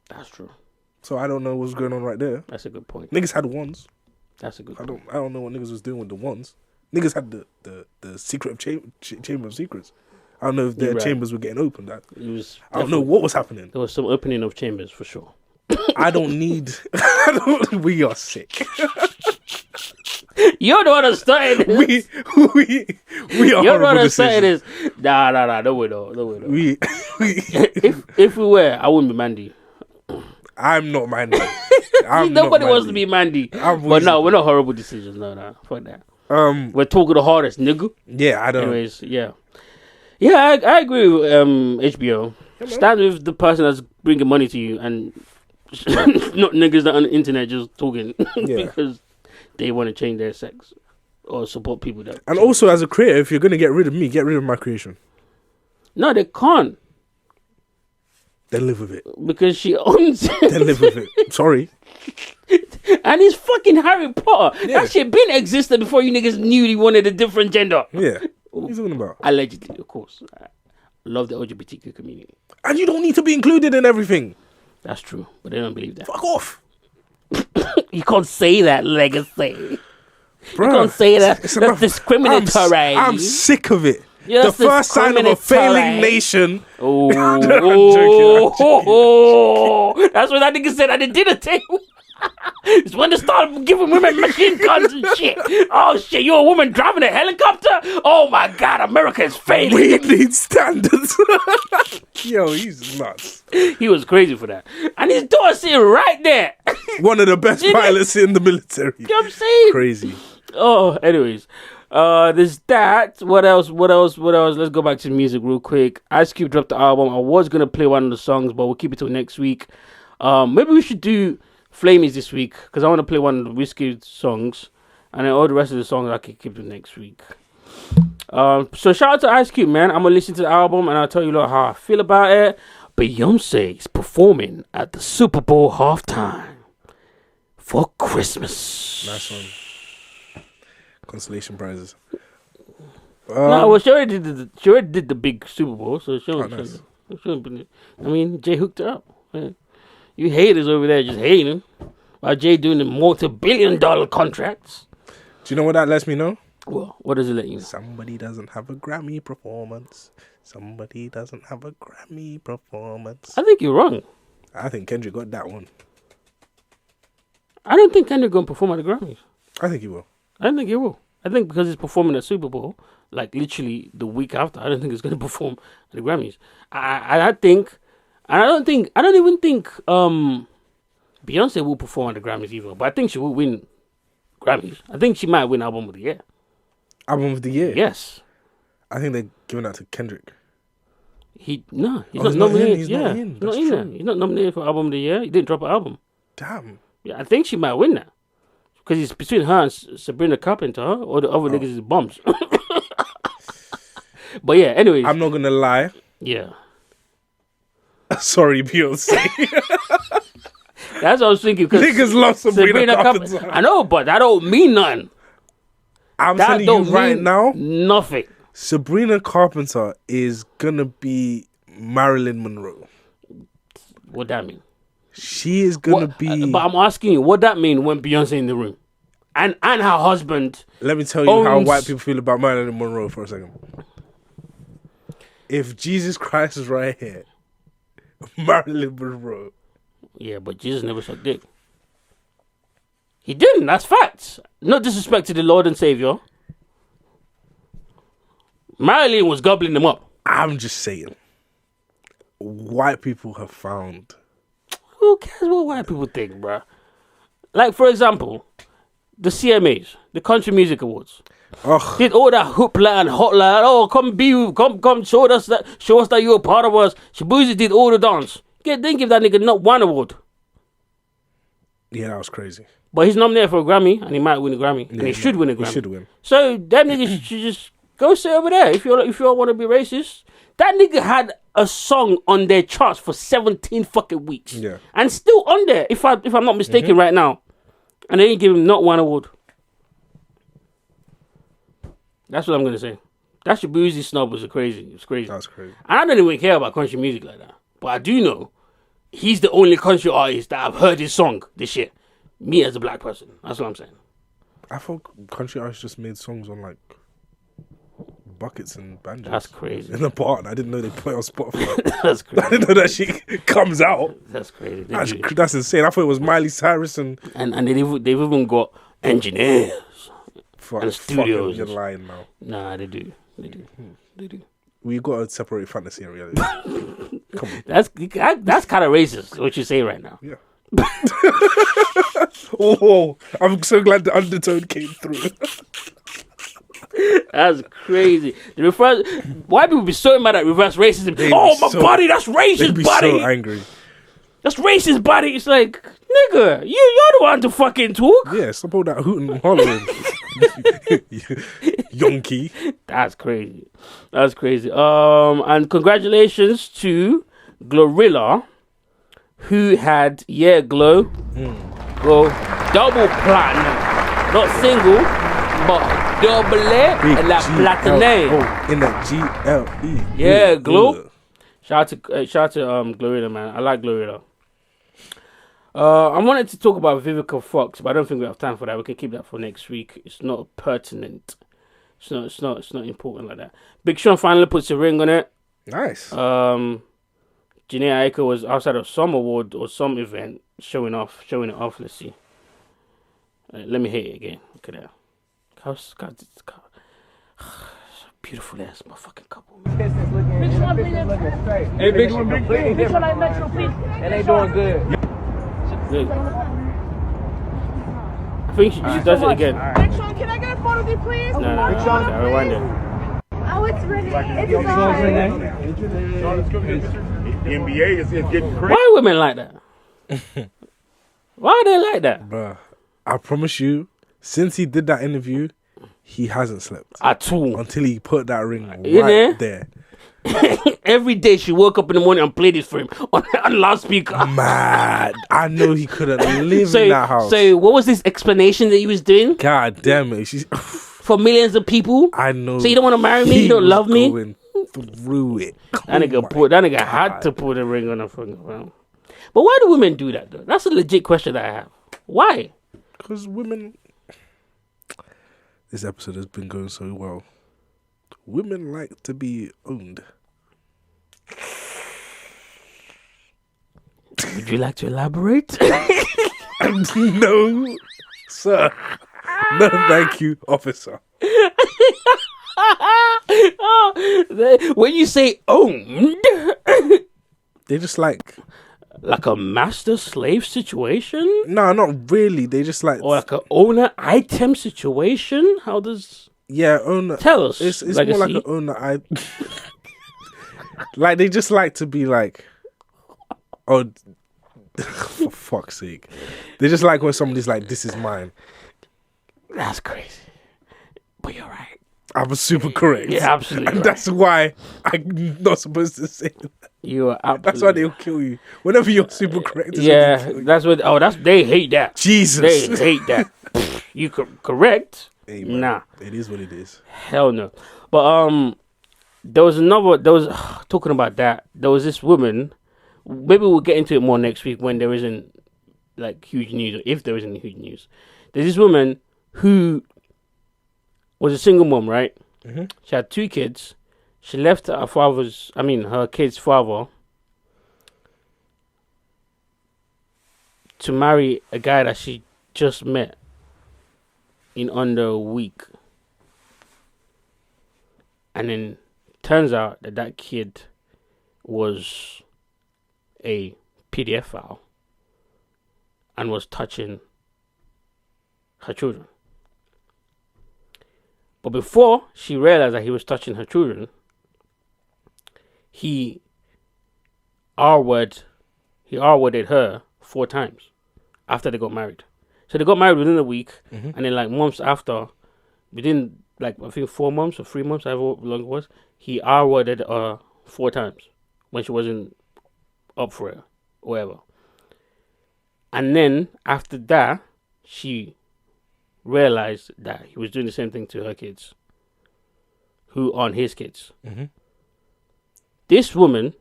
That's true. So I don't know what's going on right there. That's a good point. Niggas had wands. That's a good point. I don't know what niggas was doing with the wands. Niggas had the secret of chamber of secrets. I don't know if their chambers were getting opened. I don't know what was happening. There was some opening of chambers for sure. I don't need. We are sick. You're the one that started this. We are. You're the one that started this. Nah. No way, though. If we were, I wouldn't be Mandy. I'm not Mandy. Nobody wants to be Mandy. But no, we're not horrible decisions. No. Fuck that. We're talking the hardest, nigga. Yeah, I don't. Anyways, yeah. Yeah, I agree with HBO. Stand with the person that's bringing money to you, and not niggas that on the internet just talking because they want to change their sex or support people that. And also, as a creator, if you're gonna get rid of me, get rid of my creation. No, they can't. Then live with it. Because she owns it. Then live with it. Sorry. And it's fucking Harry Potter. Yeah. That shit been existed before you niggas knew you wanted a different gender. Yeah. What are you talking about? Allegedly, of course. I love the LGBTQ community. And you don't need to be included in everything. That's true. But they don't believe that. Fuck off. You can't say that, legacy. Bruh, you can't say that. it's That's enough. discriminatory. I'm sick of it. Yeah, the first sign of a failing nation. Oh, I'm joking. That's what that nigga said at the dinner table. It's when they started giving women machine guns and shit. Oh shit, you're a woman driving a helicopter? Oh my god, America is failing. We need standards. Yo, he's nuts. He was crazy for that. And his daughter sitting right there. One of the best pilots in the military. You know what I'm saying? Crazy. Oh, anyways. There's that. What else? Let's go back to the music real quick. Ice Cube dropped the album. I was gonna play one of the songs, but we'll keep it till next week. Maybe we should do Flamies this week, because I want to play one of the Whiskey songs, and then all the rest of the songs I can keep to next week. So shout out to Ice Cube, man. I'm gonna listen to the album and I'll tell you how I feel about it. Beyonce is performing at the Super Bowl halftime for Christmas. Nice one. Consolation prizes. No, well, she already did the big Super Bowl, so nice. I mean, Jay hooked her up. Yeah. You haters over there just hating. While Jay doing the multi-billion-dollar contracts. Do you know what that lets me know? Well, what does it let you know? Somebody doesn't have a Grammy performance. Somebody doesn't have a Grammy performance. I think you're wrong. I think Kendrick got that one. I don't think Kendrick going to perform at the Grammys. I think he will. I don't think he will. I think because he's performing at Super Bowl, like literally the week after, I don't think he's going to perform at the Grammys. I don't even think Beyonce will perform at the Grammys either. But I think she will win Grammys. I think she might win Album of the Year. Album of the Year? Yes. I think they're giving that to Kendrick. He's not he's nominated. He's yeah, not in. he's That's not in true. there. He's not nominated for Album of the Year. He didn't drop an album. Damn. Yeah, I think she might win that. Because it's between her and Sabrina Carpenter, or the other niggas is bums. But yeah, anyways. I'm not going to lie. Yeah. Sorry, Beyonce. That's what I was thinking. Niggas love Sabrina Carpenter. I know, but that don't mean nothing. I'm That telling you don't right mean now. Nothing. Sabrina Carpenter is going to be Marilyn Monroe. What that mean? She is going to be... But I'm asking you, what that mean when Beyonce in the room? And her husband... Let me tell you how white people feel about Marilyn Monroe for a second. If Jesus Christ is right here, Marilyn Monroe. Yeah, but Jesus never sucked dick. He didn't, that's facts. No disrespect to the Lord and Savior. Marilyn was gobbling them up. I'm just saying. White people have found... Who cares what white people think, bruh? Like, for example, the CMAs, the Country Music Awards. Ugh. Did all that hoopla and hotla. Oh, come show us that you're a part of us. Shabuzi did all the dance. Didn't give that nigga not one award. Yeah, that was crazy. But he's nominated for a Grammy, and he might win a Grammy, and he should win a Grammy. He should win. So them niggas should just go sit over there. If you all want to be racist, that nigga had a song on their charts for 17 fucking weeks, and still on there. If I'm not mistaken, right now, and they didn't give him not one award. That's what I'm gonna say. That Shabuzi snub was crazy. It was crazy. That's crazy. And I don't even care about country music like that. But I do know he's the only country artist that I've heard his song. This shit. Me as a black person. That's what I'm saying. I thought country artists just made songs on like buckets and banjos. That's crazy. In the part, I didn't know they play on Spotify. That's crazy. I didn't know that shit comes out. That's crazy. That's insane. I thought it was Miley Cyrus and they've even got engineers and studios. You're lying now. Nah, they do. We got to separate fantasy and reality. Come on. That's kind of racist. What you say right now? Yeah. Oh, I'm so glad the undertone came through. That's crazy. The reverse. White people be so mad at reverse racism. Buddy, that's racist, be buddy. So angry. That's racist, buddy. It's like, nigga, you're the one to fucking talk. Yeah, stop all that hooting and hollering. Yonky. That's crazy. And congratulations to Glorilla, who had Glow double platinum, not single, but double la platinum in the GLE. Yeah, Glow. Shout out to Glorilla, man. I like Glorilla. I wanted to talk about Vivica Fox, but I don't think we have time for that. We can keep that for next week. It's not pertinent. It's not important like that. Big Sean finally puts a ring on it. Nice. Janae Aiko was outside of some award or some event showing it off. Let's see. Let me hit it again. Look at that. Beautiful ass motherfucking couple. Hey, big one, please. And they doing good. Good. I think she does it again. Big Sean, can I get a photo with you, please? No. I rewind it. Oh, it's ready. It's The NBA is getting crazy. Why are women like that? Why are they like that? Bruh, I promise you, since he did that interview, he hasn't slept. At all. Until he put that ring You right know? there. Every day she woke up in the morning and played this for him on loudspeaker. Mad. I know he couldn't live in that house. So what was this explanation that he was doing? God damn it. She's for millions of people? I know. So you don't want to marry me? You don't love me? Going through it. That nigga had to put a ring on her finger. But why do women do that though? That's a legit question that I have. Why? Because women... This episode has been going so well. Women like to be owned. Would you like to elaborate? No, sir. No, thank you, officer. When you say owned, they just like a master-slave situation? No, not really. They just like... Or like an owner-item situation? How does... Yeah, owner... Tell us. It's more like an owner... Like, they just like to be like... Oh, for fuck's sake. They just like when somebody's like, this is mine. That's crazy. But you're right. I was super correct. Yeah, absolutely. And right. that's why I'm not supposed to say that. You are absolutely... That's why they'll kill you. Whenever you're super correct. Yeah, that's what... Oh, they hate that. Jesus. They hate that. You correct? Hey, man, nah. It is what it is. Hell no. But talking about that, there was this woman, maybe we'll get into it more next week when there isn't like huge news, or if there isn't huge news. There's this woman who was a single mom, right? Mm-hmm. She had 2 kids. She left her kid's father to marry a guy that she just met in under a week. And then turns out that kid was a PDF file and was touching her children. But before she realized that he was touching her children, he R-worded her 4 times after they got married. So they got married within a week, and then like months after, within like I think 4 months or 3 months, however long it was, he R-worded her 4 times when she wasn't up for it, or whatever. And then after that, she realized that he was doing the same thing to her kids, who aren't his kids. Mm-hmm. This woman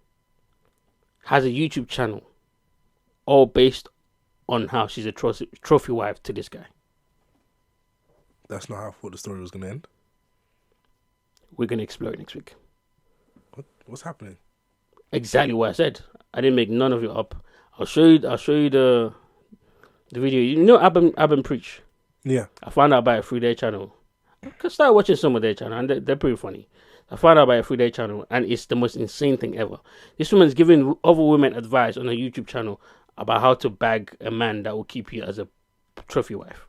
has a YouTube channel, all based on how she's a trophy wife to this guy. That's not how I thought the story was going to end. We're going to explore it next week. What's happening? Exactly what I said. I didn't make none of it up. I'll show you the video. You know Abba Preach? Yeah. I found out about it through their channel. I started watching some of their channel, and they're pretty funny. I found out about it through their channel, and it's the most insane thing ever. This woman's giving other women advice on her YouTube channel about how to bag a man that will keep you as a trophy wife.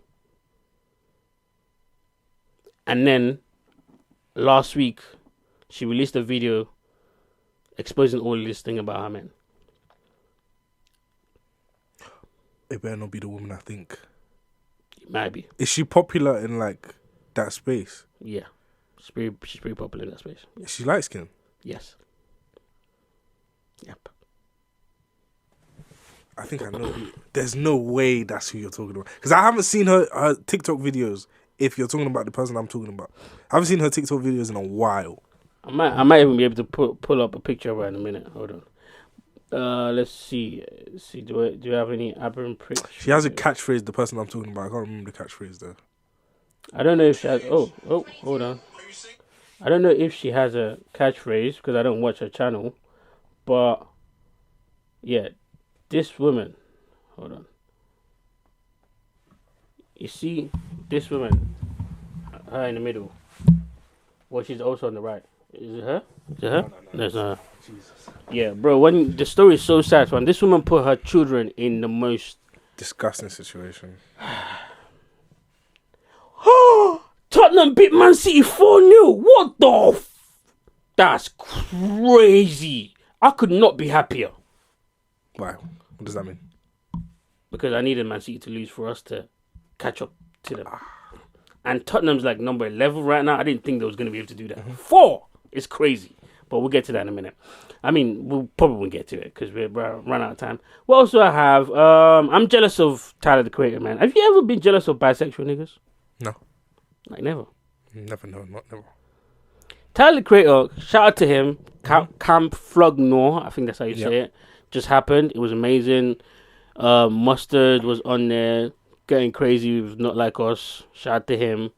And then last week, she released a video exposing all this thing about her men. It better not be the woman I think. It might be. Is she popular in like that space? Yeah. She's pretty popular in that space. Yeah. Is she light skinned? Yes. Yep. I think I know. There's no way that's who you're talking about. Because I haven't seen her TikTok videos. If you're talking about the person I'm talking about, I haven't seen her TikTok videos in a while. I might even be able to pull up a picture of her in a minute. Hold on. Let's see. Do you have any aberrant pricks? She has a catchphrase. The person I'm talking about, I can't remember the catchphrase though. I don't know if she has. Oh, hold on. I don't know if she has a catchphrase because I don't watch her channel. But yeah, this woman. Hold on. You see this woman, her in the middle. Well, she's also on the right. Is it her? Is it her? No. That's not her. Jesus. Yeah, bro. When the story is so sad, man. This woman put her children in the most disgusting situation. Tottenham beat Man City 4-0. What the? That's crazy. I could not be happier. Why? What does that mean? Because I needed Man City to lose for us to catch up to them. And Tottenham's like number 11 right now. I didn't think they was going to be able to do that. 4 is crazy. But we'll get to that in a minute. I mean, we'll probably won't get to it because we're run out of time. What else do I have? I'm jealous of Tyler, the Creator, man. Have you ever been jealous of bisexual niggas? No. Like, never? Never, never. Tyler, the Creator, shout out to him. Camp Flogno, I think that's how you say it. Just happened. It was amazing. Mustard was on there. Getting crazy with Not Like Us. Shout out to him.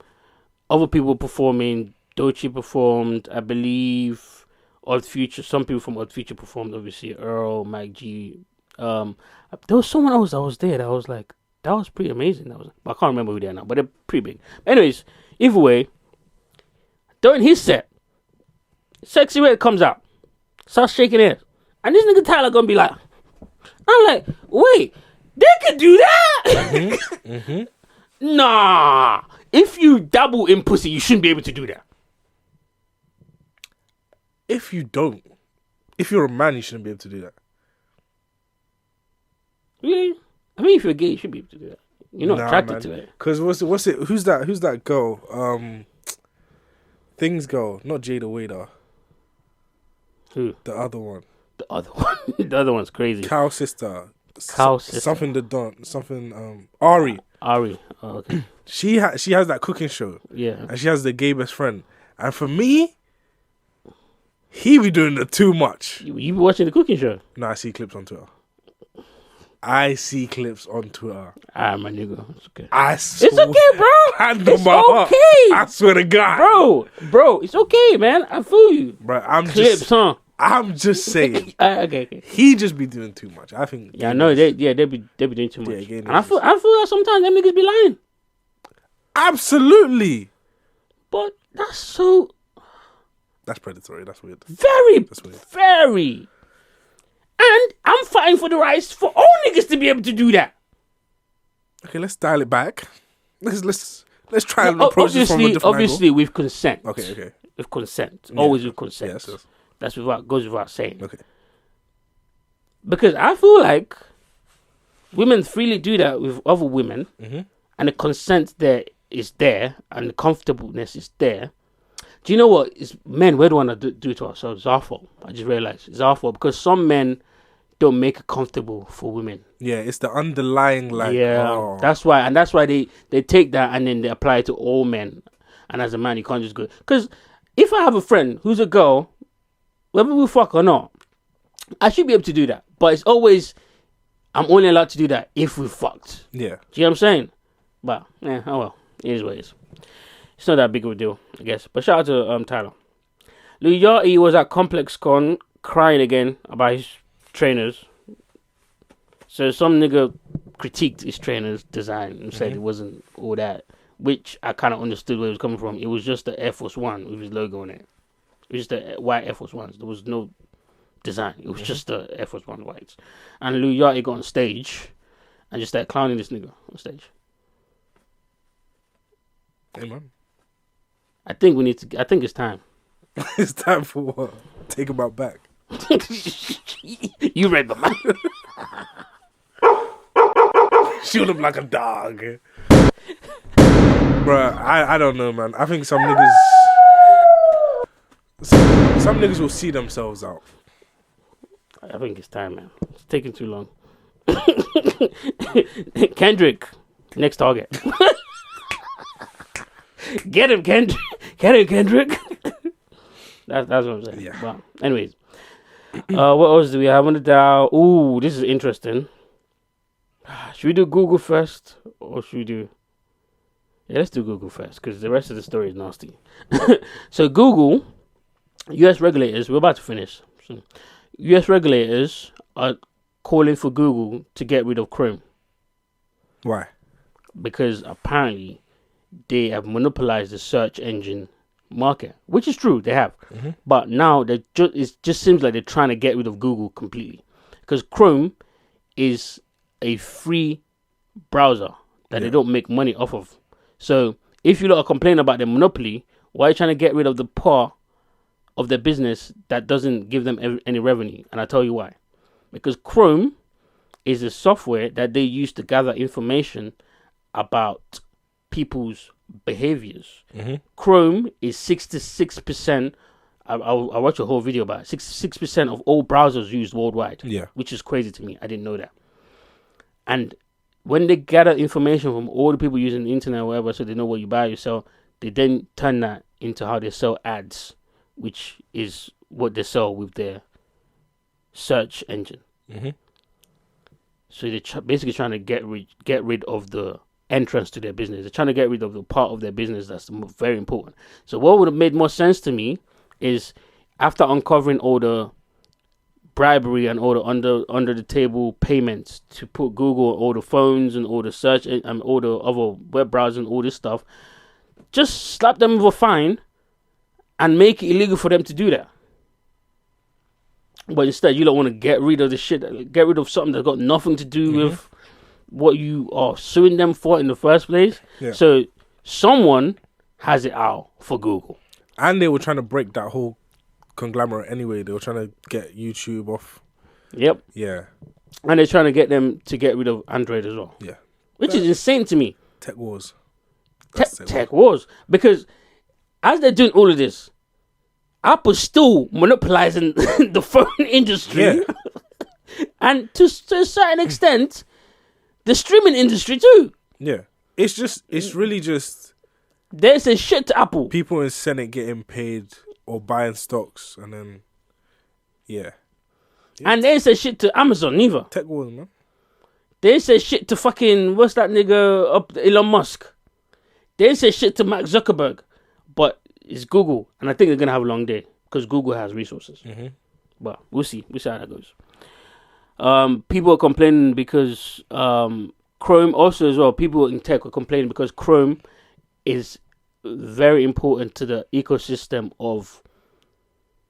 Other people performing. Doechii performed. I believe Odd Future. Some people from Odd Future performed. Obviously, Earl, Mike G. There was someone else that was there that was like, that was pretty amazing. But I can't remember who they are now. But they're pretty big. Anyways, either way, during his set, Sexy Red comes out, starts shaking it, and this nigga Tyler gonna be like, I'm like, wait. They could do that? Nah. If you dabble in pussy, you shouldn't be able to do that. If you're a man, you shouldn't be able to do that. Really? I mean, if you're gay, you should be able to do that. You're not attracted to it. Because what's it? Who's that girl? Things girl, not Jada Wader. Who? The other one. The other one's crazy. Cow sister. Sister. Something the Don. Something Ari. Oh, okay. She has that cooking show. Yeah. And she has the gay best friend. And for me, he be doing it too much. You be watching the cooking show? No, I see clips on Twitter. My nigga. It's okay. It's okay, bro. It's okay. I swear to God. Bro, it's okay, man. I feel you. Bro, I'm just saying. Okay. He just be doing too much. I think. Yeah, no, they be doing too much. And I feel like sometimes them niggas be lying. Absolutely. But that's predatory. That's weird. Very. And I'm fighting for the rights for all niggas to be able to do that. Okay, let's dial it back. Let's try and approach this from a different obviously angle. with consent. Okay. With consent. Always with consent. Yes. That's goes without saying. Okay. Because I feel like women freely do that with other women, and the consent there is there, and the comfortableness is there. Do you know what? It's men, we don't want to do to ourselves. It's our fault. I just realized it's our fault because some men don't make it comfortable for women. Yeah, it's the underlying that's why they take that and then they apply it to all men. And as a man, you can't just go. Because if I have a friend who's a girl, whether we fuck or not, I should be able to do that. But it's always, I'm only allowed to do that if we fucked. Yeah. Do you know what I'm saying? But, oh well. It is what it is. It's not that big of a deal, I guess. But shout out to Tyler. Lil Yachty was at Complex Con crying again about his trainers. So some nigga critiqued his trainers' design and said it wasn't all that, which I kind of understood where it was coming from. It was just the Air Force One with his logo on it. It was just the white Air Force Ones. There was no design. It was just the Air Force One whites. And Lil Yachty got on stage and just started clowning this nigga on stage. Hey, man. I think it's time. It's time for what? Take him out back. You read the mind. Shoot him like a dog. Bruh, I don't know, man. I think some niggas will see themselves out. I think it's time, man. It's taking too long. Kendrick, next target. Get him, Kendrick. Get him, Kendrick. That's what I'm saying. Yeah. Well, anyways, What else do we have on the dial? Ooh, this is interesting. Should we do Google first, or should we do? Yeah, let's do Google first because the rest of the story is nasty. So Google, U.S. regulators, we're about to finish. So, U.S. regulators are calling for Google to get rid of Chrome. Why? Because apparently they have monopolized the search engine market, which is true, they have. But now it just seems like they're trying to get rid of Google completely. Because Chrome is a free browser that they don't make money off of. So if you lot are complaining about the monopoly, why are you trying to get rid of the part of their business that doesn't give them any revenue? And I'll tell you why. Because Chrome is a software that they use to gather information about people's behaviors. Chrome is 66%. I watched a whole video about it. 66% of all browsers used worldwide. Yeah. Which is crazy to me. I didn't know that. And when they gather information from all the people using the internet or whatever, so they know what you buy or sell, they then turn that into how they sell ads, which is what they sell with their search engine. So they're basically trying to get rid of the entrance to their business. They're trying to get rid of the part of their business that's very important. So what would have made more sense to me is after uncovering all the bribery and all the under the table payments to put Google on all the phones and all the search and all the other web browsers and all this stuff, just slap them with a fine and make it illegal for them to do that. But instead, you don't want to get rid of the shit, get rid of something that's got nothing to do with what you are suing them for in the first place. Yeah. So someone has it out for Google. And they were trying to break that whole conglomerate anyway. They were trying to get YouTube off. Yep. Yeah. And they're trying to get them to get rid of Android as well. Yeah. Which is insane to me. Tech wars. Tech wars. Because as they're doing all of this, Apple's still monopolizing the phone industry. Yeah. And to a certain extent, the streaming industry too. Yeah. It's really just... There's a shit to Apple. People in Senate getting paid or buying stocks and then... Yeah. And they say shit to Amazon neither. Tech wars, man. They say shit to fucking... What's that nigga up? Elon Musk. They say shit to Mark Zuckerberg. But it's Google. And I think they're going to have a long day. Because Google has resources. But we'll see. We'll see how that goes. People are complaining because Chrome also as well. People in tech are complaining because Chrome is very important to the ecosystem of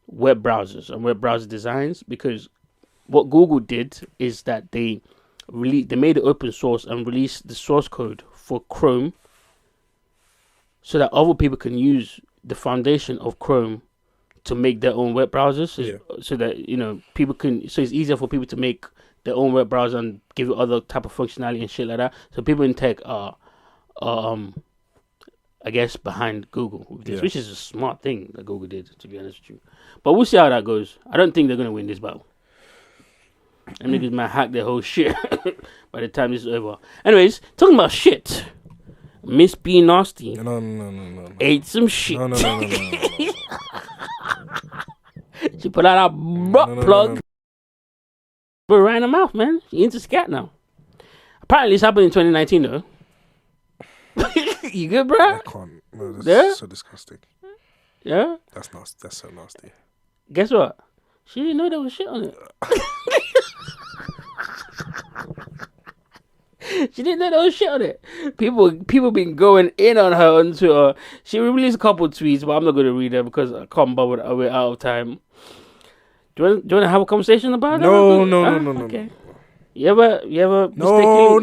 web browsers and web browser designs, because what Google did is that they made it open source and released the source code for Chrome so that other people can use the foundation of Chrome to make their own web browsers, so that people can. So it's easier for people to make their own web browser and give it other type of functionality and shit like that. So people in tech are I guess behind Google with this, which is a smart thing that Google did, to be honest with you. But we'll see how that goes. I don't think they're gonna win this battle. And niggas might hack their whole shit by the time this is over. Anyways, talking about shit. Miss B Nasty. No. Ate some shit. No. She put out a butt plug. Put it right in her mouth, man. She into scat now. Apparently, it's happened in 2019, though. You good, bro? I can't. No, that's so disgusting. Yeah? That's nasty. That's so nasty. Guess what? She didn't know there was shit on it. She didn't know there was shit on it. People been going in on her on Twitter. She released a couple of tweets, but I'm not going to read them because I can't bother. We're out of time. Do you want to have a conversation about it? No. Okay. You ever No.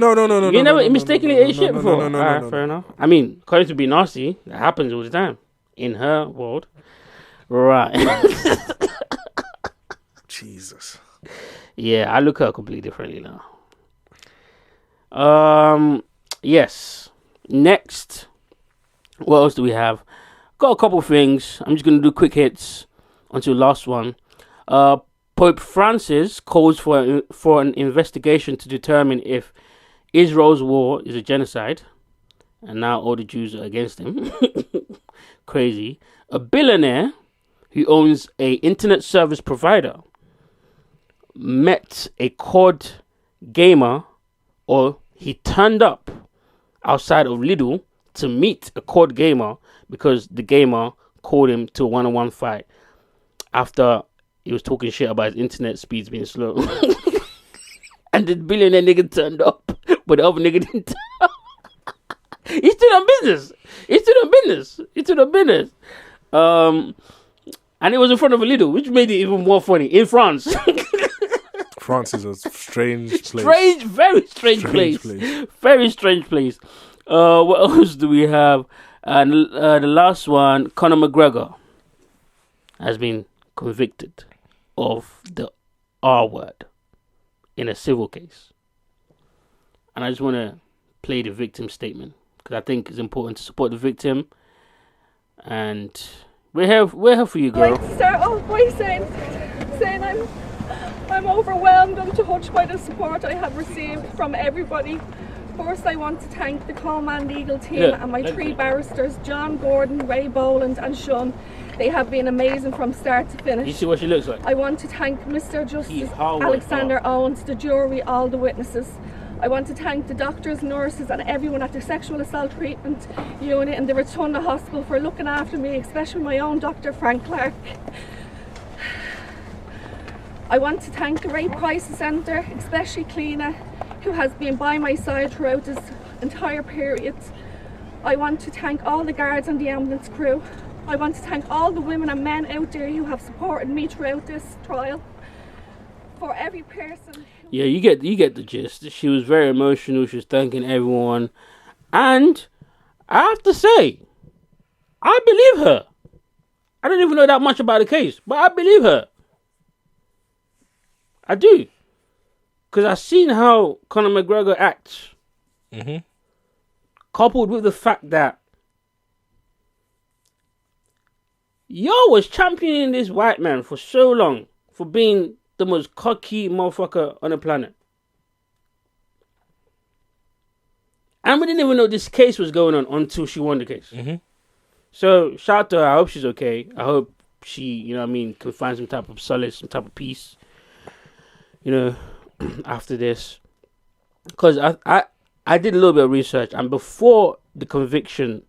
You never mistakenly ate shit before? No. Fair enough. I mean, according to Be Nasty, that happens all the time in her world. Right. Jesus. Yeah, I look at her completely differently now. Yes. Next, what else do we have? Got a couple of things. I'm just gonna do quick hits until last one. Pope Francis calls for an investigation to determine if Israel's war is a genocide, and now all the Jews are against him. Crazy. A billionaire who owns a internet service provider met a COD gamer, or he turned up outside of Lidl to meet a COD gamer because the gamer called him to a one-on-one fight after he was talking shit about his internet speeds being slow. And the billionaire nigga turned up, but the other nigga didn't turn up. He stood on business. And it was in front of a Lidl, which made it even more funny. In France. France is a strange place. Very strange place. Very strange place. What else do we have? And the last one, Conor McGregor has been convicted of the R word in a civil case. And I just want to play the victim statement because I think it's important to support the victim. And we're here for you, girl. I'd like to start off by saying I'm overwhelmed and touched by the support I have received from everybody. First, I want to thank the Coleman legal team and my three barristers, John, Gordon, Ray Boland and Sean. They have been amazing from start to finish. You see what she looks like? I want to thank Mr. Justice Alexander Owens, the jury, all the witnesses. I want to thank the doctors, nurses and everyone at the sexual assault treatment unit in the Rotunda Hospital for looking after me, especially my own Dr. Frank Clark. I want to thank the Rape Crisis Centre, especially Cleena, who has been by my side throughout this entire period. I want to thank all the guards and the ambulance crew. I want to thank all the women and men out there who have supported me throughout this trial. For every person. Yeah, you get the gist. She was very emotional. She was thanking everyone. And I have to say, I believe her. I don't even know that much about the case, but I believe her. I do. Because I've seen how Conor McGregor acts. Mm-hmm. Coupled with the fact that yo was championing this white man for so long for being the most cocky motherfucker on the planet. And we didn't even know this case was going on until she won the case. Mm-hmm. So, shout out to her. I hope she's okay. I hope she, can find some type of solace, some type of peace, after this. Because I did a little bit of research, and before the conviction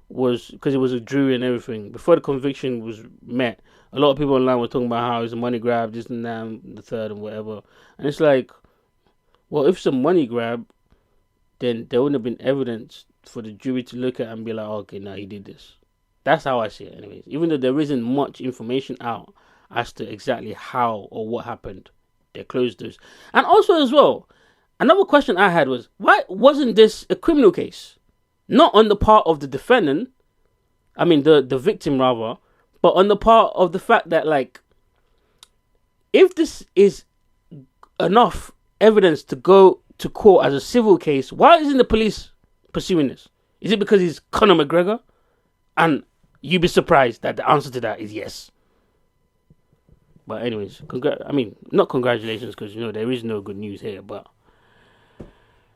was, because it was a jury and everything, before the conviction was met, a lot of people online were talking about how it's a money grab, this and that, and the third and whatever. And it's like, well, if it's a money grab, then there wouldn't have been evidence for the jury to look at and be like, oh, okay, no, he did this. That's how I see it anyways. Even though there isn't much information out as to exactly how or what happened, they closed those. And also as well, another question I had was, why wasn't this a criminal case? Not on the part of the defendant, the victim rather, but on the part of the fact that, like, if this is enough evidence to go to court as a civil case, why isn't the police pursuing this? Is it because he's Conor McGregor? And you'd be surprised that the answer to that is yes. But anyways, not congratulations, because, there is no good news here, but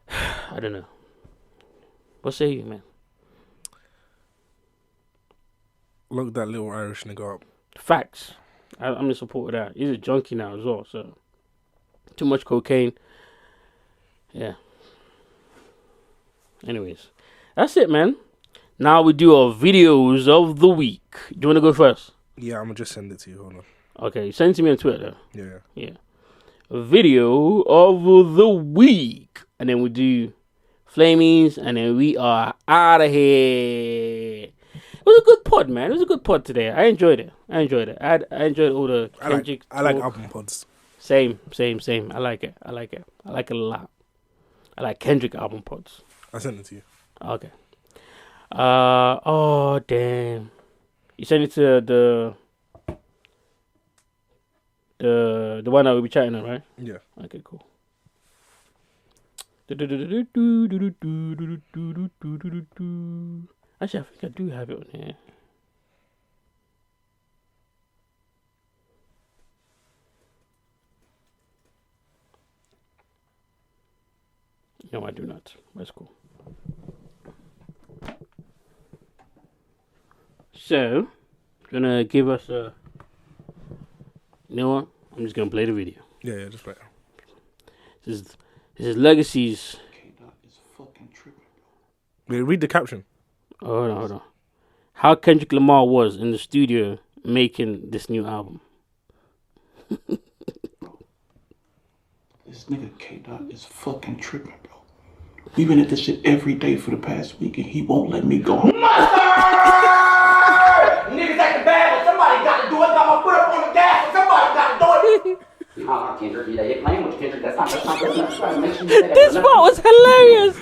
I don't know. What say you, man? Look that little Irish nigga up. Facts. I'm in support of that. He's a junkie now as well, so too much cocaine. Yeah. Anyways, that's it, man. Now we do our videos of the week. Do you want to go first? Yeah, I'm gonna just send it to you. Hold on. Okay, send it to me on Twitter. Yeah. A video of the week, and then we do Flamies, and then we are out of here. It was a good pod, man. It was a good pod today. I enjoyed it. I enjoyed all the Kendrick. I like album pods. Same. I like it. I like it a lot. I like Kendrick album pods. I sent it to you. Okay. Oh damn. You sent it to the one that we'll be chatting on, right? Yeah. Okay, cool. Actually, I think I do have it on here. No, I do not. That's cool. So, gonna give us a... You know what? I'm just gonna play the video. Yeah, just play. This is Legacies. Wait, read the caption. Oh, hold on. How Kendrick Lamar was in the studio making this new album. This nigga K-Dot is fucking tripping, bro. We've been at this shit every day for the past week, and he won't let me go home. Niggas acting bad, but somebody got to do it. Got my foot up on the gas, but somebody got to do it. Kendrick, you're playing with Kendrick. That's not This part was hilarious.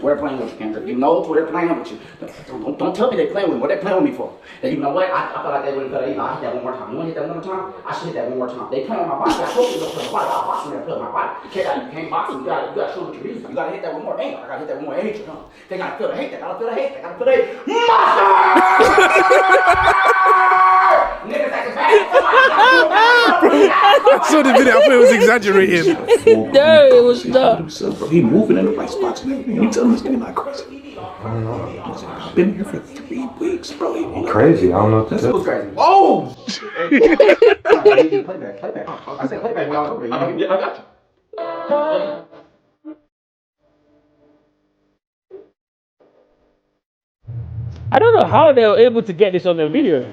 We're playing with you, Kendrick. You know they're playing with you. Don't tell me they're playing with me. What they playing with me for? And you know what? I feel like they wouldn't cut it. I hit that one more time. You want to hit that one more time? I should hit that one more time. They playing with my body. I told you to play with my body. I'll box me and play with my body. You can't box me. You gotta show what you reason. You gotta hit that one more anger. I gotta hit that one more hatred. They gotta feel the hate. They gotta feel the hate. They gotta feel the hate. Niggas acting bad. I saw the video. I thought it was exaggerated. No, it was not. He moving in the right spots and everything. You telling this nigga not crazy? I don't know. I've been here for 3 weeks, bro. Crazy. I don't know what to Who's crazy? Oh! Playback. I said playback. Yeah, I got you. I don't know how they were able to get this on the video.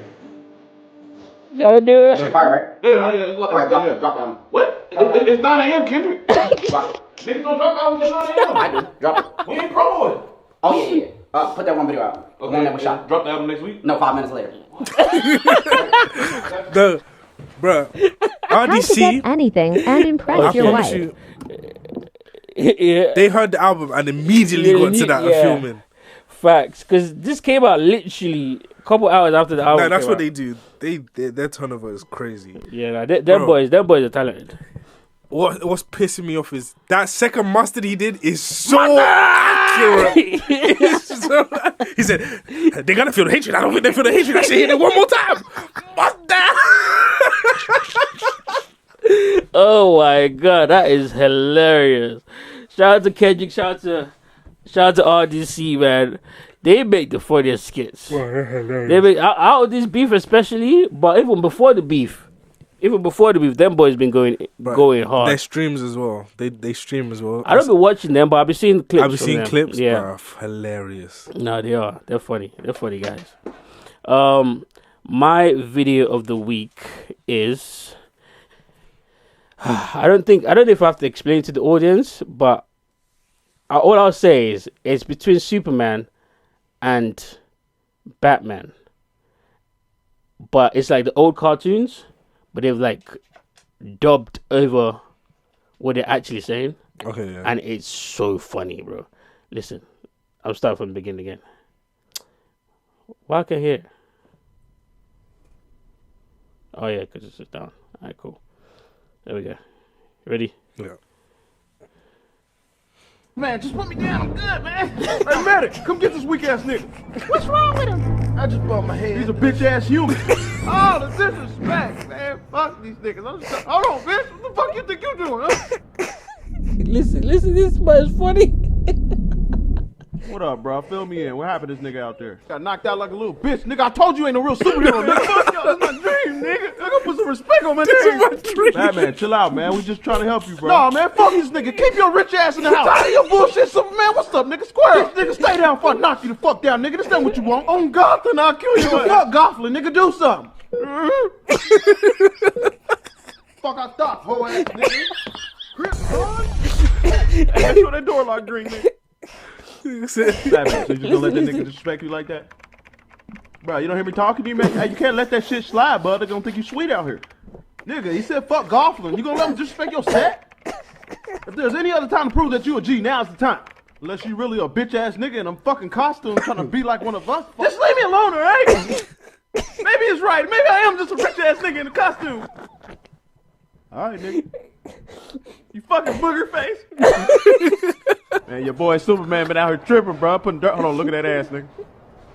Y'all do it. Fire, right? Yeah. Drop down. What? It's 9 a.m., Kendrick. Niggas don't drop out until 9 a.m. I do. Drop it. We ain't promoing. Oh, yeah. Put that one video out. Okay. One that was shot. Drop the album next week? No, 5 minutes later. Bruh, How to RDC. get anything and impress your promise wife. you, Yeah. they heard the album and immediately got to that filming. Facts, because this came out literally a couple hours after the album. Nah, that's came what out. they do. Their turnover is crazy. Yeah, nah, them boys are talented. What's pissing me off is that second mustard he did is so accurate. He said, they're gonna feel the hatred. I don't think they feel the hatred. I should hit it one more time. Mustard! Oh my god, that is hilarious. Shout out to Kendrick, shout out to RDC, man. They make the funniest skits. They make out of this beef especially, but even before the beef, them boys been going hard. Their streams as well. They stream as well. I don't be watching them, but I've been seeing clips. I've been seeing clips. Yeah, Bruh, hilarious. No, they are. They're funny. They're funny guys. My video of the week is. I don't know if I have to explain it to the audience, but all I'll say is it's between Superman and Batman. But it's like the old cartoons, but they've like dubbed over what they're actually saying. Okay, yeah. And it's so funny, bro. Listen, I'll start from the beginning again. Why can't I hear? Oh yeah, because it's just down. Alright, cool. There we go. Ready? Yeah. Man, just put me down. I'm good, man. Hey, medic, come get this weak ass nigga. What's wrong with him? I just bumped my head. He's a bitch ass human. Oh, the disrespect, man. Fuck these niggas. Hold on, bitch. What the fuck you think you doing, huh? Listen, this part is funny. What up, bro? Fill me in. What happened to this nigga out there? Got knocked out like a little bitch. Nigga, I told you ain't no real superhero, nigga. Fuck y'all. That's my dream, nigga. I gotta put some respect on my name. This is my dream. Batman, chill out, man. We just trying to help you, bro. Nah, man. Fuck this nigga. Keep your rich ass in the house. Tired of your bullshit, Superman. What's up, nigga? Square. Nigga, stay down before I knock you the fuck down, nigga. This ain't what you want. On Gotham, I'll kill you. Fuck Gotham, nigga. Do something. Fuck, I thought, hoe ass nigga. Crip, son. Make sure that door lock green, nigga. Batman, so you just gonna let that nigga disrespect you like that? Bro, you don't hear me talking to you, man? Hey, you can't let that shit slide, bud. They're gonna think you sweet out here. Nigga, he said fuck Gofflin. You gonna let him disrespect your set? If there's any other time to prove that you a G, now's the time. Unless you really a bitch ass nigga in a fucking costume trying to be like one of us. Just leave me alone, alright? Maybe it's right. Maybe I am just a rich ass nigga in a costume. Alright, nigga. You fucking booger face. Man, your boy Superman been out here tripping, bro. Putting dirt. Hold on, look at that ass, nigga.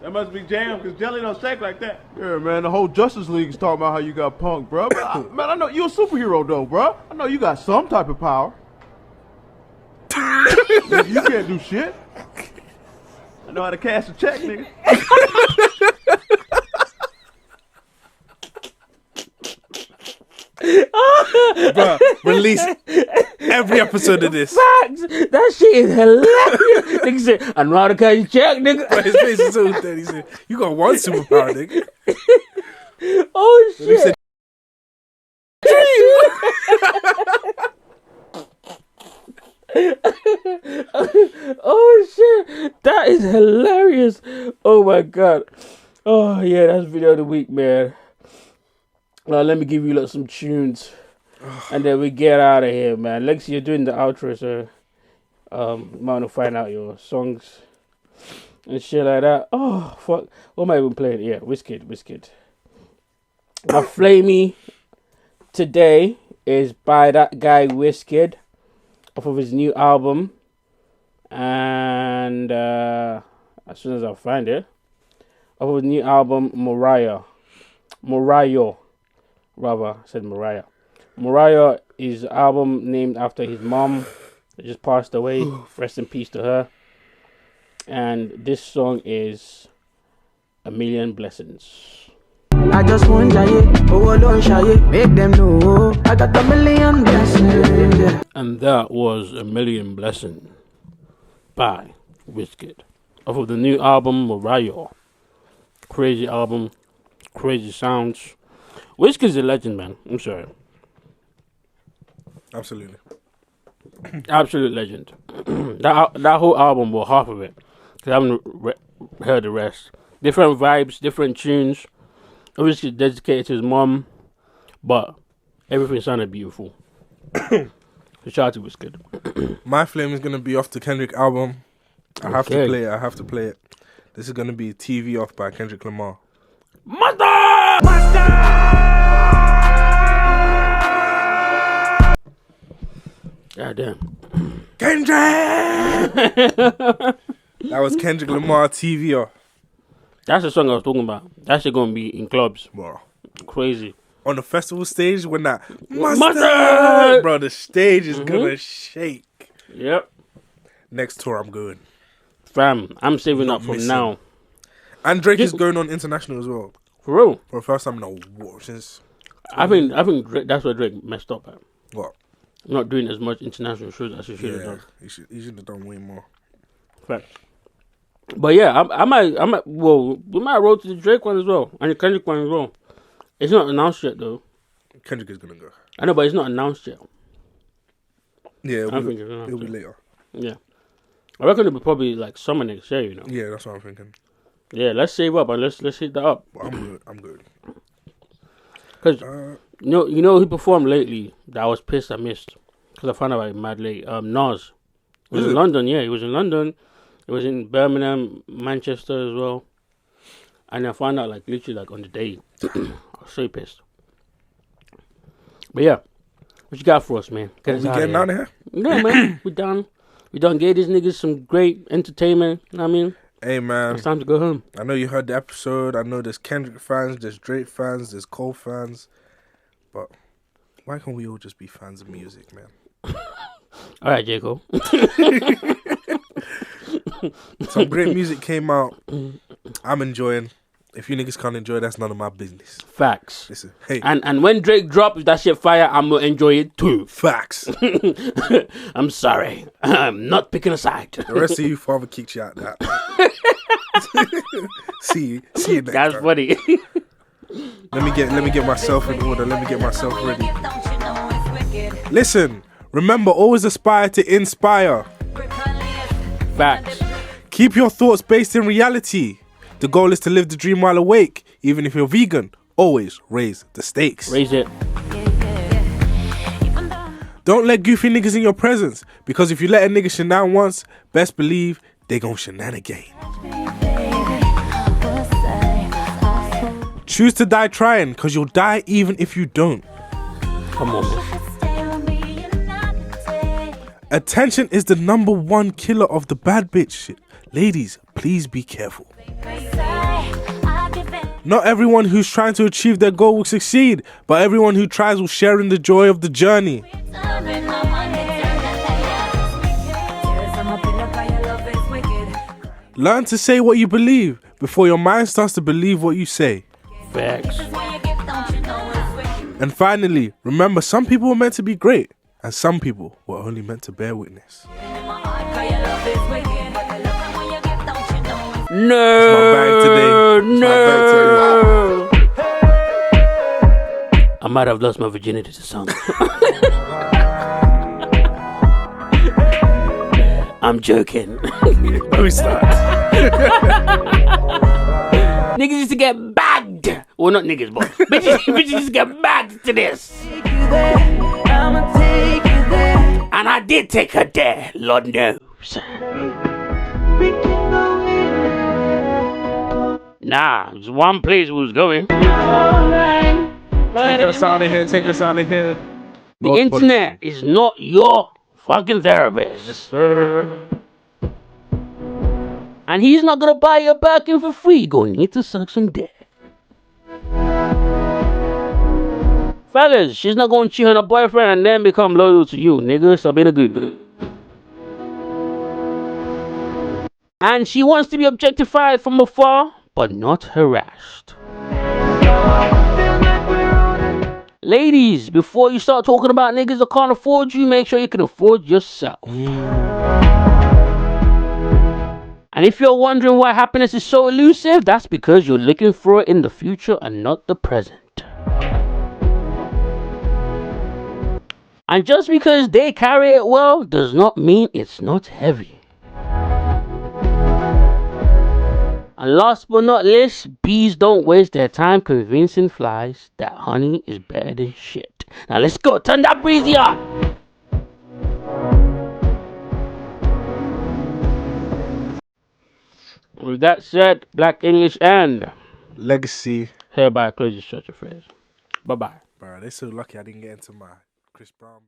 That must be jam, because Jelly don't shake like that. Yeah, man, the whole Justice League is talking about how you got punked, bro. Man, I know you a superhero, though, bro. I know you got some type of power. Nigga, you can't do shit. I know how to cash a check, nigga. Bro, release every episode of this. Facts. That shit is hilarious. Nigga said, I know how to cut your check, nigga. Bro, his face is so dead. He said, you got one superpower, nigga. Oh, shit. Oh shit, that is hilarious. Oh my god. Oh yeah, that's video of the week, man. Let me give you like some tunes and then we get out of here, man. Lexi, you're doing the outro, so might want to find out your songs and shit like that. Oh fuck, what am I even playing? Yeah, Wizkid. My flamey today is by that guy Wizkid off of his new album, and as soon as I find it, off of his new album, Mariah is an album named after his mom that just passed away. Rest in peace to her. And this song is A Million Blessings. I just want it, oh don't shy it, make them know I got a million blessings. And that was A Million Blessings by Wizkid off of the new album Mariah. Crazy album, crazy sounds. Wizkid's a legend, man. I'm sorry. Absolutely. Absolute legend. that whole album, well, half of it, because I haven't heard the rest. Different vibes, different tunes. Obviously dedicated to his mom, but everything sounded beautiful. So shout out to Wizkid. My Flame is gonna be off the Kendrick album. I have to play it. This is gonna be TV Off by Kendrick Lamar. God damn. Kendrick! That was Kendrick Lamar, TV Off. That's the song I was talking about. That shit gonna be in clubs. Bro. Crazy. On the festival stage when that mustard! Bro, the stage is gonna shake. Yep. Next tour I'm going. Fam, I'm saving up from now. And Drake is going on international as well. For real? For the first time in a war since. I think Drake, that's where Drake messed up at. What? Not doing as much international shows as he should have done. He should have done way more. Fact. But yeah, I might. Well, we might roll to the Drake one as well, and the Kendrick one as well. It's not announced yet, though. Kendrick is gonna go. I know, but it's not announced yet. Yeah, it'll be later. Yeah, I reckon it'll be probably like summer next year. You know. Yeah, that's what I'm thinking. Yeah, let's save up and let's hit that up. I'm good. Cause you know who performed lately that I was pissed I missed because I found out about it mad late. Nas. He was in London. Yeah, he was in London. It was in Birmingham, Manchester as well. And I found out like literally like on the day. I was so pissed. But yeah, what you got for us, man? We getting out of here? Yeah, man. We done. We done gave these niggas some great entertainment. You know what I mean? Hey, man. It's time to go home. I know you heard the episode. I know there's Kendrick fans, there's Drake fans, there's Cole fans. But why can't we all just be fans of music, man? All right, Jacob. Some great music came out. I'm enjoying. If you niggas can't enjoy, that's none of my business. Facts. Listen, hey. And when Drake drops that shit fire, I'm gonna enjoy it too. Facts. I'm sorry. I'm not picking a side. The rest of you father kicked you out that. See you next That's time. funny. Let me get myself in order. Let me get myself ready. Listen, remember, always aspire to inspire. Facts. Keep your thoughts based in reality. The goal is to live the dream while awake. Even if you're vegan, always raise the stakes. Raise it. Don't let goofy niggas in your presence, because if you let a nigga shenan once, best believe they gon' shenan again. Choose to die trying, because you'll die even if you don't. Come on, man. Attention is the #1 killer of the bad bitch shit. Ladies, please be careful. Not everyone who's trying to achieve their goal will succeed, but everyone who tries will share in the joy of the journey. Learn to say what you believe before your mind starts to believe what you say. Facts. And finally, remember, some people were meant to be great, and some people were only meant to bear witness. No, no. I might have lost my virginity to song. I'm joking. We start. Niggas used to get bagged. Well, not niggas, but bitches used to get bagged to this. And I did take her there, Lord knows. Nah, there's one place we was going. Take us out of here. Take us out of here. The internet is not your fucking therapist. Yes, sir. And he's not gonna buy your back in for free. You're going to need to suck some dick. Fellas, she's not gonna cheat on her boyfriend and then become loyal to you, nigga. So being a good. And she wants to be objectified from afar, but not harassed. Ladies, before you start talking about niggas that can't afford you, make sure you can afford yourself. And if you're wondering why happiness is so elusive, that's because you're looking for it in the future and not the present. And just because they carry it well does not mean it's not heavy. And last but not least, bees don't waste their time convincing flies that honey is better than shit. Now let's go, turn that breezy on! With that said, Black English and Legacy. Hereby close your church affairs. Bye-bye. Bro, they're so lucky I didn't get into my Chris Brown.